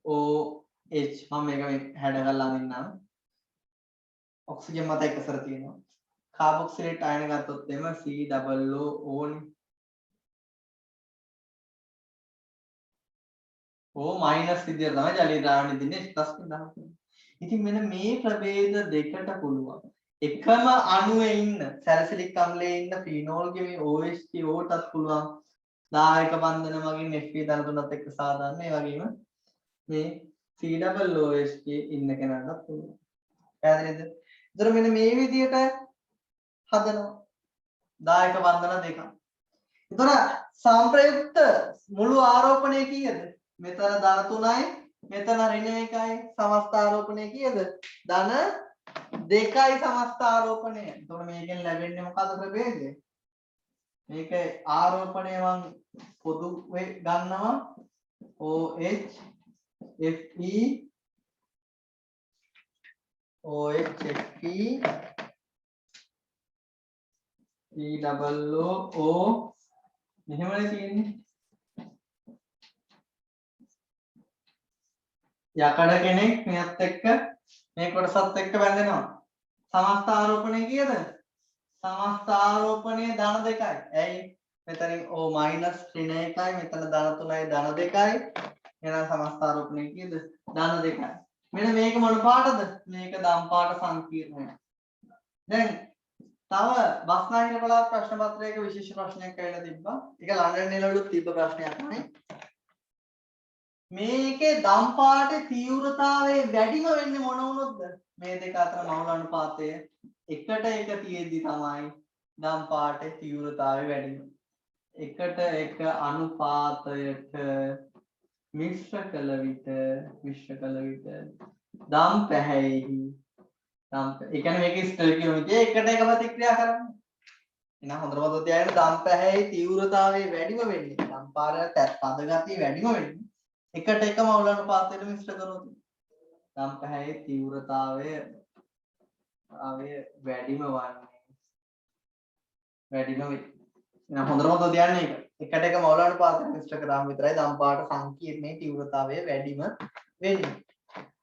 OH මම මේක හැඩ කරලා දෙන්නම්. ඔක්සිජන් මත එකසර තියෙනවා. කාබොක්සිලේට් අයන ගත්තොත් එම COO නේ. O මයිනස් විදියට තමයි ජලීය ද්‍රාවණය දෙන්නේ 1.10. ඉතින් මෙන්න මේ ප්‍රභේද දෙකට පුළුවන්. එකම අණුවේ ඉන්න සැලිසිලික් අම්ලයේ ඉන්න ෆීනෝල්ගේ මේ OH ටත් පුළුවන් දායක බන්ධන මගින් Fe ධන 3ත් එක්ක සාදන්න. ඒ වගේම මේ COOH ඉන්න කෙනාටත් පුළුවන්. පැහැදිලිද? ඒතර මෙන්න මේ විදියට හදනවා. දායක බන්ධන දෙකක්. ඒතර සම්ප්‍රයුක්ත මුළු ආරෝපණය කීයද? මෙතන ධන 3යි මෙතන ඍණ 1යි. සමස්ත ආරෝපණය කීයද? ධන 2යි සමස්ත ආරෝපණය. එතකොට මේකෙන් ලැබෙන්නේ මොකද්ද ප්‍රභේදය? මේක ආරෝපණය මම පොදු ගන්නවා OH Fe OH Fe COO මෙහෙමනේ තියෙන්නේ. යකඩ කෙනෙක් මෙයත් එක්ක මේ කොටසත් එක්ක බැඳෙනවා. සමස්ත ආරෝපණය කීයද? සමස්ත ආරෝපණය ධන 2යි. ඇයි? මෙතනින් O ඍණ 1යි මෙතන ධන 3යි ධන 2යි. එහෙනම් සමස්ත ආරෝපණය කීයද? ධන 2යි. මෙන්න මේක මොන පාටද? මේක දම් පාට සංකීර්ණය. දැන් තව බස්නාහිර පළාත් ප්‍රශ්න පත්‍රයක විශේෂ ප්‍රශ්නයක් ඇවිල්ලා තිබ්බා. ඒක ලන්ඩන් එළවලුත් තිබ්බ ප්‍රශ්නයක් නේ. මේකේ දම් පාටේ තීව්‍රතාවයේ වැඩිම වෙන්නේ මොන වුණොත්ද? මේ දෙක අතර මවුල අනුපාතය එකට එක තියෙද්දි තමයි දම් පාටේ තීව්‍රතාවය වැඩි වෙන්නේ. එකට එක අනුපාතයට මිශ්‍ර කළ විට දම් පැහැයෙහි ඒ කියන්නේ මේක ස්ටොයිකියෝමෙට්‍රිය එකට එක ප්‍රතික්‍රියා කරන්නේ. එහෙනම් හොඳට මතක තියාගන්න දම් පැහැයෙහි තීව්‍රතාවයේ වැඩිම වෙන්නේ. දම් පාරේ තද ගතිය වැඩිම වෙන්නේ. එකට එක මවුල අනුපාතයට මිශ්‍ර කරනොත් දම් පැහැයේ තීව්‍රතාවය වැඩිම වන්නේ. එහෙනම් හොඳට මතක තියාගන්න ඒක. එකට එක මවුල අනුපාතයට මිශ්‍ර කරාම විතරයි දම් පාට සංකීර්ණයේ තීව්‍රතාවය වැඩිම වෙන්නේ.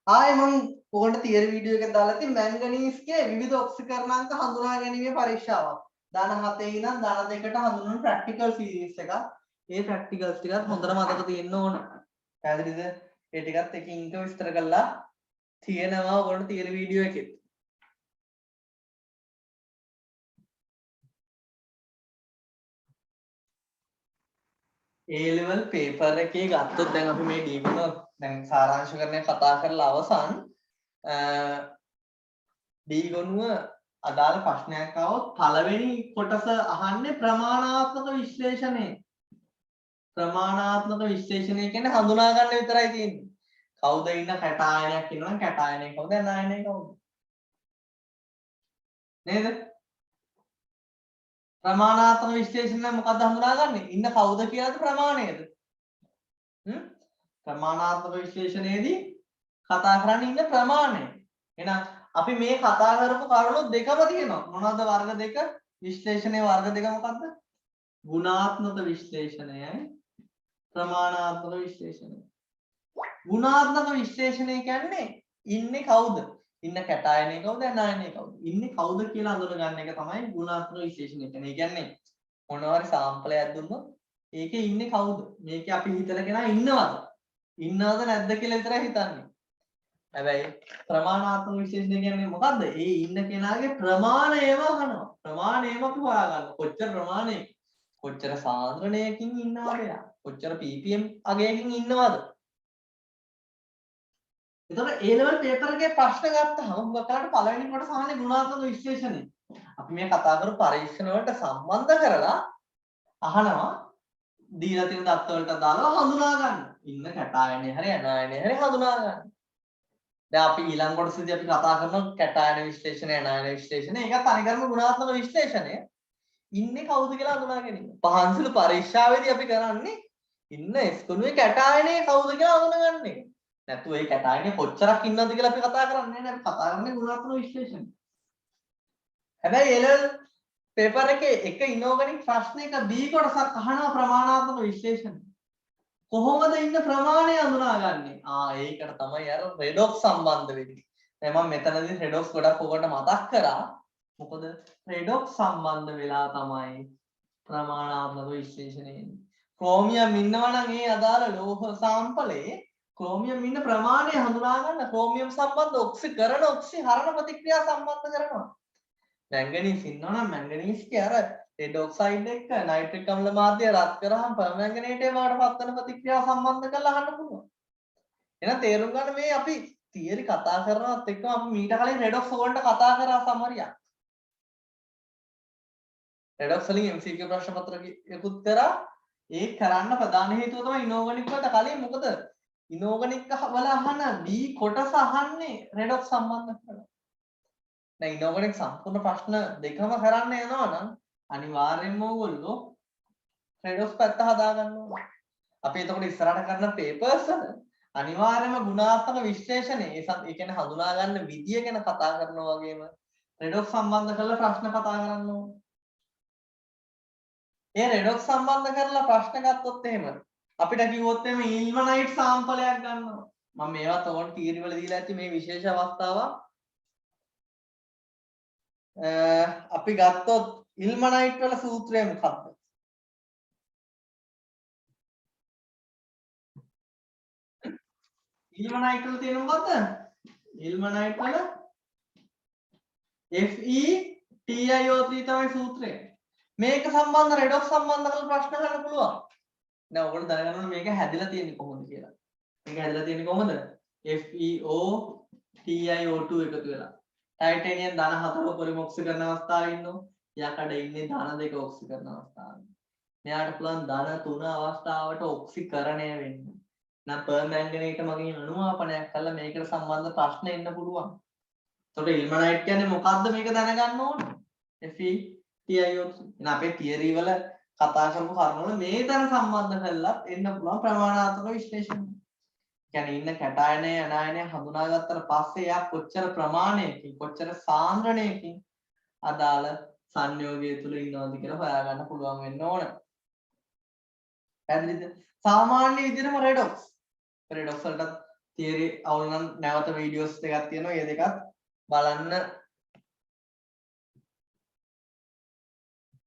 ආයේ මම ඔයගොල්ලන්ට තියරි වීඩියෝ එකක් දාලා තියෙන මැංගනීස්ගේ විවිධ ඔක්සිකරණාංක හඳුනා ගැනීමේ පරීක්ෂාවක්. ධන 7 ඉඳන් ධන 2ට හඳුන්වන ප්‍රැක්ටිකල් සීරීස් එකක්. ඒ ප්‍රැක්ටිකල්ස් ටිකත් හොඳට මතක තියෙන්න ඕන. පැහැදිලිද? ඒ ටිකත් එකින් එක විස්තර කරලා තියෙනවා ඔයගොල්ලන්ට තියරි වීඩියෝ එකේ. A level paper එකේ ගත්තොත් දැන් අපි මේ දීගුණ දැන් සාරාංශකරණය කතා කරලා අවසන් D ගොනුව අදාළ ප්‍රශ්නයක් આવොත් පළවෙනි කොටස අහන්නේ ප්‍රමාණාත්මක විශ්ලේෂණය. ප්‍රමාණාත්මක විශ්ලේෂණය කියන්නේ හඳුනා ගන්න විතරයි තියෙන්නේ. කවුද ඉන්න කැටායනයක් ඉන්නවනම් කැටායනය කවුද අනායනය කවුද? නේද? ප්‍රමාණාත්මක විශ්ලේෂණය මොකක්ද හඳුනාගන්නේ? ඉන්න කවුද කියලාද ප්‍රමාණයද? ප්‍රමාණාත්මක විශ්ලේෂණයේදී කතා කරන්නේ ඉන්න ප්‍රමාණය. එහෙනම් අපි මේ කතා කරපු කරුණු දෙකම තියෙනවා. මොනවද වර්ග දෙක? විශ්ලේෂණයේ වර්ග දෙක මොකක්ද? ගුණාත්මක විශ්ලේෂණයයි ප්‍රමාණාත්මක විශ්ලේෂණය. ගුණාත්මක විශ්ලේෂණය කියන්නේ ඉන්නේ කවුද? ඉන්න කැටායනේ කවුද අනායනේ කවුද? ඉන්නේ කවුද කියලා අඳුනගන්න එක තමයි ගුණාත්මක විශ්ලේෂණය කියන්නේ. ඒ කියන්නේ මොනවාරි සාම්පලයක් දුන්නොත් ඒකේ ඉන්නේ කවුද? මේකේ අපි හිතලා කෙනා ඉන්නවද? ඉන්නවද නැද්ද කියලා විතරයි හිතන්නේ. හැබැයි ප්‍රමාණාත්මක විශ්ලේෂණය කියන්නේ මොකද්ද? ඒ ඉන්න කෙනාගේ ප්‍රමාණයම අහනවා. ප්‍රමාණයම අපි හොයාගන්න. කොච්චර ප්‍රමාණයක කොච්චර සාන්ද්‍රණයකින් ඉන්නවද එයා? කොච්චර ppm අගයකින් ඉන්නවද? එතකොට A level paper එකේ ප්‍රශ්න ගත්තාම ඔයාලට පළවෙනි කොටස අහන්නේ ගුණාත්මක විශ්ලේෂණය. අපි මේ කතා කරපු පරීක්ෂණ වලට සම්බන්ධ කරලා අහනවා දීලා තියෙන දත්ත වලට දාලා හඳුනා ගන්න. ඉන්න කැටායනේ හරි අනායනේ හරි හඳුනා ගන්න. දැන් අපි ඊළඟ කොටසදී අපි කතා කරන කැටායන විශ්ලේෂණය අනායන විශ්ලේෂණය ඒකත් අනිකර්ම ගුණාත්මක විශ්ලේෂණය. ඉන්නේ කවුද කියලා හඳුනා ගැනීම. පහන්සල පරීක්ෂාවේදී අපි කරන්නේ ඉන්න ස්කුණුවේ කැටායනේ කවුද කියලා හඳුනා ගන්න එක. නැත්නම් ඒ කැටායනේ කොච්චරක් ඉන්නවද කියලා අපි කතා කරන්නේ නැහැ. අපි කතා කරන්නේ ගුණාත්මක විශ්ලේෂණය. හැබැයි එලෙවල් පේපර් එකේ එක ඉනෝගනික් ප්‍රශ්නයක B කොටසක් අහනවා ප්‍රමාණාත්මක විශ්ලේෂණය. කොහොමද ඉන්න ප්‍රමාණය හඳුනාගන්නේ? ඒකට තමයි අර රෙඩොක්ස් සම්බන්ධ වෙන්නේ. දැන් මම මෙතනදී රෙඩොක්ස් ගොඩක් ඔකට මතක් කරා. මොකද රෙඩොක්ස් සම්බන්ධ වෙලා තමයි ප්‍රමාණාත්මක විශ්ලේෂණය එන්නේ. ක්‍රෝමියම් ඉන්නවා නම් ඒ අදාළ ලෝහ සාම්පලයේ ක්‍රෝමියම් ඉන්න ප්‍රමාණය හඳුනා ගන්න ක්‍රෝමියම් සම්බන්ධ ඔක්සිකරණ ඔක්සිහරණ ප්‍රතික්‍රියා සම්බන්ධ කරනවා. මැංගනීස් ඉන්නවා නම් මැංගනීස්ගේ අර රෙඩ් ඔක්සයිඩ් එක්ක නයිට්‍රික් අම්ල මාධ්‍ය රත් කරාම පර්මැංගනේට් ඒවාට පත්වන ප්‍රතික්‍රියා සම්බන්ධ කරලා අහන්න පුළුවන්. එහෙනම් තේරුම් ගන්න මේ අපි තියරි කතා කරනවත් එක්කම අපි මීට කලින් රෙඩොක්ස් වලට කතා කරා සමහරියක්. රෙඩොක්ස් වලින් MCQ ප්‍රශ්න පත්‍රයකුත් කරා. ඒ කරන්න ප්‍රධාන හේතුව තමයි ඉනෝගනික් වලට කලින් මොකද ඉනෝගනික් වල අහන B කොටස අහන්නේ රෙඩොක්ස් සම්බන්ධ කරලා. දැන් ඉනෝගනික් සම්පූර්ණ ප්‍රශ්න දෙකම කරන්න යනවා නම් අනිවාර්යෙන්ම ඕගොල්ලෝ රෙඩොක්ස් පැත්ත හදා ගන්න ඕනේ. අපි එතකොට ඉස්සරහට කරන පේපර්ස් වල අනිවාර්යයෙන්ම ගුණාත්මක විශ්ලේෂණය ඒ කියන්නේ හඳුනා ගන්න විදිය ගැන කතා කරනවා වගේම රෙඩොක්ස් සම්බන්ධ කරලා ප්‍රශ්න කතා කරන්න ඕනේ. ඒ රෙඩොක්ස් සම්බන්ධ කරලා ප්‍රශ්න ගත්තොත් එහෙම අපිට කිව්වොත් එහෙම ඉල්මනයිට් සාම්පලයක් ගන්නවා. මම මේවත් ඕන තියරි වල දීලා ඇති මේ විශේෂ අවස්ථාවක්. අපි ගත්තොත් ඉල්මනයිට් වල සූත්‍රය මොකක්ද? ඉල්මනයිට් වල තියෙන මොකද්ද? ඉල්මනයිට් වල FeTiO3 තමයි සූත්‍රය. මේක සම්බන්ධ රෙඩොක්ස් සම්බන්ධ කරලා ප්‍රශ්න අහන්න පුළුවන්. දැන් ඔයගොල්ලෝ දැනගන්න ඕනේ මේක හැදිලා තියෙන්නේ කොහොමද කියලා. මේක හැදිලා තියෙන්නේ කොහොමද? FeO TiO2 එකතු වෙලා. ටයිටේනියම් ධන 4 පරිම ඔක්සිකරණ අවස්ථාවේ ඉන්නවා. යකඩ ඉන්නේ ධන 2 ඔක්සිකරණ අවස්ථාවේ. මෙයාට පුළුවන් ධන 3 අවස්ථාවට ඔක්සිකරණය වෙන්න. නම් පර්මැංගනේට් මගින් අනුමාපනයක් කරලා මේකට සම්බන්ධ ප්‍රශ්න එන්න පුළුවන්. එතකොට ඉල්මනයිට් කියන්නේ මොකක්ද මේක දැනගන්න ඕනේ. FeTiO3. එහෙනම් අපේ තියරි වල කතා කරපු කරුණු වල මේ දන සම්බන්ධ කරලා එන්න පුළුවන් ප්‍රමාණාත්මක විශ්ලේෂණ. කියන්නේ ඉන්න කැටායනය අනායනය හඳුනාගත්තට පස්සේ එයා කොච්චර ප්‍රමාණයකින් කොච්චර සාන්ද්‍රණයකින් අදාළ සංයෝගය තුල ඉන්නවද කියලා හොයාගන්න පුළුවන් වෙන්න ඕන. පැහැදිලිද? සාමාන්‍ය විදිහටම රෙඩොක්ස් වලට තියරි අවුල් නම් නැවත වීඩියෝස් දෙකක් තියෙනවා. ඒ දෙකත් බලන්න